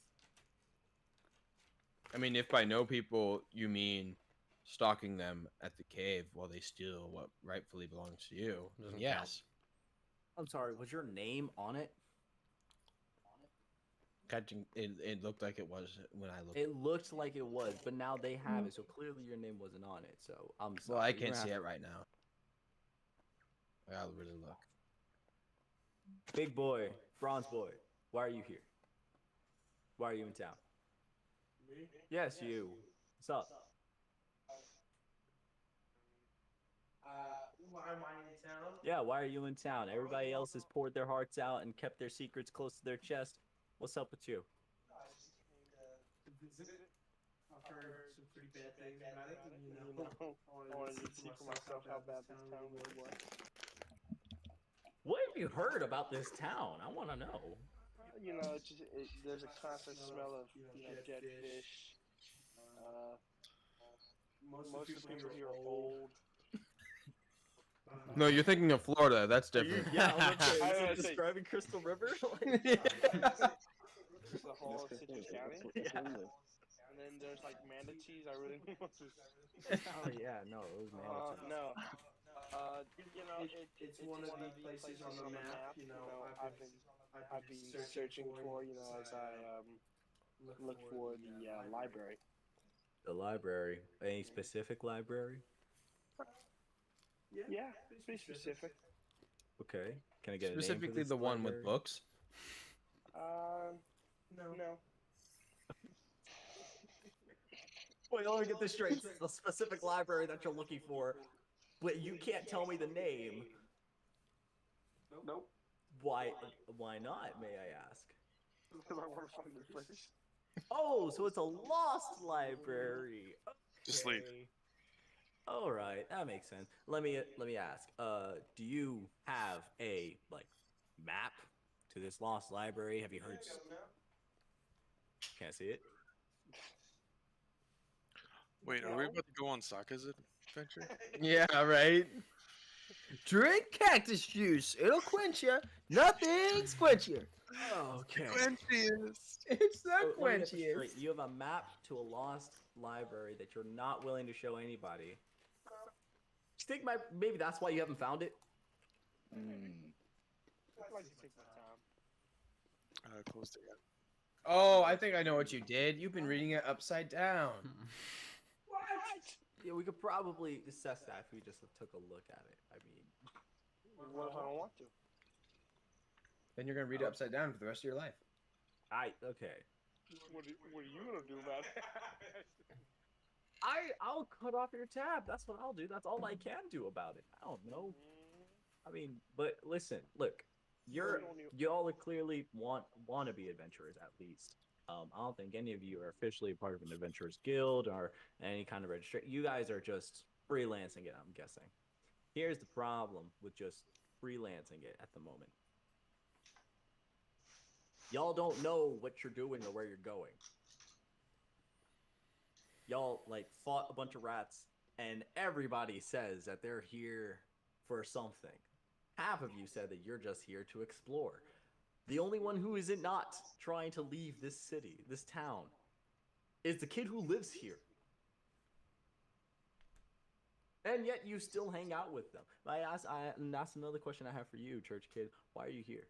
I mean, if by no people you mean stalking them at the cave while they steal what rightfully belongs to you, then yes. I'm sorry. Was your name on it? Catching it looked like it was when I looked. It looked like it was, but now they have it, so clearly your name wasn't on it. So I'm sorry. Well, I can't see it right now. I gotta really look. Big boy, bronze boy, why are you here? Why are you in town? Me? Yes, you. What's up? Why am I in town? Yeah, why are you in town? Everybody else has poured their hearts out and kept their secrets close to their chest. What's up with you? I just came to visit. I've heard some pretty bad things about it, and I wanted to see for myself how bad this town really was. What have you heard about this town? I want to know. It's just there's a constant smell of dead fish. Most of the people here are old. No, you're thinking of Florida. That's different. Yeah, I was I gonna was say, say- describing Crystal River. Just the whole of Citrus County. Yeah. And then there's like manatees. I really want to. Oh yeah, no, it was manatees. No. It's one of the places on the map. I've been searching for, as I look for the library. The library. Any specific library? Yeah, pretty specific. Okay. Can I get a name for Specifically this the one with library? books. No. Wait, let me get this straight. It's the specific library that you're looking for, but you can't tell me the name. Nope. Why not, may I ask? Because I want to find the place. Oh, so it's a lost library. Just sleep. Okay. All right, that makes sense. Let me ask. Do you have a map to this lost library? Have you heard? Can't see it. Wait, are we about to go on Sokka's adventure? Yeah, right. Drink cactus juice. It'll quench you. Nothing's quench you. Okay. It's the So, let me get this quenchiest. straight. You have a map to a lost library that you're not willing to show anybody. You think maybe that's why you haven't found it? I like to take my time. Close it again. Oh, I think I know what you did. You've been reading it upside down. What? Yeah, we could probably assess that if we just took a look at it. I mean, What if I don't want to? Then you're gonna read it upside down for the rest of your life. okay. What are you gonna do about it? I'll cut off your tab. That's what I'll do. That's all I can do about it. I don't know. I mean, but listen, look, y'all are clearly want to be adventurers at least. I don't think any of you are officially part of an adventurers guild or any kind of registration. You guys are just freelancing it, I'm guessing. Here's the problem with just freelancing it at the moment. Y'all don't know what you're doing or where you're going. Y'all fought a bunch of rats, and everybody says that they're here for something. Half of you said that you're just here to explore. The only one who isn't not trying to leave this city, this town, is the kid who lives here. And yet you still hang out with them. And that's another question I have for you, church kid. Why are you here?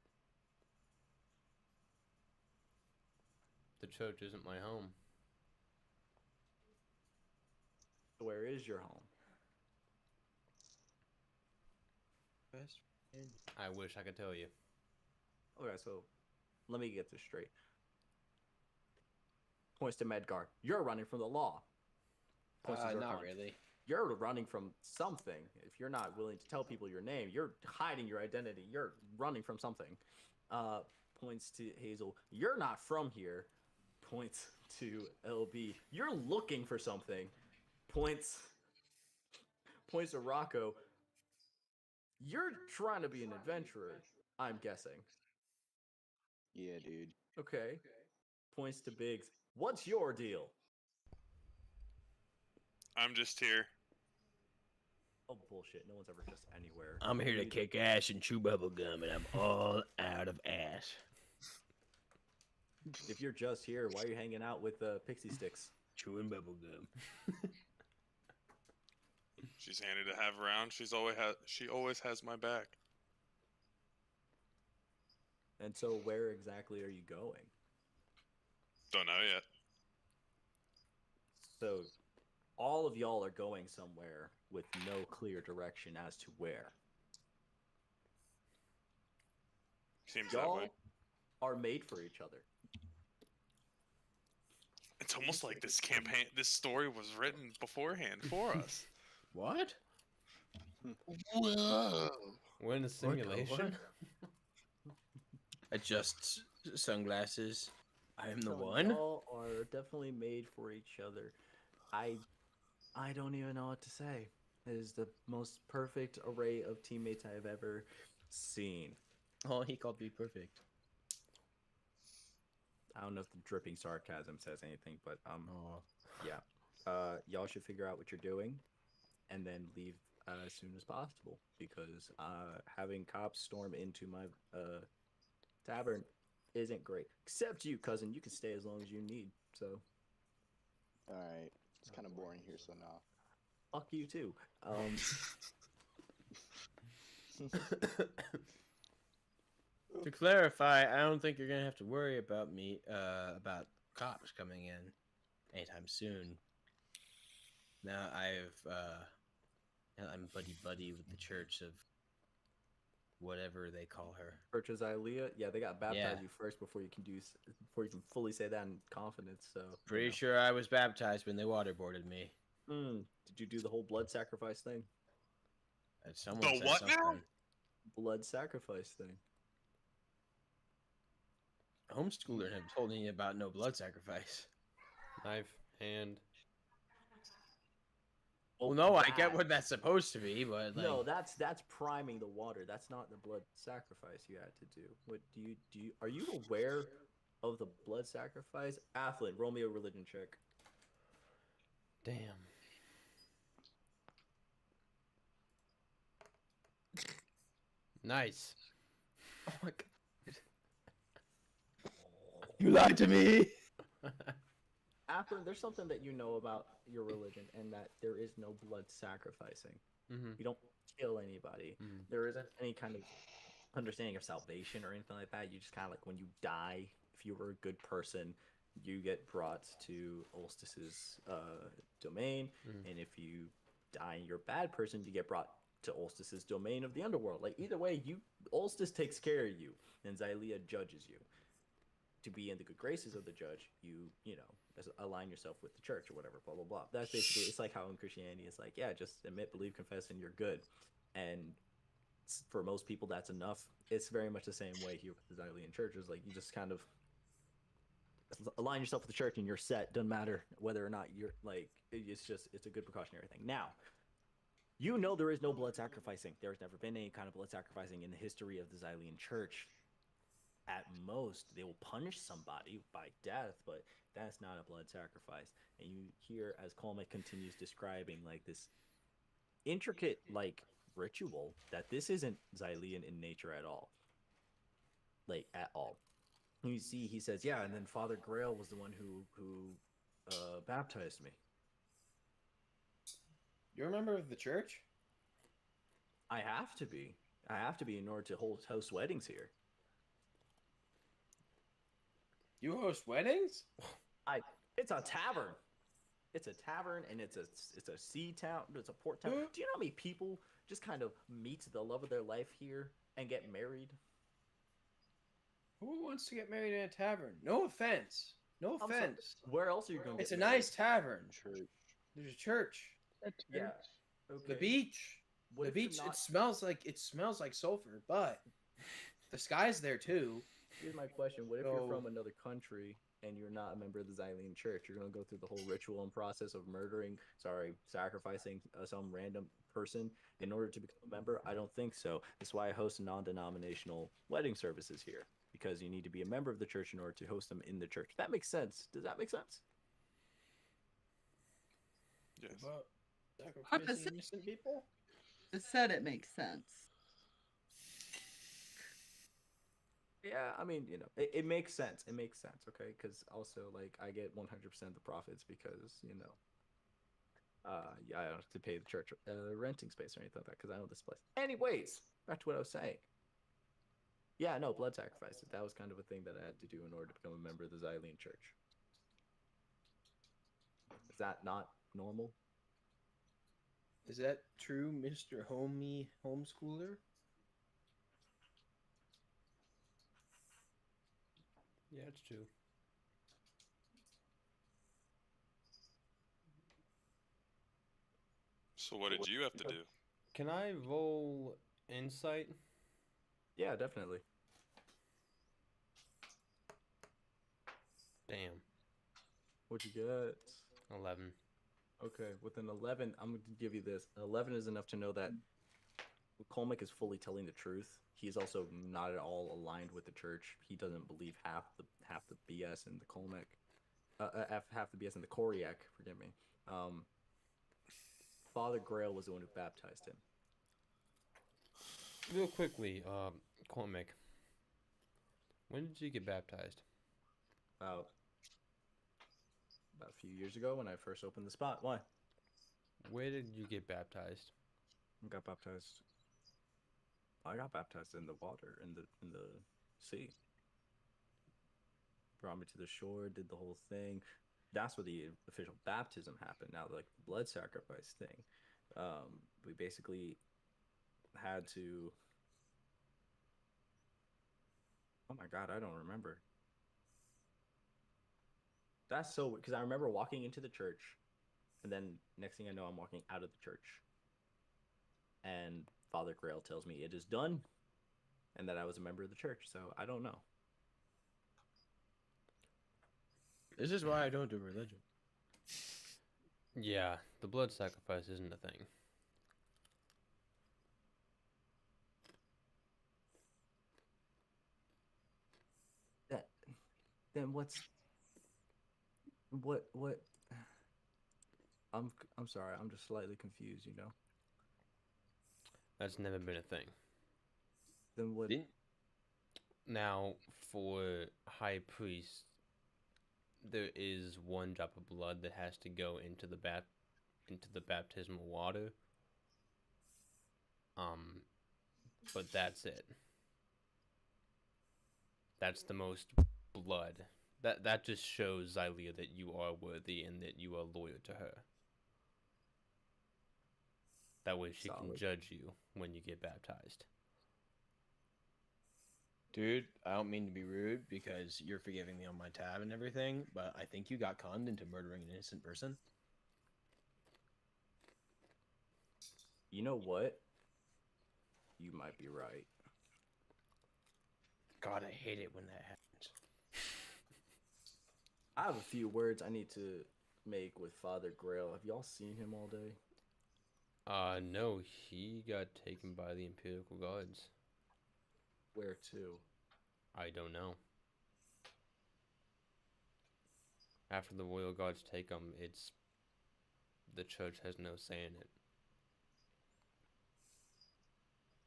The church isn't my home. Where is your home? I wish I could tell you. Okay, so let me get this straight. Points to Medgar. You're running from the law. Points to Not Zircon. really. You're running from something. If you're not willing to tell people your name, you're hiding your identity. You're running from something. Points to Hazel. You're not from here. Points to LB. You're looking for something. Points to Rocco. You're trying to be an adventurer, I'm guessing. Yeah, dude. Okay. Points to Biggs. What's your deal? I'm just here. Oh, bullshit. No one's ever just anywhere. I'm here to kick ass and chew bubble gum, and I'm all out of ass. If you're just here, why are you hanging out with pixie sticks? Chewing bubble gum. She's handy to have around. She always has my back. And so where exactly are you going? Don't know yet. So all of y'all are going somewhere with no clear direction as to where. Seems Y'all that way. are made for each other. It's almost like this story was written beforehand for us. What? Whoa. We're in a simulation. Adjust sunglasses. I am the So one. Y'all are definitely made for each other. I don't even know what to say. It is the most perfect array of teammates I have ever seen. Oh, he called me perfect. I don't know if the dripping sarcasm says anything, but Oh. yeah. Y'all should figure out what you're doing, and then leave as soon as possible, because having cops storm into my tavern isn't great. Except you, cousin. You can stay as long as you need. So. All right, it's kind of boring here, so no. Fuck you too. To clarify, I don't think you're gonna have to worry about me about cops coming in anytime soon. Now I'm buddy with the Church of whatever they call her. Church of Xylea? Yeah, they got baptized Yeah. you first before you can fully say that in confidence. So Pretty sure I was baptized when they waterboarded me. Did you do the whole blood sacrifice thing? Someone The said what something. now? Blood sacrifice thing. Homeschooler have told me about no blood sacrifice. Knife, hand. Well, no, I get what that's supposed to be, but like... No, that's priming the water. That's not the blood sacrifice you had to do. What do you are you aware of the blood sacrifice? Athlete, roll me a religion check. Damn. Nice. Oh my god. You lied to me! After there's something that you know about your religion, and that there is no blood sacrificing. Mm-hmm. You don't kill anybody. Mm-hmm. There isn't any kind of understanding of salvation or anything like that. You just kind of like when you die, if you were a good person, you get brought to Ulstis's domain, and if you die and you're a bad person, you get brought to Ulstis's domain of the underworld. Like either way, Ulstis takes care of you, and Xylea judges you. To be in the good graces of the judge, you know, align yourself with the church or whatever, blah blah blah. That's basically, it's like how in Christianity it's like, yeah, just admit, believe, confess, and you're good. And for most people, that's enough. It's very much the same way here with the Xylean church. It's like you just kind of align yourself with the church and you're set. Doesn't matter whether or not you're like, it's a good precautionary thing. Now, you know there is no blood sacrificing. There's never been any kind of blood sacrificing in the history of the Xylean church. At most, they will punish somebody by death, but that's not a blood sacrifice. And you hear as Colmick continues describing like this intricate like ritual that this isn't Xylean in nature at all. Like at all. You see, he says, yeah, and then Father Grail was the one who baptized me. You're a member of the church? I have to be. I have to be in order to host weddings here. You host weddings? It's a tavern. It's a tavern, and it's a sea town. It's a port town. Do you know how many people just kind of meet the love of their life here and get married? Who wants to get married in a tavern? No offense. No offense. Where else are you going to It's get a married? nice tavern. Church. There's a church. Yeah. Okay. The beach. What the if you're beach. not- It smells like sulfur, but the sky's there too. Here's my question. What if you're from another country and you're not a member of the Xylean church? You're going to go through the whole ritual and process of sacrificing some random person in order to become a member? I don't think so. That's why I host non-denominational wedding services here, because you need to be a member of the church in order to host them in the church. That makes sense. Does that make sense? Yes. About sacrificing innocent people? I said it makes sense. Yeah, I mean, you know, it makes sense. It makes sense, okay? Because also, like, I get 100% of the profits because, you know, yeah, I don't have to pay the church renting space or anything like that because I own this place. Anyways, back to what I was saying. Yeah, no, blood sacrifices. That was kind of a thing that I had to do in order to become a member of the Xylean church. Is that not normal? Is that true, Mr. Homeschooler? Yeah, it's true. So what did you have to do? Can I roll Insight. Yeah, definitely. Damn. What'd you get? 11. Okay, with an 11, I'm going to give you this. 11 is enough to know that Colmick is fully telling the truth. He's also not at all aligned with the church. He doesn't believe half the BS in the Colmick, half the BS in the Koryak. Forgive me. Father Grail was the one who baptized him. Real quickly, Cormac, when did you get baptized? About a few years ago when I first opened the spot. Why? Where did you get baptized? I got baptized in the water, in the sea. Brought me to the shore, did the whole thing. That's where the official baptism happened. Now, like the blood sacrifice thing, we basically had to. Oh my God, I don't remember. That's so because I remember walking into the church, and then next thing I know, I'm walking out of the church, and Father Grail tells me it is done, and that I was a member of the church. So I don't know. This is why I don't do religion. Yeah, the blood sacrifice isn't a thing. Then what? I'm sorry. I'm just slightly confused. That's never been a thing. Then what? Now, for high priest, there is one drop of blood that has to go into the baptismal water. But that's it. That's the most blood. That just shows Xylia that you are worthy and that you are loyal to her. That way she can judge you when you get baptized. Dude, I don't mean to be rude because you're forgiving me on my tab and everything, but I think you got conned into murdering an innocent person. You know what? You might be right. God, I hate it when that happens. I have a few words I need to make with Father Grail. Have y'all seen him all day? No, he got taken by the Imperial Guards. Where to? I don't know. After the Royal Guards take him, the church has no say in it.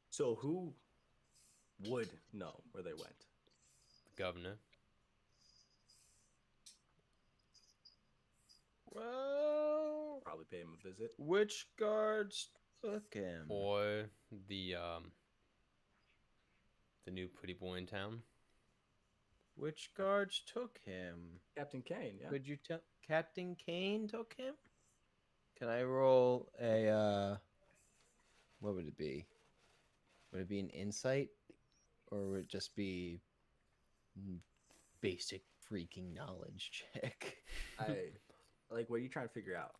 So who would know where they went? The governor. Well, probably pay him a visit. Which guards took him? Or the new pretty boy in town. Which guards took him? Captain Kane, yeah. Could you tell? Captain Kane took him? Can I roll a, what would it be? Would it be an insight? Or would it just be basic freaking knowledge check? What are you trying to figure out?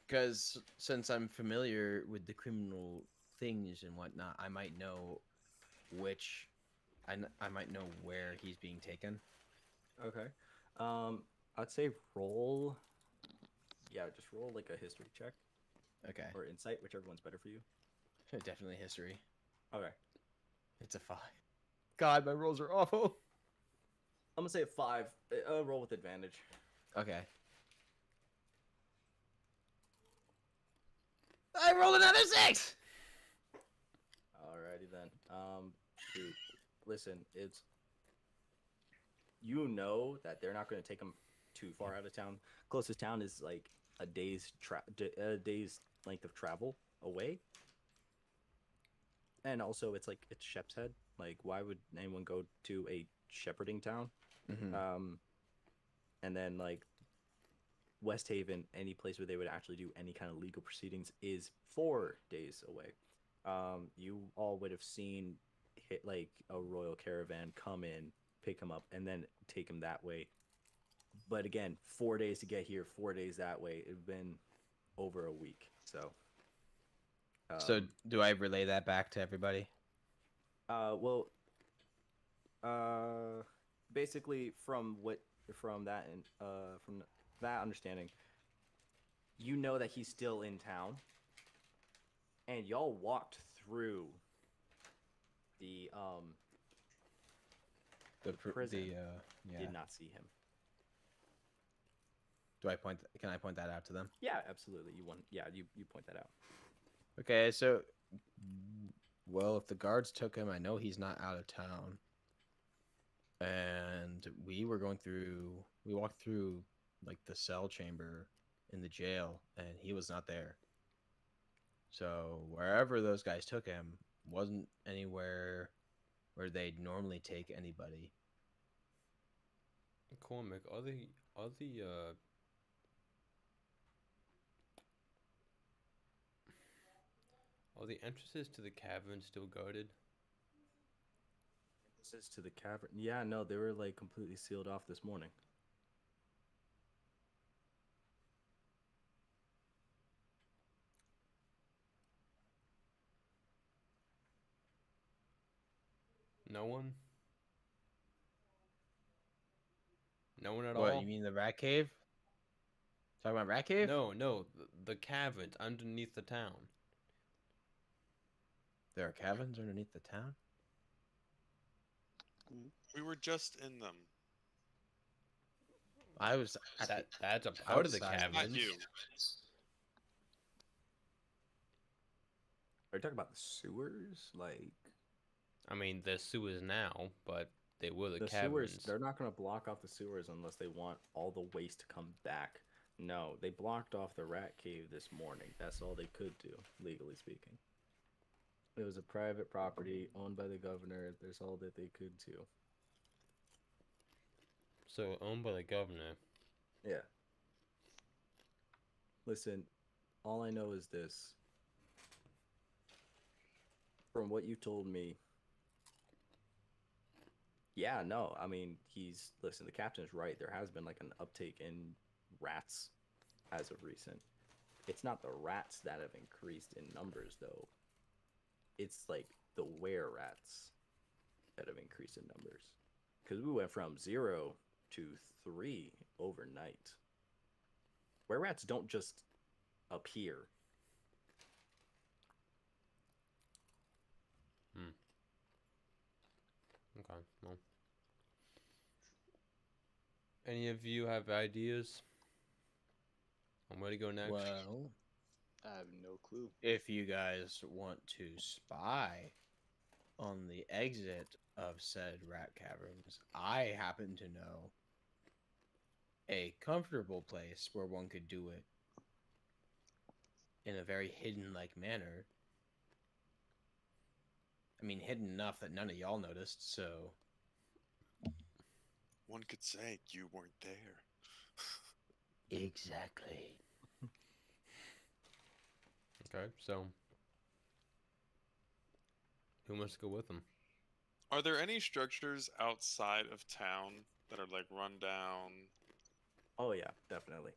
Because since I'm familiar with the criminal things and whatnot, I might know which... I might know where he's being taken. Okay. I'd say roll... Yeah, just roll like a history check. Okay. Or insight, whichever one's better for you. Definitely history. Okay. It's a 5. God, my rolls are awful. I'm gonna say a 5. Roll with advantage. Okay. I rolled another 6! Alrighty then. Shoot. Listen, it's... You know that they're not going to take them too far out of town. Closest town is like a day's length of travel away. And also, it's Shep's Head. Like, why would anyone go to a shepherding town? Mm-hmm. And then, West Haven, any place where they would actually do any kind of legal proceedings, is 4 days away. You all would have seen a royal caravan come in, pick him up, and then take him that way. But again, 4 days to get here, 4 days that way. It'd been over a week. So So do I relay that back to everybody? Well, basically from that understanding, you know that he's still in town, and y'all walked through the prison. Yeah. Did not see him. Do I point? Can I point that out to them? Yeah, absolutely. You point that out. Okay, so, well, if the guards took him, I know he's not out of town. And we walked through like the cell chamber in the jail, and he was not there. So wherever those guys took him wasn't anywhere where they'd normally take anybody. Cormac, are the entrances to the cavern still guarded? Entrances to the cavern? Yeah, no, they were like completely sealed off this morning. No one? No one at What, all? you mean the rat cave? Talking about rat cave? No, the caverns underneath the town. There are caverns underneath the town? We were just in them. I was at That's a part of the outside. caverns. Not you. Are you talking about the sewers? Like, I mean, there's sewers now, but they were the sewers. caverns. They're not going to block off the sewers unless they want all the waste to come back. No, they blocked off the rat cave this morning. That's all they could do, legally speaking. It was a private property owned by the governor. That's all that they could do. So, owned by the governor. Yeah. Listen, all I know is this. From what you told me, yeah, no, I mean, listen, the captain's right. There has been like an uptake in rats as of recent. It's not the rats that have increased in numbers, though. It's like the were-rats that have increased in numbers. Because we went from 0 to 3 overnight. Were-rats don't just appear. Okay, well. Any of you have ideas on where to go next? Well, I have no clue. if you guys want to spy on the exit of said rat caverns, I happen to know a comfortable place where one could do it in a very hidden-like manner. I mean, hidden enough that none of y'all noticed, so... One could say you weren't there. Exactly. Okay, so... who wants to go with them? Are there any structures outside of town that are like run down? Oh yeah, definitely.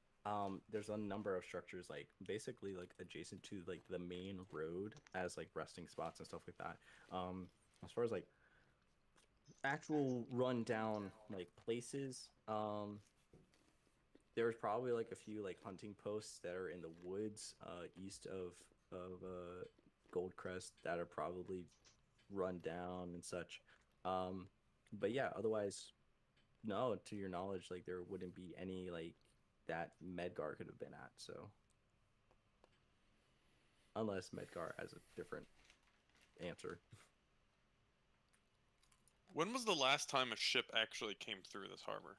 There's a number of structures like basically like adjacent to like the main road as like resting spots and stuff like that. As far as like actual rundown like places, there's probably like a few like hunting posts that are in the woods east of Goldcrest that are probably run down and such. But yeah, otherwise, no, to your knowledge, like there wouldn't be any like that Medgar could have been at. So unless Medgar has a different answer. When was the last time a ship actually came through this harbor?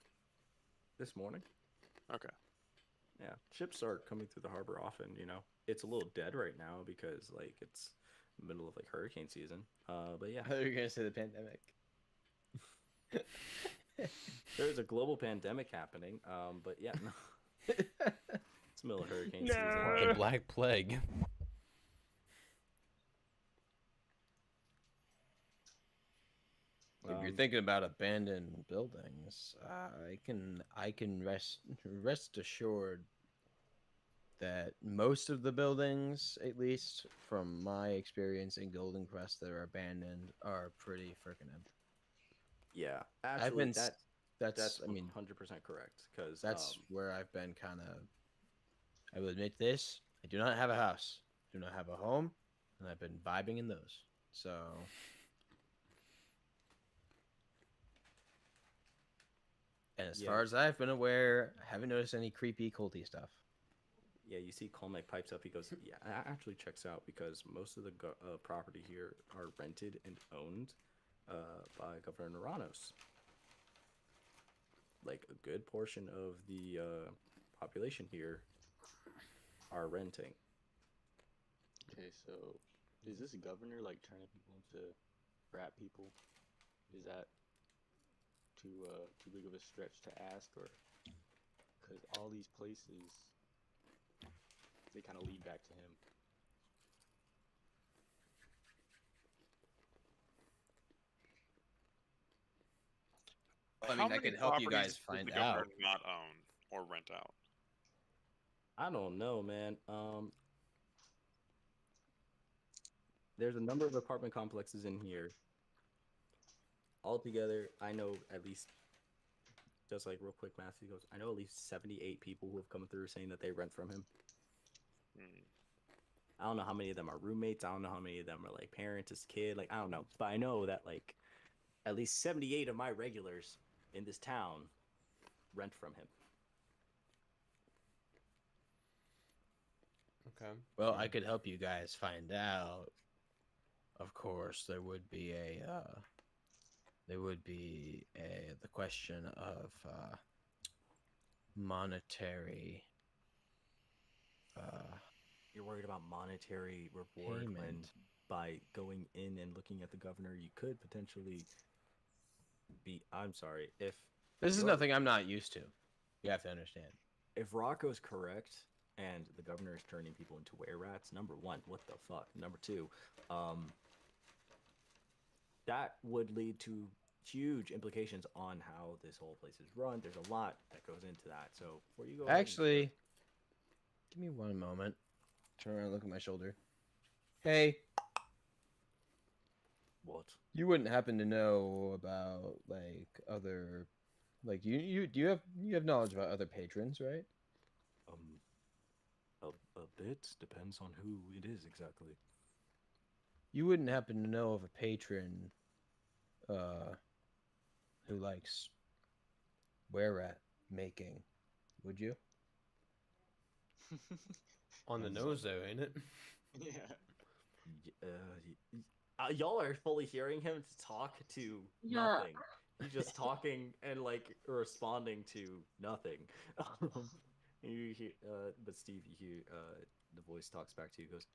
This morning. Okay. Yeah, ships are coming through the harbor often. You know, it's a little dead right now because like it's middle of like hurricane season. But yeah, I thought you were gonna say the pandemic. There's a global pandemic happening. But yeah, no. It's middle of hurricane season. The Black Plague. If you're thinking about abandoned buildings, I can rest assured that most of the buildings, at least from my experience in Golden Crest, that are abandoned are pretty freaking empty. Yeah, I've actually, been s- that's I mean 100% correct. Because that's where I've been kind of. I will admit this: I do not have a house, do not have a home, and I've been vibing in those. So, and as Yeah. far as I've been aware, I haven't noticed any creepy, culty stuff. Yeah, you see Colmac pipes up. He goes, yeah, that actually checks out because most of the property here are rented and owned by Governor Naranos. Like a good portion of the population here are renting. Okay, so is this governor like turning people into rat people? Is that too big of a stretch to ask, or because all these places they kind of lead back to him? I mean, How I many could help you properties guys does find the governor out. not own or rent out? I don't know, man. There's a number of apartment complexes in here. Altogether, I know at least, just like real quick math, he goes, I know at least 78 people who have come through saying that they rent from him. I don't know how many of them are roommates. I don't know how many of them are like parents, as kid. Like, I don't know. But I know that like at least 78 of my regulars in this town rent from him. Okay. Well, I could help you guys find out. Of course, there would be the question of monetary. You're worried about monetary reward when Payment. by going in and looking at the governor, you could potentially be. I'm sorry if This is you're- nothing I'm not used to. You have to understand. If Rocco's correct and the governor is turning people into were-rats, number one, what the fuck? Number two, that would lead to huge implications on how this whole place is run. There's a lot that goes into that. So before you go ahead and- Actually, give me one moment. Turn around and look at my shoulder. Hey, what? you wouldn't happen to know about like other, like you have knowledge about other patrons, right? A bit depends on who it is exactly. You wouldn't happen to know of a patron, who likes were-rat making, would you? On the nose, though, ain't it? Yeah. Y'all are fully hearing him talk to Yeah. nothing. He's just talking and like responding to nothing. You hear, but Steve, you hear the voice talks back to you. Goes,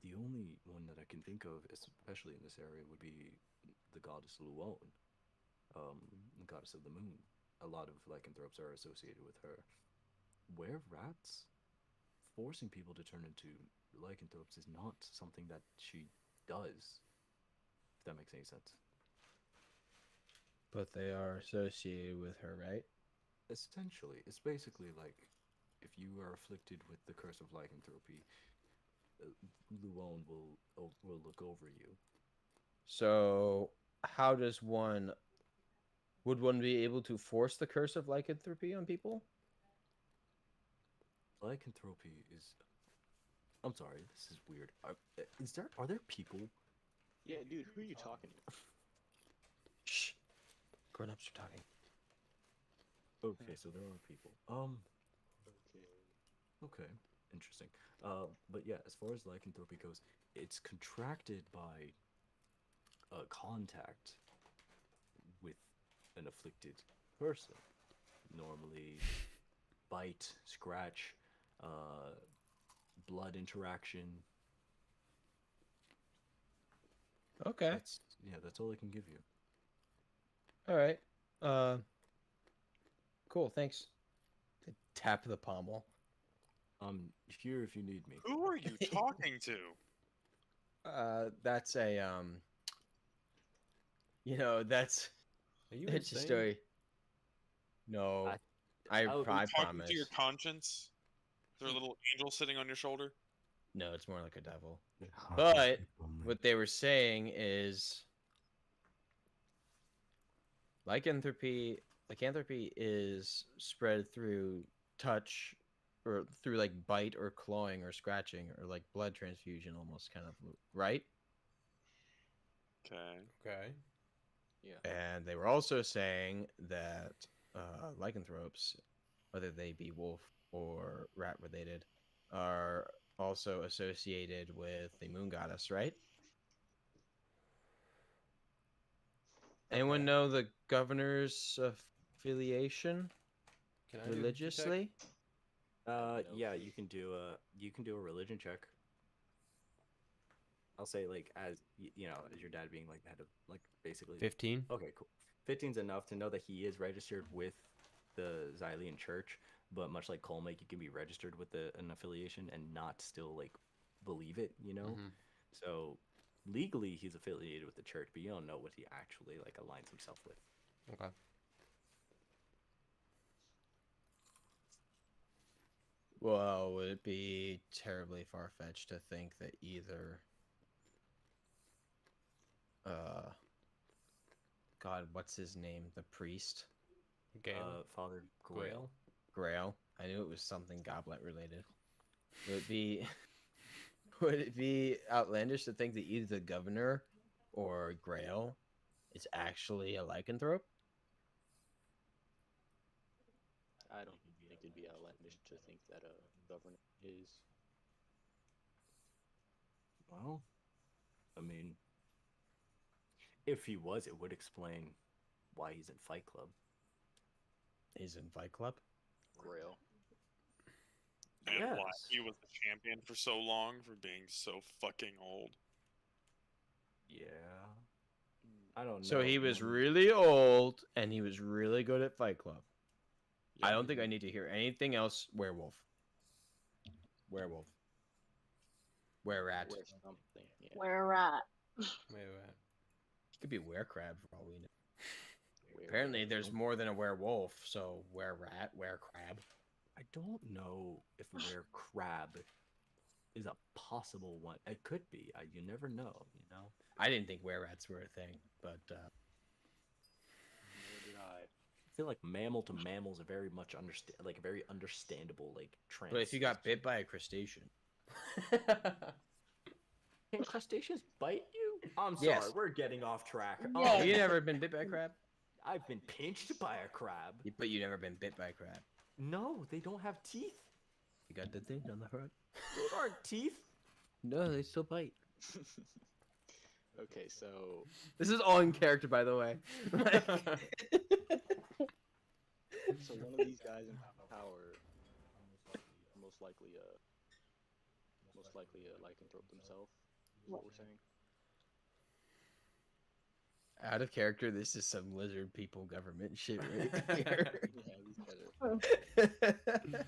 the only one that I can think of, especially in this area, would be the goddess Luon, the goddess of the moon. A lot of lycanthropes are associated with her. Were rats? Forcing people to turn into lycanthropes is not something that she does, if that makes any sense. But they are associated with her, right? Essentially, it's basically like if you are afflicted with the curse of lycanthropy, Luon will look over you. So, how does one? Would one be able to force the curse of lycanthropy on people? Lycanthropy is. I'm sorry, this is weird. Are there people? Yeah, dude, who are you talking to? Shh. Grown-ups are talking. Okay, so there are people. Okay, interesting. But yeah, as far as lycanthropy goes, it's contracted by contact with an afflicted person. Normally, bite, scratch, blood interaction. Okay. That's all I can give you. All right. Cool. Thanks. Tap the pommel. I'm here if you need me. Who are you talking to? That's a that's Are you it's a insane? story. No, I Talking promise. to your conscience? there a little angel sitting on your shoulder? No, it's more like a devil. But what they were saying is lycanthropy is spread through touch or through like bite or clawing or scratching or like blood transfusion almost kind of, right? Okay. Okay. Yeah. And they were also saying that lycanthropes, whether they be wolf or rat related, are also associated with the moon goddess, right? Anyone Okay. know the governor's affiliation Can I do a history check? religiously? Yeah, you can do a religion check. I'll say like as you know, as your dad being like the head of like basically 15. Okay, cool. 15's enough to know that he is registered with the Xylean Church, but much like Colmake, you can be registered with an affiliation and not still like believe it, you know? Mhm. So legally he's affiliated with the church, but you don't know what he actually like aligns himself with. Okay. Well, would it be terribly far-fetched to think that either God, what's his name? The priest? Father Grail. Grail. I knew it was something goblet related. Would it be would it be outlandish to think that either the governor or Grail is actually a lycanthrope? I don't think it'd be outlandish to think that a governor is. Well, I mean, if he was, it would explain why he's in Fight Club. He's in Fight Club? Grail. And why Yes. he was the champion for so long for being so fucking old. Yeah. I don't know. So he was really old and he was really good at Fight Club. I don't think I need to hear anything else. Werewolf. Were-rat. Where something. Yeah. Where at? Wait. He could be a were-crab for all we know. Apparently, there's more than a werewolf, so were-rat, were-crab. I don't know if were-crab is a possible one. It could be. You never know, you know? I didn't think were-rats were a thing, but... Nor did I. I feel like mammal to mammal is a very much a very understandable like trans. But if you got bit by a crustacean... Can crustaceans bite you? I'm sorry, Yes. we're getting off track. Oh, you never been bit by a crab? I've been pinched by a crab. But you never been bit by a crab. No, they don't have teeth. You got the thing on the front? Those aren't teeth. No, they still bite. Okay, so This is all in character, by the way. so one of these guys in power, most likely a lycanthrope themselves. Is what we're saying. Out of character, this is some lizard people government shit right here. Yeah, these guys are.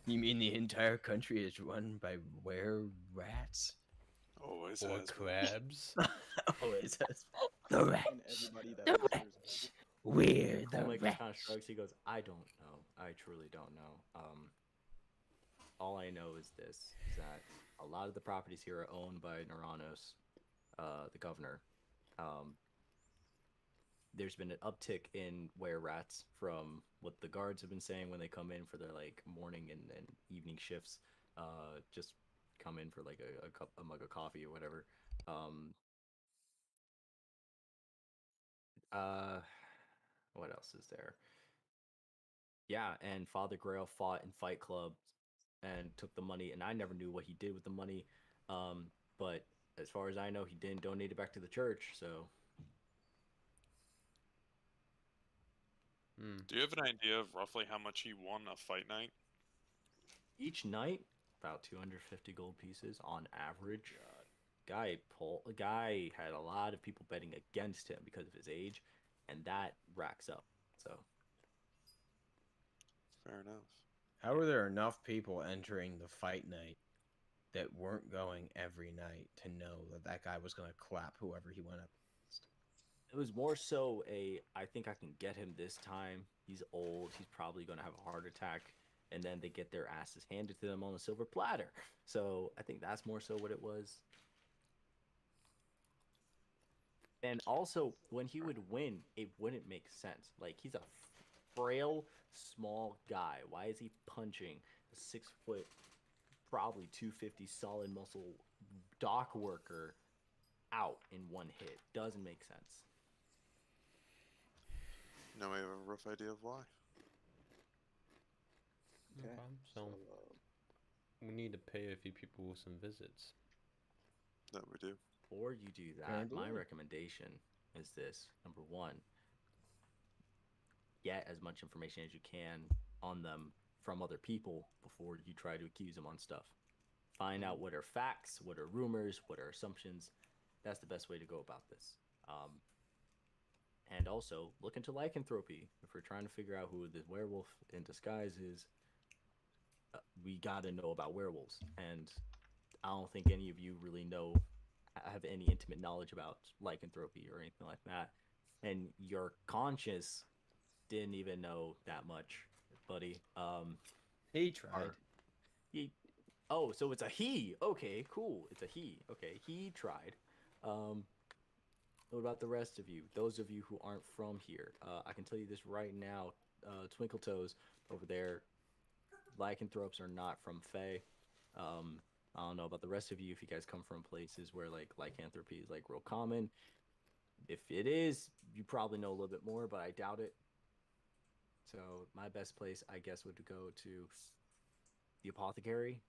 You mean the entire country is run by were-rats? Always Or has been. crabs. Always has. The rats. And everybody that The lives rats. We're the Colmake rats. kind of shrugs. He goes, "I don't know. I truly don't know. All I know is this: is that a lot of the properties here are owned by Neuronos, the governor. There's been an uptick in were-rats from what the guards have been saying when they come in for their like morning and evening shifts. Just come in for like a mug of coffee or whatever. What else is there? Yeah, and Father Grail fought in Fight Club and took the money, and I never knew what he did with the money. But as far as I know, he didn't donate it back to the church. So Do you have an idea of roughly how much he won a fight night? each night, about 250 gold pieces on average. Guy had a lot of people betting against him because of his age, and that racks up. So Fair enough. How were there enough people entering the fight night that weren't going every night to know that that guy was going to clap whoever he went up against? it was more so I think I can get him this time. He's old. He's probably going to have a heart attack. and then they get their asses handed to them on a silver platter. So I think that's more so what it was. And also, when he would win, it wouldn't make sense. Like, he's a frail, small guy. Why is he punching a 6 foot, probably 250 solid muscle dock worker out in one hit? Doesn't make sense. Now I have a rough idea of why. Okay. So we need to pay a few people some visits. That we do. Before you do that, my recommendation is this. Number one, get as much information as you can on them from other people before you try to accuse them on stuff. Find out what are facts, what are rumors, what are assumptions. That's the best way to go about this. And also, look into lycanthropy. If we're trying to figure out who this werewolf in disguise is, we got to know about werewolves. And I don't think any of you really have any intimate knowledge about lycanthropy or anything like that. And your conscience didn't even know that much, buddy. He tried. Oh, so it's a he. Okay, cool. It's a he. Okay, he tried. What about the rest of you? Those of you who aren't from here, I can tell you this right now. Twinkle Toes over there, lycanthropes are not from Fae. I don't know about the rest of you if you guys come from places where like lycanthropy is like real common. If it is, you probably know a little bit more, but I doubt it. So my best place, I guess, would go to the apothecary.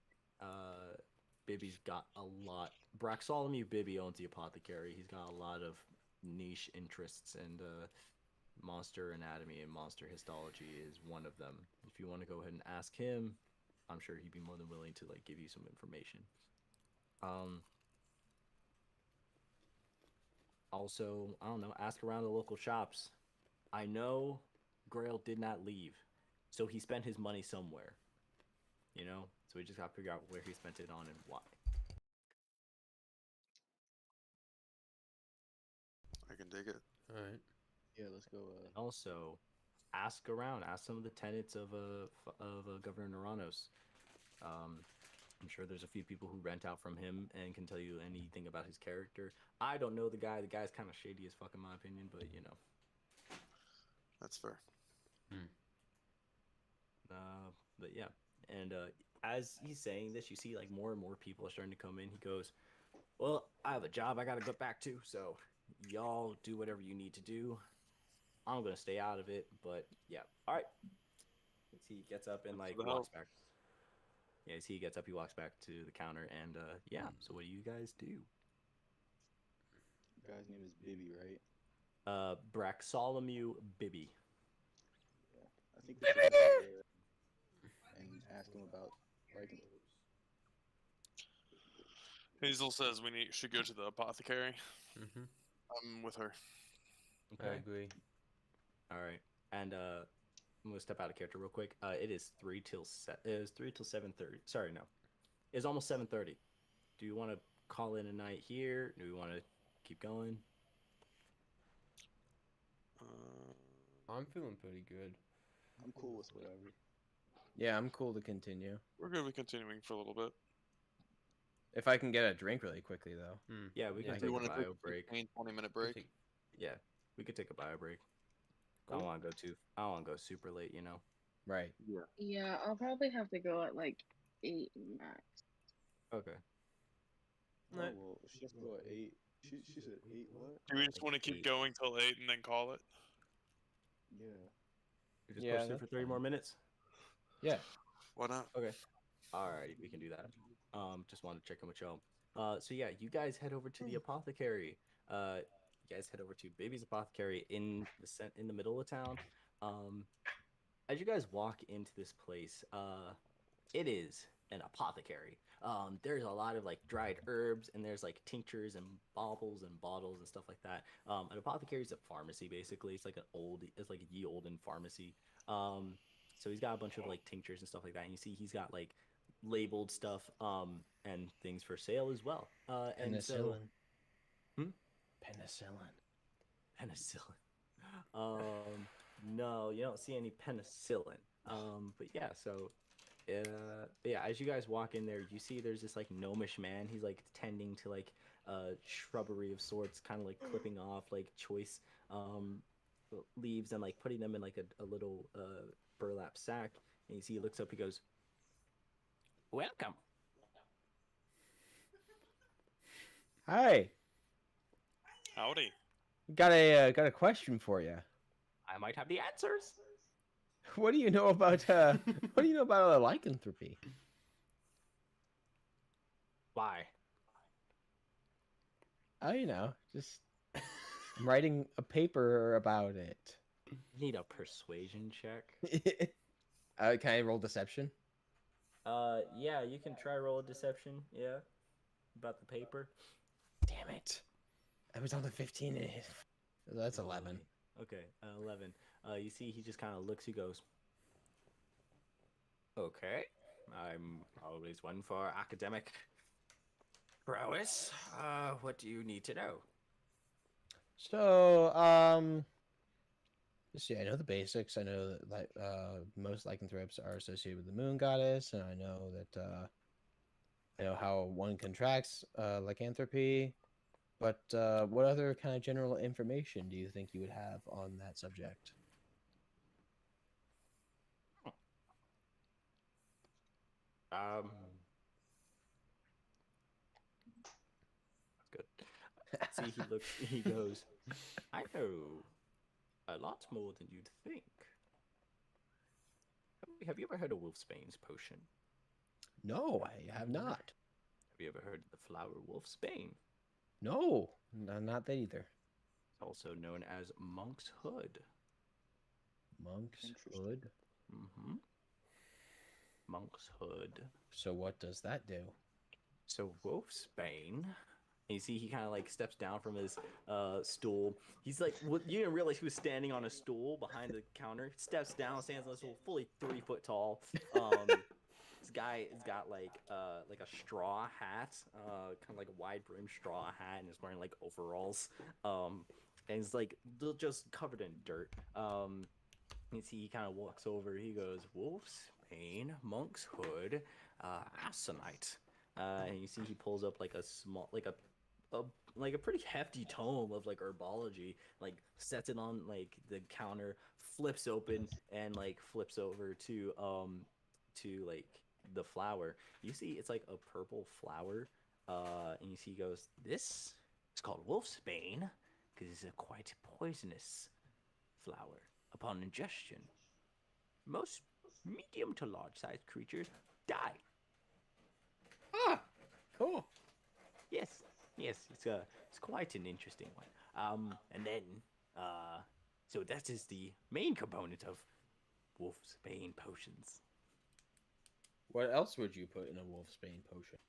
Bibby's got a lot. Braxolomew Bibby owns the apothecary. He's got a lot of niche interests, and monster anatomy and monster histology is one of them. If you want to go ahead and ask him, I'm sure he'd be more than willing to like give you some information. Also, I don't know, ask around the local shops. I know Grail did not leave, so he spent his money somewhere. You know? So we just got to figure out where he spent it on and why. I can dig it. All right. Yeah, let's go. Also, ask around. Ask some of the tenants of Governor Naranos. I'm sure there's a few people who rent out from him and can tell you anything about his character. I don't know the guy. The guy's kind of shady as fuck in my opinion, but you know. That's fair. But yeah, and as he's saying this, you see like more and more people are starting to come in. He goes, "Well, I have a job I gotta go back to, so y'all do whatever you need to do. I'm gonna stay out of it, but yeah, all right." He gets up and like walks back. Yeah, he gets up, he walks back to the counter, and yeah. So what do you guys do? The guy's name is Bibby, right? Braxolomew Bibby. Yeah, I think we should go there and ask him about lycanthropes. Hazel says we should go to the apothecary. I'm with her. Okay. I agree. All right, and I'm gonna step out of character real quick. It is 3 till 7:30. Sorry, no, it's almost 7:30. Do you want to call in a night here? Do we want to keep going? I'm feeling pretty good. I'm cool with whatever. Yeah, I'm cool to continue. We're good with continuing for a little bit. If I can get a drink really quickly, though. Yeah, we can take a bio break. 20-minute break. Yeah, we could take a bio break. I don't want to go super late, you know. Right. Yeah. Yeah, I'll probably have to go at like 8 max. Okay. Oh, well, she has to go at 8. She said 8 what? Do we just want to keep going till 8 and then call it? Yeah. We just push through for 30 more minutes? Yeah. Why not? Okay. Alrighty, we can do that. Just wanted to check in with y'all. So yeah, you guys head over to the apothecary. You guys head over to Baby's apothecary in the middle of town. As you guys walk into this place, it is an apothecary. There's a lot of like dried herbs, and there's like tinctures and baubles and bottles and stuff like that. An apothecary is a pharmacy basically. It's like a ye olden pharmacy. So he's got a bunch of like tinctures and stuff like that. And you see he's got like labeled stuff and things for sale as well. And so Penicillin. Penicillin. No, you don't see any penicillin. But yeah, so Yeah, as you guys walk in there, you see there's this like gnomish man. He's like tending to like shrubbery of sorts, kind of like clipping off like choice leaves and like putting them in like a little burlap sack. And you see he looks up, he goes, "Welcome." Hi. Howdy. Got a question for you. I might have the answers. What do you know about what do you know about lycanthropy? Why? Oh, just I'm writing a paper about it. Need a persuasion check. Can I roll deception? Yeah, you can try roll a deception. Yeah, about the paper. Damn it! I was on the 15. That's 11. Okay, 11. You see, he just kind of looks. He goes, "Okay, I'm always one for academic prowess. What do you need to know?" So, let's see. I know the basics. I know that most lycanthropes are associated with the moon goddess, and I know that I know how one contracts lycanthropy. But what other kind of general information do you think you would have on that subject? Good. See, he looks. He goes, "I know a lot more than you'd think. Have you ever heard of Wolfsbane's potion? No, I have not. Have you ever heard of the flower Wolfsbane? No, not that either. It's also known as Monk's Hood. Monk's Hood? Mm-hmm. Monk's Hood. So what does that do? So Wolfsbane, you see he kind of like steps down from his stool. He's like, you didn't realize he was standing on a stool behind the counter. Steps down, stands on a stool, fully 3 foot tall. This guy has got like a straw hat, kind of like a wide brim straw hat, and is wearing like overalls. And he's like just covered in dirt. You see he kind of walks over. He goes, "Wolfsbane, Monk's Hood, Aconite." And you see he pulls up like a small, like a pretty hefty tome of like herbology, like sets it on like the counter, flips open, and like flips over to like the flower. You see it's like a purple flower, and you see he goes, "This is called Wolfsbane because it's a quite poisonous flower. Upon ingestion, most medium to large sized creatures die." Ah, cool. Yes, it's quite an interesting one. And then, so that is the main component of Wolfsbane potions. What else would you put in a Wolfsbane potion?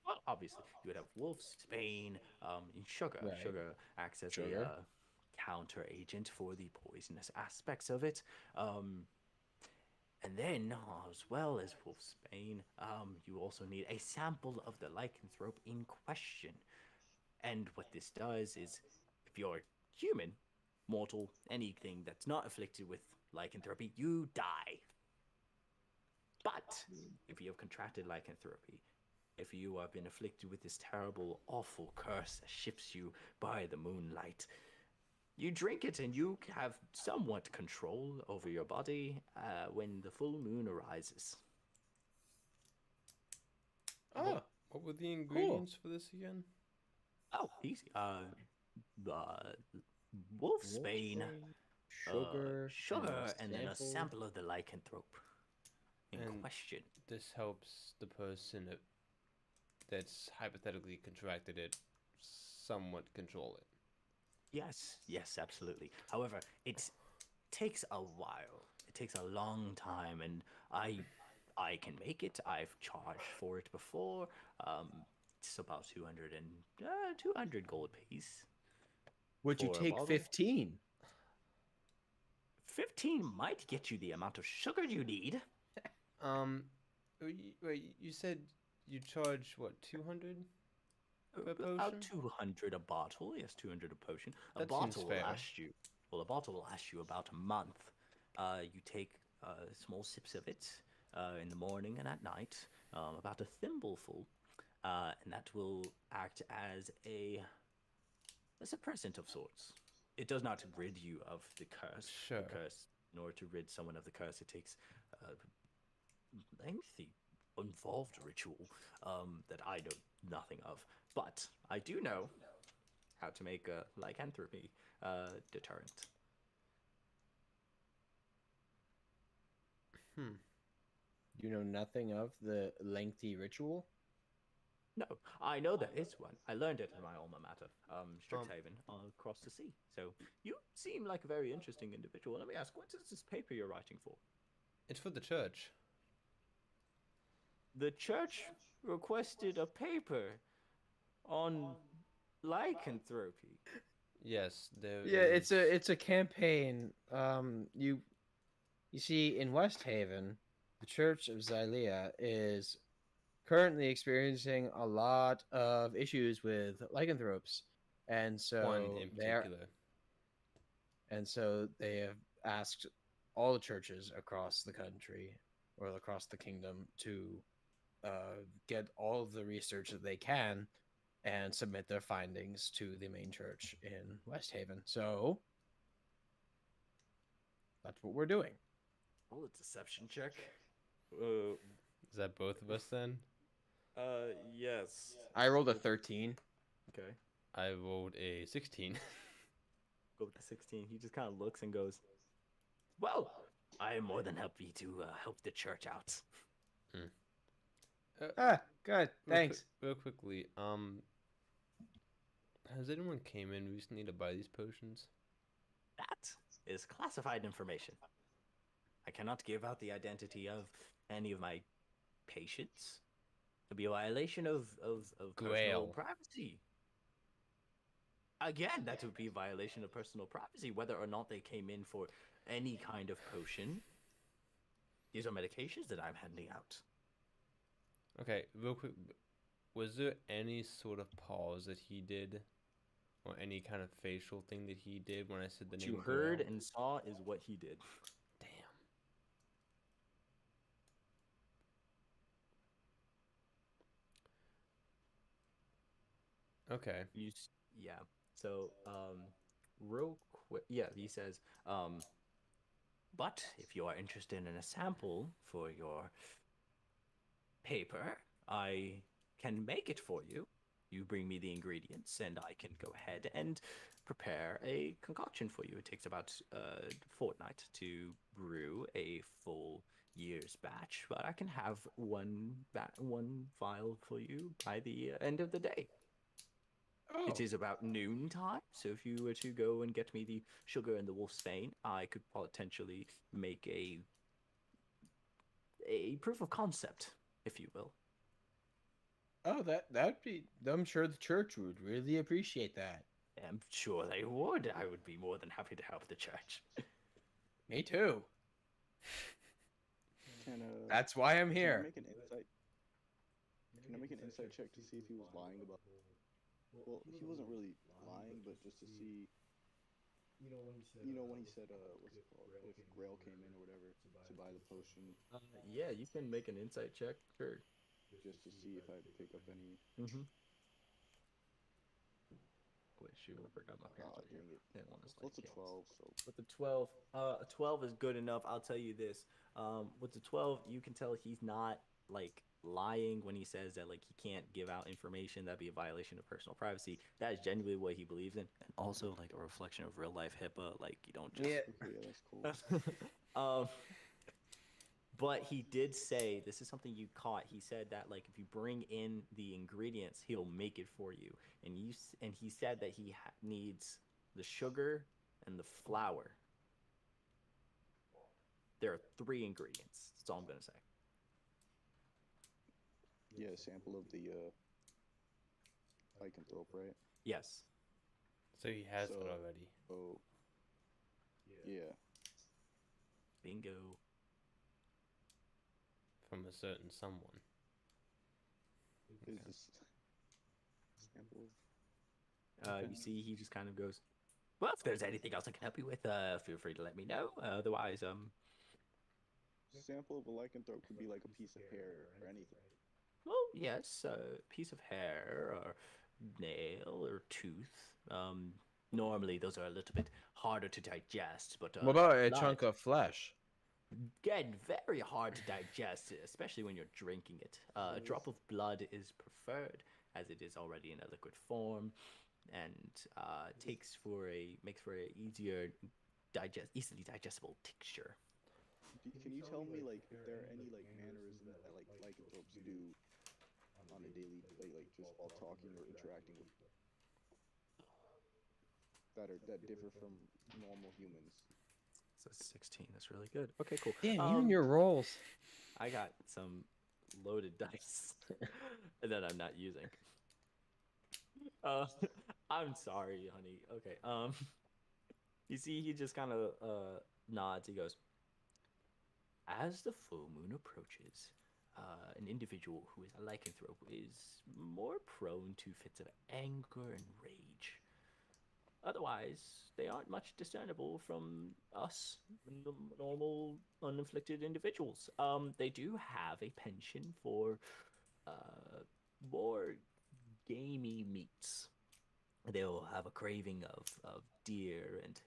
Well, obviously, you would have Wolfsbane in sugar. Right. Sugar acts as Sugar. a counter agent for the poisonous aspects of it. And then, as well as Wolfsbane, you also need a sample of the lycanthrope in question. And what this does is, if you're human, mortal, anything that's not afflicted with lycanthropy, you die. But if you have contracted lycanthropy, if you have been afflicted with this terrible, awful curse that shifts you by the moonlight, you drink it and you have somewhat control over your body when the full moon arises. Oh, what were the ingredients for this again? Oh, easy. Wolfsbane, sugar, and then a sample of the lycanthrope in question. This helps the person that's hypothetically contracted it somewhat control it. Yes, absolutely. However, it takes a while. It takes a long time, and I can make it. I've charged for it before. It's about 200 gold piece. Would you take 15? 15 might get you the amount of sugar you need. Wait, you said you charge what, 200? About 200 a bottle. Yes, 200 a potion. A bottle will last you. Well, a bottle will last you about a month. You take small sips of it. in the morning and at night, about a thimbleful, and that will act as a suppressant of sorts. It does not rid you of the curse. Sure. The curse, in order to rid someone of the curse, it takes a lengthy, involved ritual that I know nothing of. But I do know how to make a lycanthropy deterrent. You know nothing of the lengthy ritual? No, I know there is one. I learned it in my alma mater, Strixhaven, across the sea. So you seem like a very interesting individual. Let me ask, what is this paper you're writing for? It's for the church. The church requested a paper on lycanthropy. Yes, there Yeah, is. it's a campaign. You see, in West Haven, the Church of Xylea is currently experiencing a lot of issues with lycanthropes, and one so in they're particular. and so they have asked all the churches across the country or across the kingdom to get all of the research that they can and submit their findings to the main church in West Haven. So that's what we're doing. Roll a deception check. Is that both of us then? Yes. I rolled a 13. Okay. I rolled a 16. Go with the 16. He just kind of looks and goes, well, I am more than happy to help the church out. Good. Thanks. Real quickly, has anyone came in recently to buy these potions? That is classified information. I cannot give out the identity of any of my patients. It'd be a violation of personal privacy. Again, that would be a violation of personal privacy, whether or not they came in for any kind of potion. These are medications that I'm handing out. Okay, real quick, was there any sort of pause that he did, or any kind of facial thing that he did when I said the What name? you heard and saw is what he did. Okay. Yeah. So, real quick, yeah, he says, but if you are interested in a sample for your paper, I can make it for you. You bring me the ingredients, and I can go ahead and prepare a concoction for you. It takes about a fortnight to brew a full year's batch, but I can have one vial for you by the end of the day. It is about noon time, so if you were to go and get me the sugar and the wolf's bane, I could potentially make a proof of concept, if you will. Oh, that'd be. I'm sure the church would really appreciate that. I'm sure they would. I would be more than happy to help the church. Me too. That's why I'm Can I here. make an insight? Can I make an insight check to see if he was lying about? Well, he wasn't really lying, but just to see. You know when he said what's it called? If Grail came in or whatever to buy the potion. Yeah, you can make an insight check, sure. Just to see if I'd pick up any. Wait, shoot, I forgot my parents right here. Didn't want to What's a 12? So with the 12, a 12 is good enough. I'll tell you this. With the 12, you can tell he's not like lying when he says that like he can't give out information. That'd be a violation of personal privacy. That is genuinely what he believes in, and also like a reflection of real life HIPAA. Like you don't just. Yeah, that's cool. But he did say, this is something you caught. He said that like if you bring in the ingredients, he'll make it for you. And he said that he needs the sugar and the flour. There are 3 ingredients. That's all I'm gonna say. Yeah, a sample of the lycanthrope, right? Yes. So he has it already. Oh. Yeah. Bingo. From a certain someone. Is this sample? You see, he just kind of goes, well, if there's anything else I can help you with, feel free to let me know. Otherwise, sample of a lycanthrope could be like a piece of hair or anything. Well, yes, a piece of hair or nail or tooth. Normally those are a little bit harder to digest, but What about a blood chunk of flesh? get very hard to digest, especially when you're drinking it. A drop of blood is preferred, as it is already in a liquid form, and makes for a easily digestible tincture. Can you tell me like if there are any like mannerisms that like lycanthropes do on a daily like just while talking or interacting with that differ from normal humans? So 16, that's really good. Okay, cool. Damn, you and your rolls. I got some loaded dice that I'm not using. I'm sorry, honey. Okay. You see, he just kind of nods. He goes, as the full moon approaches, an individual who is a lycanthrope is more prone to fits of anger and rage. Otherwise, they aren't much discernible from us, normal, unafflicted individuals. They do have a penchant for more gamey meats. They'll have a craving of deer and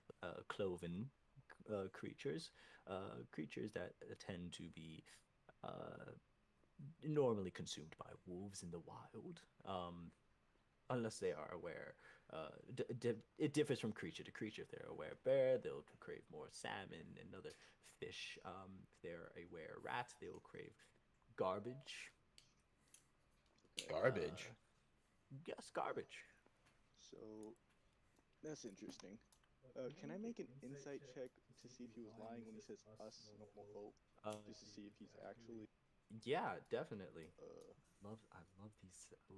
cloven creatures, creatures that tend to be normally consumed by wolves in the wild, unless they are aware. It differs from creature to creature. If they're aware of bear, they'll crave more salmon and other fish. If they're aware of rats, they'll crave garbage. Garbage? Yes, garbage. So that's interesting. Can I make an insight check to see if he was lying when he says us normal folk? Just to see if he's actually. Yeah, definitely. I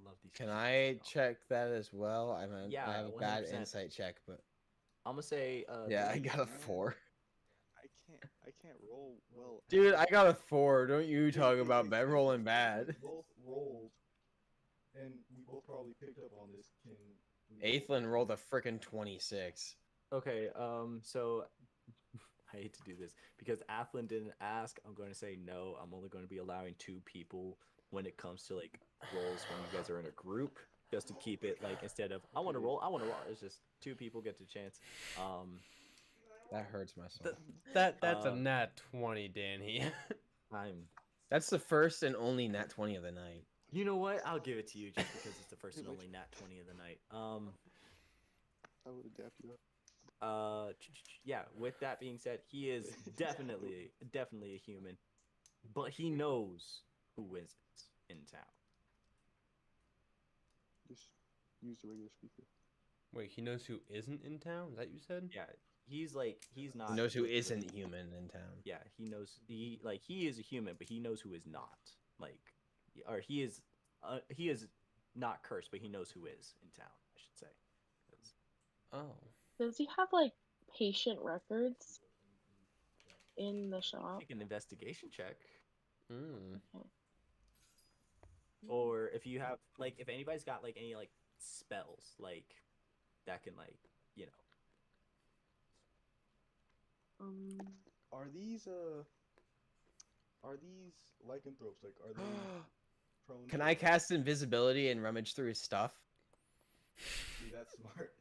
love these. Can I check that as well? Yeah, I have a bad 100%. insight check, but I'm gonna say. yeah, I maybe- got a 4. I can't roll well. Dude, I got a 4. Don't you talk about bad rolling bad. We both rolled, and we both probably picked up on this. Can Aethlin rolled a frickin' 26. Okay, so I hate to do this because Athlin didn't ask. I'm going to say no. I'm only going to be allowing 2 people when it comes to like rolls when you guys are in a group, just to keep it like instead of I want to roll. It's just 2 people get the chance. That hurts my soul. That's a nat 20, Danny. That's the first and only nat 20 of the night. You know what? I'll give it to you just because it's the first and only nat 20 of the night. I would adapt you. Yeah. With that being said, he is definitely a human, but he knows who isn't in town. Just use the regular speaker. Wait, he knows who isn't in town? Is that you said? Yeah. He's not. He knows who isn't human in town. Yeah, he knows. He is a human, but he knows who is not. Or he is not cursed, but he knows who is in town. I should say. Oh. Does he have like patient records in the shop? Make an investigation check. Okay. Or if you have if anybody's got any spells that can Are these lycanthropes are they prone? Can I cast invisibility and rummage through his stuff? Dude, that's smart.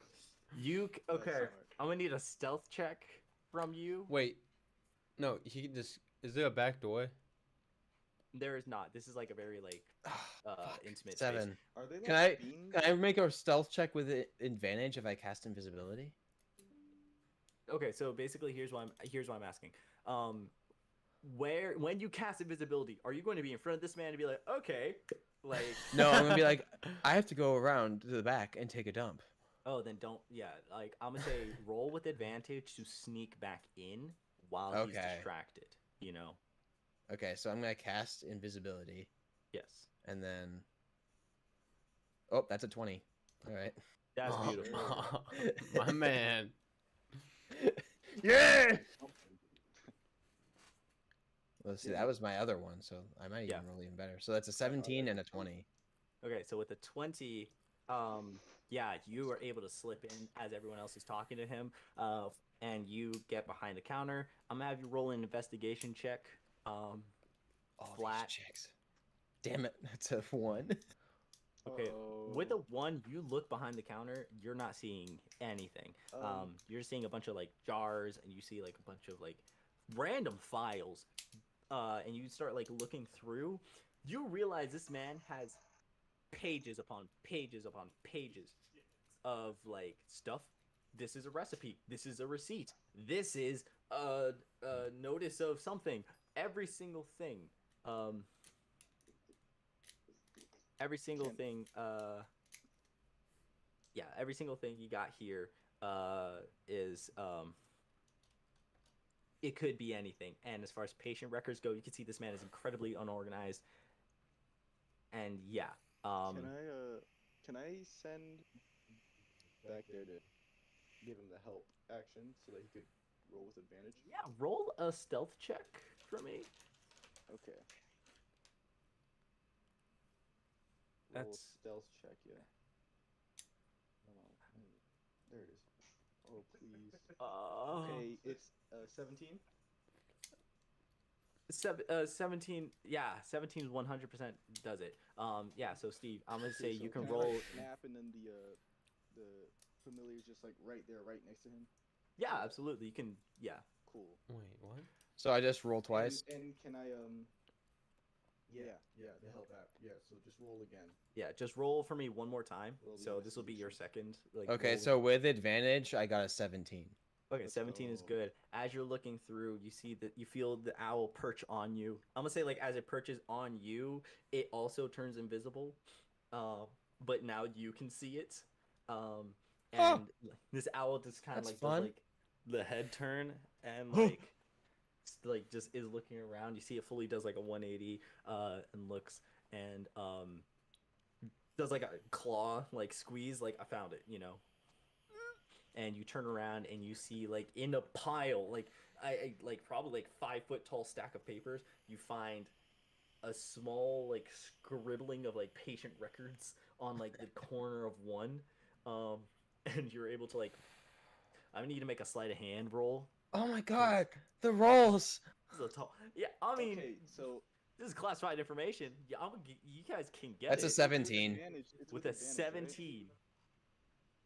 Okay? I'm gonna need a stealth check from you. Wait. No, he can just. Is there a back door? There is not. This is a very intimate 7. space. Are they Can I make a stealth check with advantage if I cast invisibility? Okay, so basically, here's why I'm asking. When you cast invisibility, are you going to be in front of this man and be like, okay, No, I'm gonna be like, I have to go around to the back and take a dump. Oh, then don't. Yeah, I'm gonna say roll with advantage to sneak back in while he's distracted. You know. Okay, so I'm gonna cast invisibility. Yes. And then. Oh, that's a 20. All right. That's beautiful. My man. Yeah. Let's see. That was my other one, so I might even roll even better. So that's a 17 and a 20. Okay, so with the 20, yeah, you are able to slip in as everyone else is talking to him, and you get behind the counter. I'm gonna have you roll an investigation check All Flat. these checks. Damn it, that's a 1. Okay, with a 1, you look behind the counter. You're not seeing anything. You're seeing a bunch of like jars, and you see like a bunch of like random files. And you start like looking through. You realize this man has pages upon pages upon pages of like stuff. This is a recipe. This is a receipt. This is a notice of something. Every single thing. Every single thing. Yeah, every single thing you got here is it could be anything. And as far as patient records go, you can see this man is incredibly unorganized. And yeah. Can I send back there to give him the help action so that he could roll with advantage? Yeah, roll a stealth check for me. Okay. Roll That's stealth check, yeah. There it is. Oh, please. Okay, it's 17. 17, yeah, 17 100% does it. Yeah, so Steve, I'm gonna say So you can I, roll. like, snap, and then the familiar's just like right there, right next to him. Yeah, absolutely. You can. Yeah. Cool. Wait, what? So I just roll twice. And can I Yeah, the help app. Yeah, so just roll again. Yeah, just roll for me one more time. So this will be your second. Like, Okay, roll. so with advantage, I got a 17. Okay, 17 is good. As you're looking through, you see that you feel the owl perch on you. I'm gonna say like as it perches on you, it also turns invisible. But now you can see it. And this owl just kind of like does like the head turn and like just is looking around. You see it fully does like a 180 and looks and does like a claw like squeeze like I found it, you know. And you turn around and you see like in a pile like I like probably like 5 foot tall stack of papers, you find a small like scribbling of like patient records on like the corner of one, and you're able to like I need to make a sleight of hand roll. Oh my god, the rolls! This is a tall. Yeah, I mean, okay, so this is classified information. Yeah, you guys can get That's it. a 17. With a 17.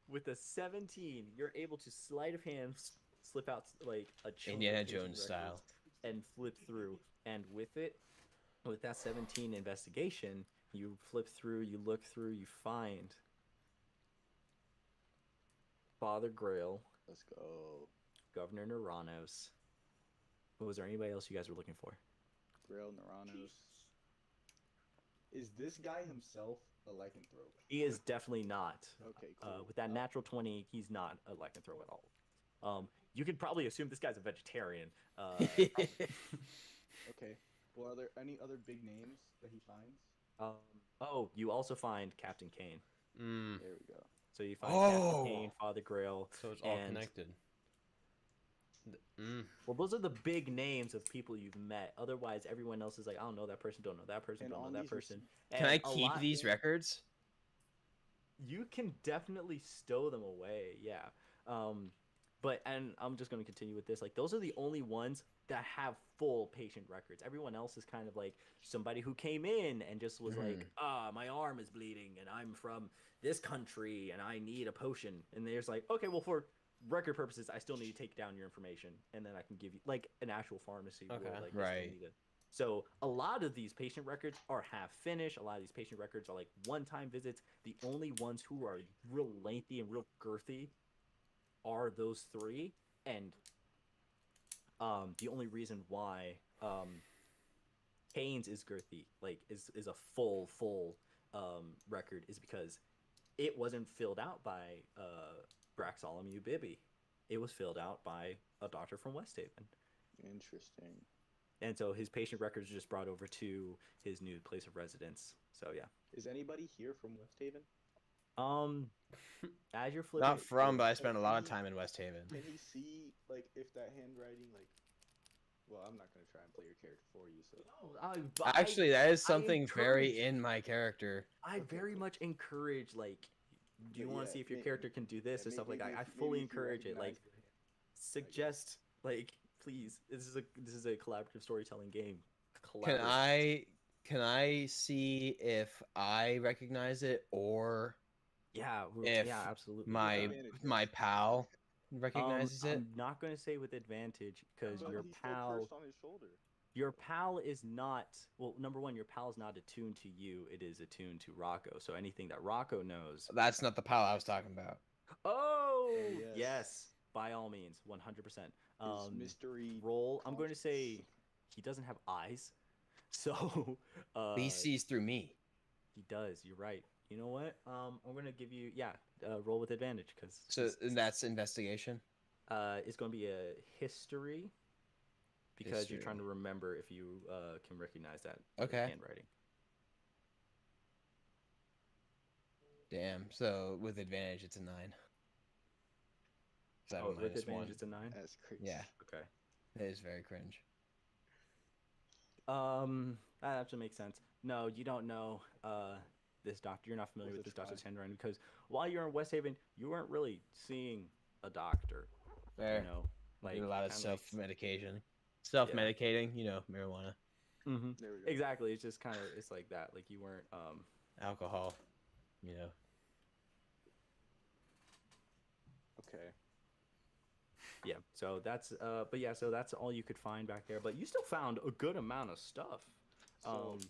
With a 17, you're able to sleight of hand slip out like a chunk Indiana of patient Jones style. and flip through. And with it, with that 17 investigation, you flip through, you look through, you find Father Grail. Let's go. Governor Naranos. Was there anybody else you guys were looking for? Grail Naranos. Is this guy himself a lycanthrope? He is definitely not. Okay, cool. With that natural 20, he's not a lycanthrope at all. You could probably assume this guy's a vegetarian. Okay. Well, are there any other big names that he finds? Oh, you also find Captain Kane. There we go. So you find Captain Kane, Father Grail. So it's all connected. Well, those are the big names of people you've met. Otherwise, everyone else is like, I don't know that person, don't know that person, don't know that person. Can I keep these records? You can definitely stow them away, yeah. And I'm just going to continue with this. Like, those are the only ones that have full patient records. Everyone else is kind of like somebody who came in and just was like, my arm is bleeding and I'm from this country and I need a potion. And there's like, okay, well, for record purposes, I still need to take down your information and then I can give you like an actual pharmacy. Okay, like, right. So a lot of these patient records are half finished. A lot of these patient records are like one-time visits. The only ones who are real lengthy and real girthy are those three. And the only reason why Kane's is girthy, like is a full record, is because it wasn't filled out by Braxolomew Bibby. It was filled out by a doctor from West Haven. Interesting. And so his patient records are just brought over to his new place of residence. So yeah. Is anybody here from West Haven? As you're flipping. Not from, but I spent a lot of time in West Haven. Can he see like if that handwriting like? Well, I'm not gonna try and play your character for you. So Actually, that is something very in my character. I very much encourage like. Do you want to see if your character can do this or stuff like that? I fully encourage it. Like, suggest like please. This is a collaborative storytelling game. Can Collaborate. I see if I recognize it or if yeah, absolutely. my pal recognizes it? I'm not going to say with advantage because But your he's still pal cursed on his shoulder. your pal is not well. Number one, your pal is not attuned to you. It is attuned to Rocco. So anything that Rocco knows. That's not the pal I was talking about. Oh yes. yes, by all means, 100%. His mystery roll. I'm going to say he doesn't have eyes, so He sees through me. He does. You're right. You know what? I'm going to give you roll with advantage because. So that's investigation. It's going to be a history. Because you're trying to remember if you can recognize that handwriting. Damn. So with advantage, it's a 9. With advantage, it's a 9. That's crazy. Yeah. Okay. It is very cringe. That actually makes sense. No, you don't know this doctor. You're not familiar with this doctor's handwriting because while you're in West Haven, you weren't really seeing a doctor. Fair. You know, like a lot of self-medication. Self-medicating, marijuana. Mm-hmm. There we go. Exactly. It's just kind of it's like that. Like you weren't alcohol. Okay. Yeah. So that's so that's all you could find back there. But you still found a good amount of stuff. And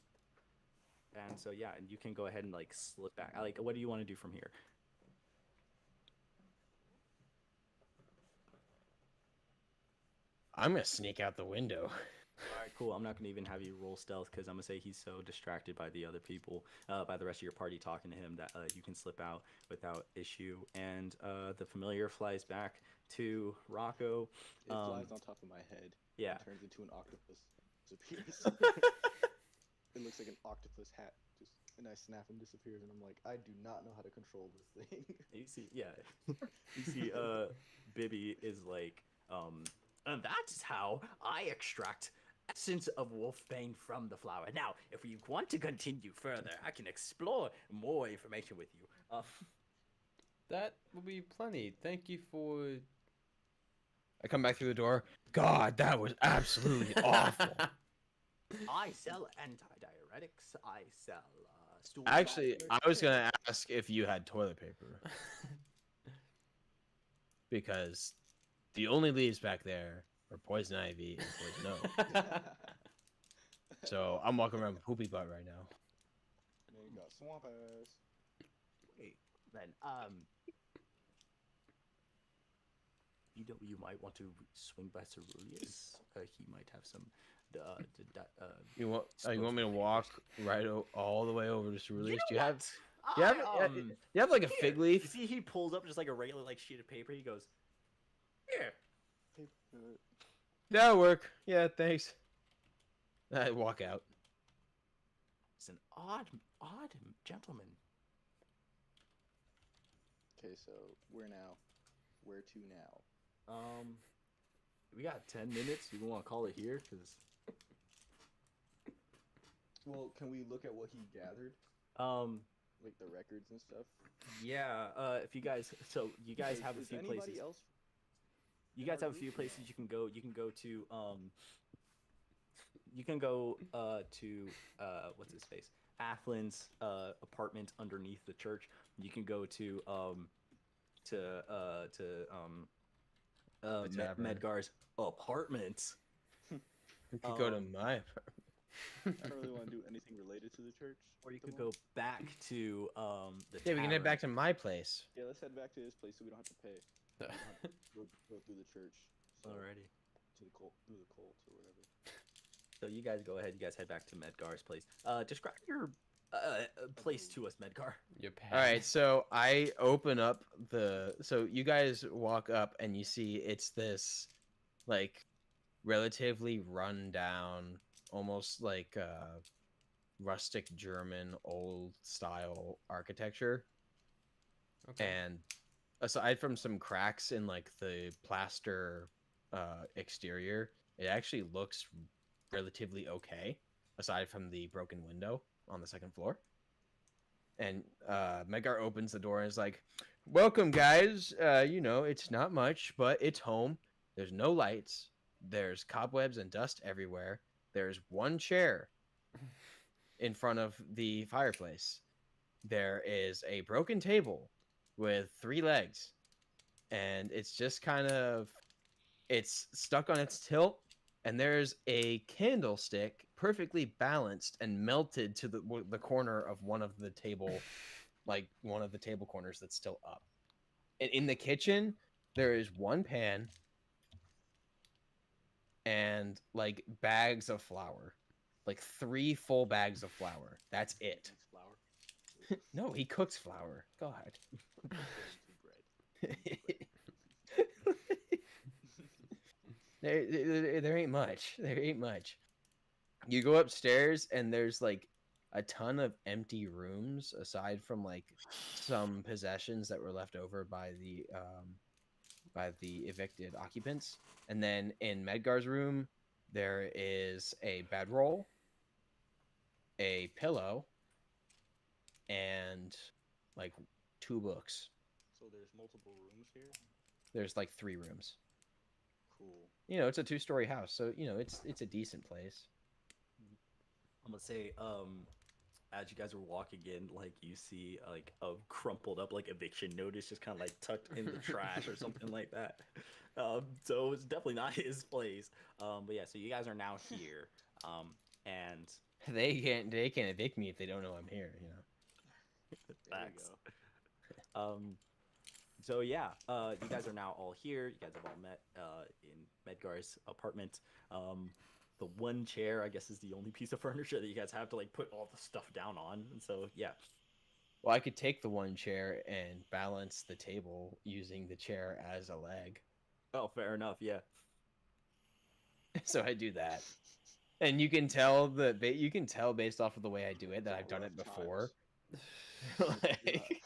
so and you can go ahead and like slip back. Like, what do you want to do from here? I'm gonna sneak out the window. All right, cool. I'm not gonna even have you roll stealth because I'm gonna say he's so distracted by the other people, by the rest of your party talking to him that you can slip out without issue. And the familiar flies back to Rocco. It flies on top of my head. Yeah. And turns into an octopus. Disappears. It looks like an octopus hat. And I snap and disappears, and I'm like, I do not know how to control this thing. You see, you see, Bibby is like, and that's how I extract essence of wolfbane from the flower. Now, if you want to continue further, I can explore more information with you. That will be plenty. Thank you for. I come back through the door. God, that was absolutely awful. I sell antidiuretics. I sell stool. Actually, I was gonna ask if you had toilet paper, because the only leaves back there are poison ivy and poison oak. So I'm walking around with poopy butt right now. There you go, swamp ass. Wait, then you might want to swing by Ceruleus. He might have some. You want me to walk all the way over to Ceruleus? You know Do you have like a fig leaf? You see, he pulls up just like a regular like sheet of paper. He goes, "Here." That'll work. Yeah, thanks. I walk out. It's an odd gentleman. Okay, so where to now? We got 10 minutes. You want to call it here? Cause. Well, can we look at what he gathered? Like the records and stuff. Yeah. If you guys, you guys have a few places. Else you guys have a few places you can go. You can go to what's his face? Athlin's apartment underneath the church. You can go to Medgar's apartment. We could go to my apartment. I don't really want to do anything related to the church. Or you could go back to the we can head back to my place. Yeah, let's head back to his place so we don't have to pay. Go through the church. So Alrighty. Through the cult or whatever. So you guys go ahead. You guys head back to Medgar's place. Describe your place to us, Medgar. All right, so I open up so you guys walk up and you see it's this like relatively run down, almost like rustic German old style architecture. Okay. And aside from some cracks in like the plaster exterior, it actually looks relatively okay, aside from the broken window on the second floor. And Medgar opens the door and is like, "Welcome, guys. It's not much, but it's home. There's no lights, There's cobwebs and dust everywhere. There's one chair in front of the fireplace. There is a broken table with 3 legs, and it's just kind of it's stuck on its tilt, and there's a candlestick perfectly balanced and melted to the corner of one of the table, like one of the table corners that's still up. And in the kitchen, there is one pan and like bags of flour, like 3 full bags of flour. That's it. Flour. No, he cooks flour. God. There ain't much. There ain't much. You go upstairs and there's like a ton of empty rooms aside from like some possessions that were left over by the evicted occupants. And then in Medgar's room, there is a bedroll, a pillow, and like 2 books. So there's multiple rooms here? There's like 3 rooms. Cool. You know, it's a 2-story house, so you know it's a decent place. I'm gonna say, as you guys are walking in, like you see like a crumpled up like eviction notice just kind of like tucked in the trash or something like that. So it's definitely not his place. But yeah, so you guys are now here, and They can't evict me if they don't know I'm here. You know. facts. So yeah, you guys are now all here. You guys have all met in Medgar's apartment. The one chair, I guess, is the only piece of furniture that you guys have to like put all the stuff down on. And so yeah. Well, I could take the one chair and balance the table using the chair as a leg. Oh, fair enough. Yeah. So I do that, and you can tell based off of the way I do it that I've done it before. Like,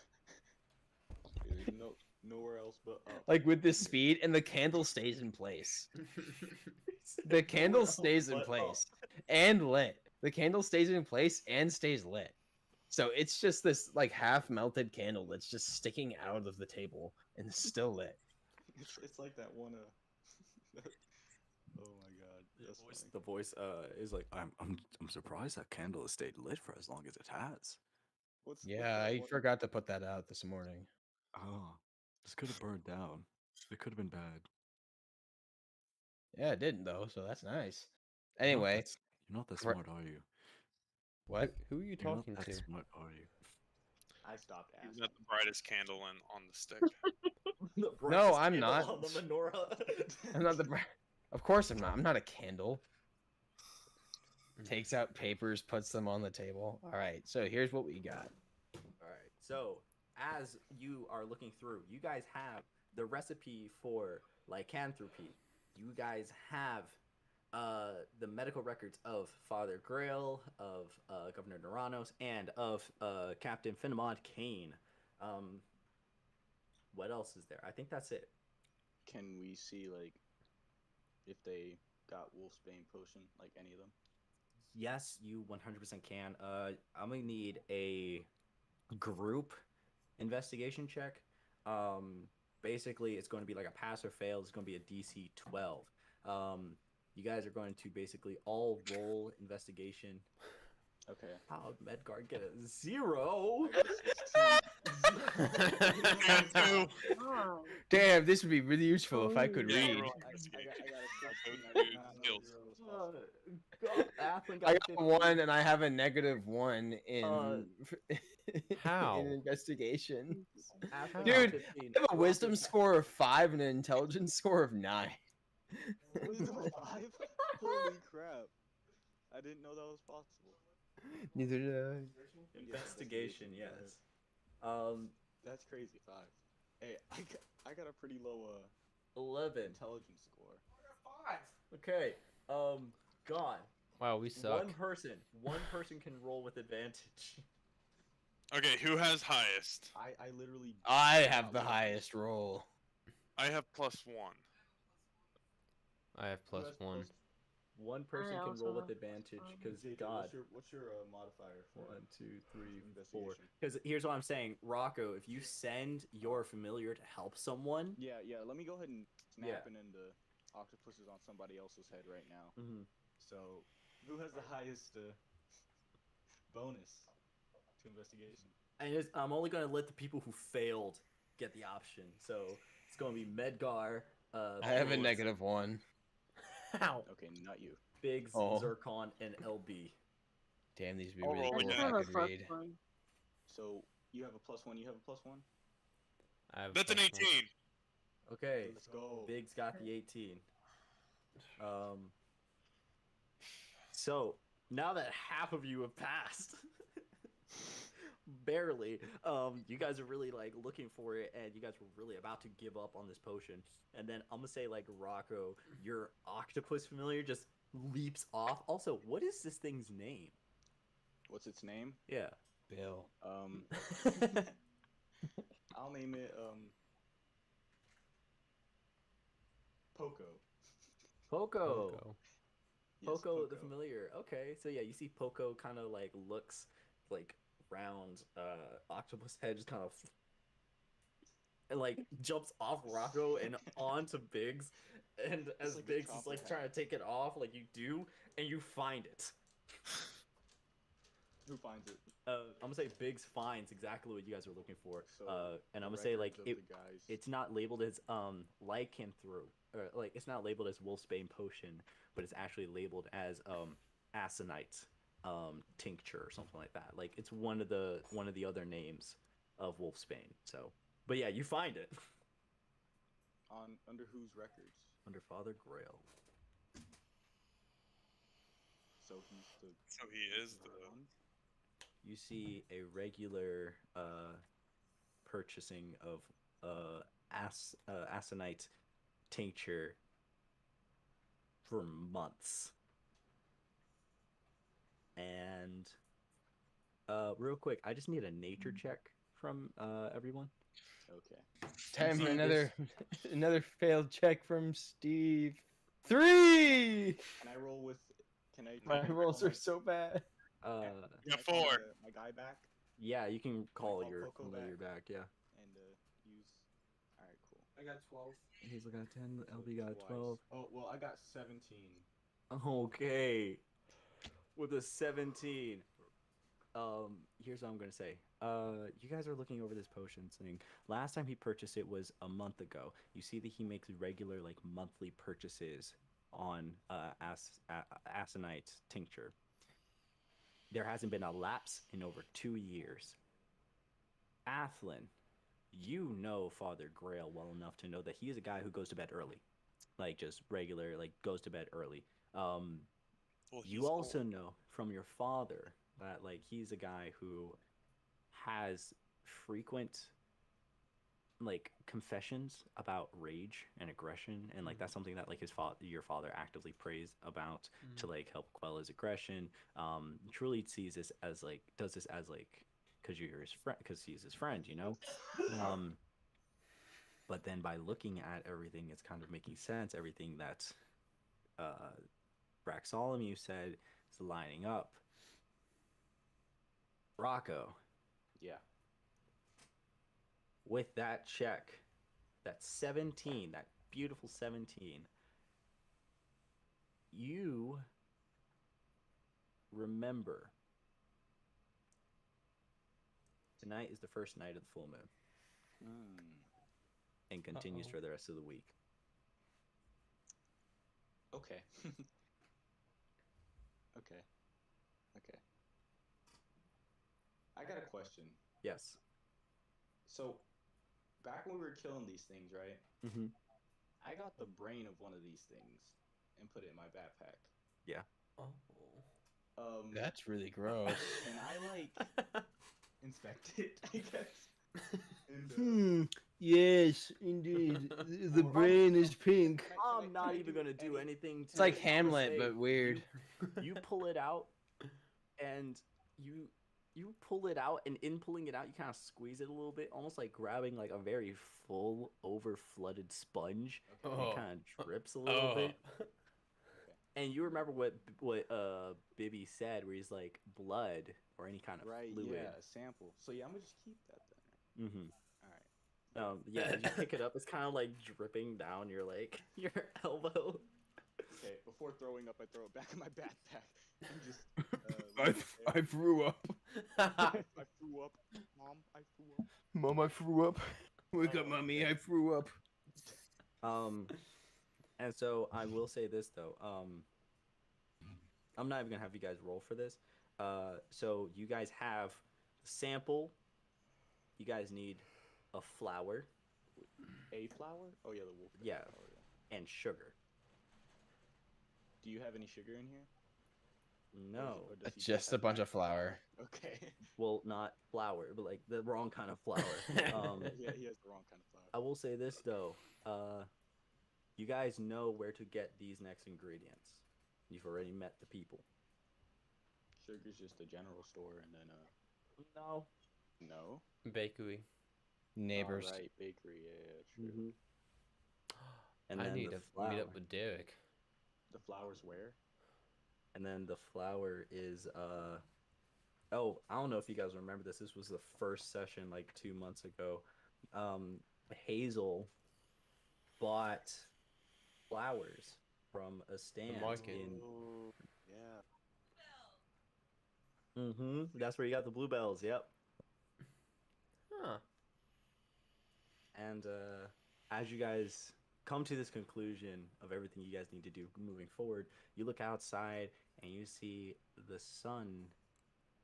nowhere else but up. Like with this speed, and the candle stays in place. The candle stays in place and lit. The candle stays in place and stays lit. So it's just this like half melted candle that's just sticking out of the table and still lit. It's like that one. Oh my god, that's funny. The voice is like, I'm surprised that candle has stayed lit for as long as it has. Yeah, I forgot to put that out this morning. Oh, this could have burned down. It could have been bad. Yeah, it didn't though, so that's nice. Anyway, you're not that smart, are you? What? Who are you You're talking not that to? smart, are you? I stopped asking. He's not the brightest candle on the stick. No, I'm not. On the menorah. I'm not the. Of course I'm not. I'm not a candle. Takes out papers, puts them on the table. All right, so here's what we got. All right. So as you are looking through, you guys have the recipe for lycanthropy. You guys have the medical records of Father Grail, of Governor Nuranos, and of Captain Finamod Kane. What else is there? I think that's it. Can we see like if they got Wolfsbane potion, like any of them? Yes, you 100% can. I'm gonna need a group investigation check. Basically, it's going to be like a pass or fail. It's going to be a DC 12. You guys are going to basically all roll investigation. Okay. How did Medgar get a 0? Damn, this would be really useful if I could read. I got a 1 and I have a -1 in How? in investigation. After Dude, 15, I have a wisdom score of 5 and an intelligence score of 9. Wisdom 5? Holy crap. I didn't know that was possible. Neither did I. Investigation, yes. That's crazy. 5. Hey, I got a pretty low 11 intelligence score. 5. Okay. God. Wow, we suck. One person can roll with advantage. Okay, who has highest? I literally. I have the highest roll. I have +1. I have +1. One person I can roll also with advantage because JJ, God. What's your modifier for 1, 2, 3, 4. investigation? Because here's what I'm saying, Rocco. If you send your familiar to help someone, Yeah. Let me go ahead and snap Yeah. it into octopus is on somebody else's head right now. Mhm. So, who has the highest bonus to investigation? And I'm only gonna let the people who failed get the option. So it's gonna be Medgar. I have a Biggs- -1. Ow. Okay, not you. Biggs, Oh. Zircon, and LB. Damn, these would be I'll really roll cool if again. I could read. So you have a +1. You have a +1. I have That's an plus one. 18. Okay. Let's go. Biggs got the 18. So now that half of you have passed, barely, you guys are really like looking for it, and you guys were really about to give up on this potion. And then I'm gonna say like Rocco, your octopus familiar just leaps off. Also, what is this thing's name? What's its name? Yeah. Bill. I'll name it Poco. Poco. Yes, Poco the familiar. Okay, so yeah, you see Poco kind of like looks like round octopus head just kind of and like jumps off Rocco and onto Biggs, and as like a Biggs is chopper like hat. trying to take it off, like you do, and you find it. Who finds it? I'm gonna say Biggs finds exactly what you guys are looking for. So, and the I'm gonna say like records of the guys. it's not labeled as lycanthrope, or like it's not labeled as wolfsbane potion, but it's actually labeled as aconite tincture or something like that. Like it's one of the other names of wolfsbane. So, but yeah, you find it Under whose records? under Father Grail. So he's the. So he is the. one? You see a regular purchasing of aconite tincture for months. And real quick, I just need a nature check from everyone. Okay. Time for See, another failed check from Steve. 3. Can I roll with? Can I? My can I rolls call are so bad. You got can I call 4. my guy back Yeah, you can call call your Poco familiar back. Yeah. and use. All right, cool. I got 12. Hazel got 10. LB got Twice. 12. Oh well, I got 17. Okay. With a 17. Here's what I'm gonna say. You guys are looking over this potion thing. Last time he purchased it was a month ago. You see that he makes regular like monthly purchases on aconite tincture. There hasn't been a lapse in over 2 years. Athlin, you know Father Grail well enough to know that he is a guy who goes to bed early, like just regular, like goes to bed early. Well, You also know from your father that like he's a guy who has frequent like confessions about rage and aggression, and like that's something that like your father actively prays about to like help quell his aggression. Truly sees this as like does this as like because you're his friend, because he's his friend, you know. But then by looking at everything, it's kind of making sense. Everything that Braxolomew said is lining up. Rocco, Yeah. with that check, that 17, that beautiful 17, you remember tonight is the first night of the full moon and continues for the rest of the week. Okay. Okay. Okay. I got a question. Yes. So, back when we were killing these things, right? Mm-hmm. I got the brain of one of these things and put it in my backpack. Yeah. That's really gross. Can I like inspect it? I guess. And, Yes, indeed. The brain is pink. I'm not even gonna do anything to It's like it. I'm gonna Hamlet, say but weird. You pull it out, and you pull it out, and in pulling it out, you kind of squeeze it a little bit, almost like grabbing like a very full, over flooded sponge. And Oh. it kind of drips a little bit. And you remember what Bibby said, where he's like blood or any kind of right, fluid. yeah, a sample. So yeah, I'm gonna just keep that then. Mm-hmm. All right. Yeah, as you pick it up, it's kind of like dripping down your like your elbow. Okay, before throwing up, I throw it back in my backpack and just. I threw up. I threw up, Mom. I threw up. Mom, I threw up. Wake up, mommy. I threw up. And so I will say this though. I'm not even gonna have you guys roll for this. So you guys have sample. You guys need a flour. A flour? Oh yeah, the wolf. Yeah, Flour, yeah. and sugar. Do you have any sugar in here? No, Or does he Just a have bunch of that? flour. Okay. well, not flour, but like the wrong kind of flour. Yeah, he has the wrong kind of flour. I will say this though. You guys know where to get these next ingredients. You've already met the people. Sugar's just a general store, and then No. No. Bakery. Neighbors. Oh, right, bakery. Yeah, true. Mm-hmm. And I then need the to flour. meet up with Derek. The flour's where? And then the flour is oh, I don't know if you guys remember this. This was the first session like 2 months ago. Hazel bought flowers from a stand market. in. Oh, yeah. Mm-hmm. That's where you got the bluebells. Yep. Huh. And as you guys come to this conclusion of everything you guys need to do moving forward, you look outside and you see the sun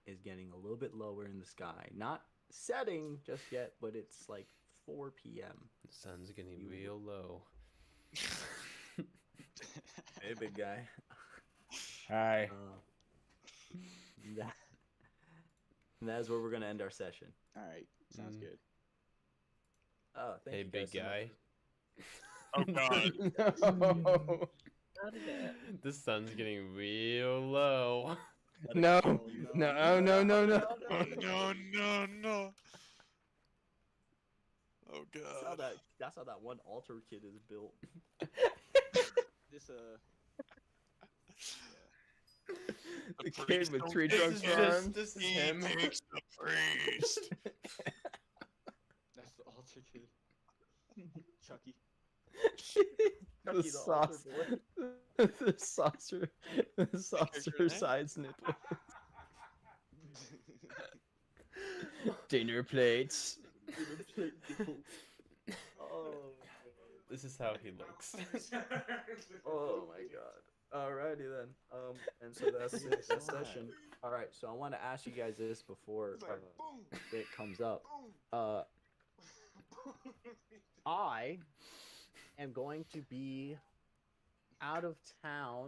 is getting a little bit lower in the sky. Not setting just yet, but it's like 4 p.m. The sun's getting real low. Hey, big guy. Hi. That's where we're gonna end our session. All right, sounds good. Oh, thank Hey, you guys big guy. Oh God. No. How did that? The sun's getting real low. No. No, no, no, no. No, no, no. Oh God. That's how that one altar kid is built. This The kid with 3 This drunk is just- arms. This is him. Takes the priest. That's the altar kid. Chucky. The sauce. The saucer size nipple. Dinner plates. Oh. This is how he looks. Oh my God. Alrighty then. And so that's it. That session. All right. So I want to ask you guys this before it comes up. I am going to be out of town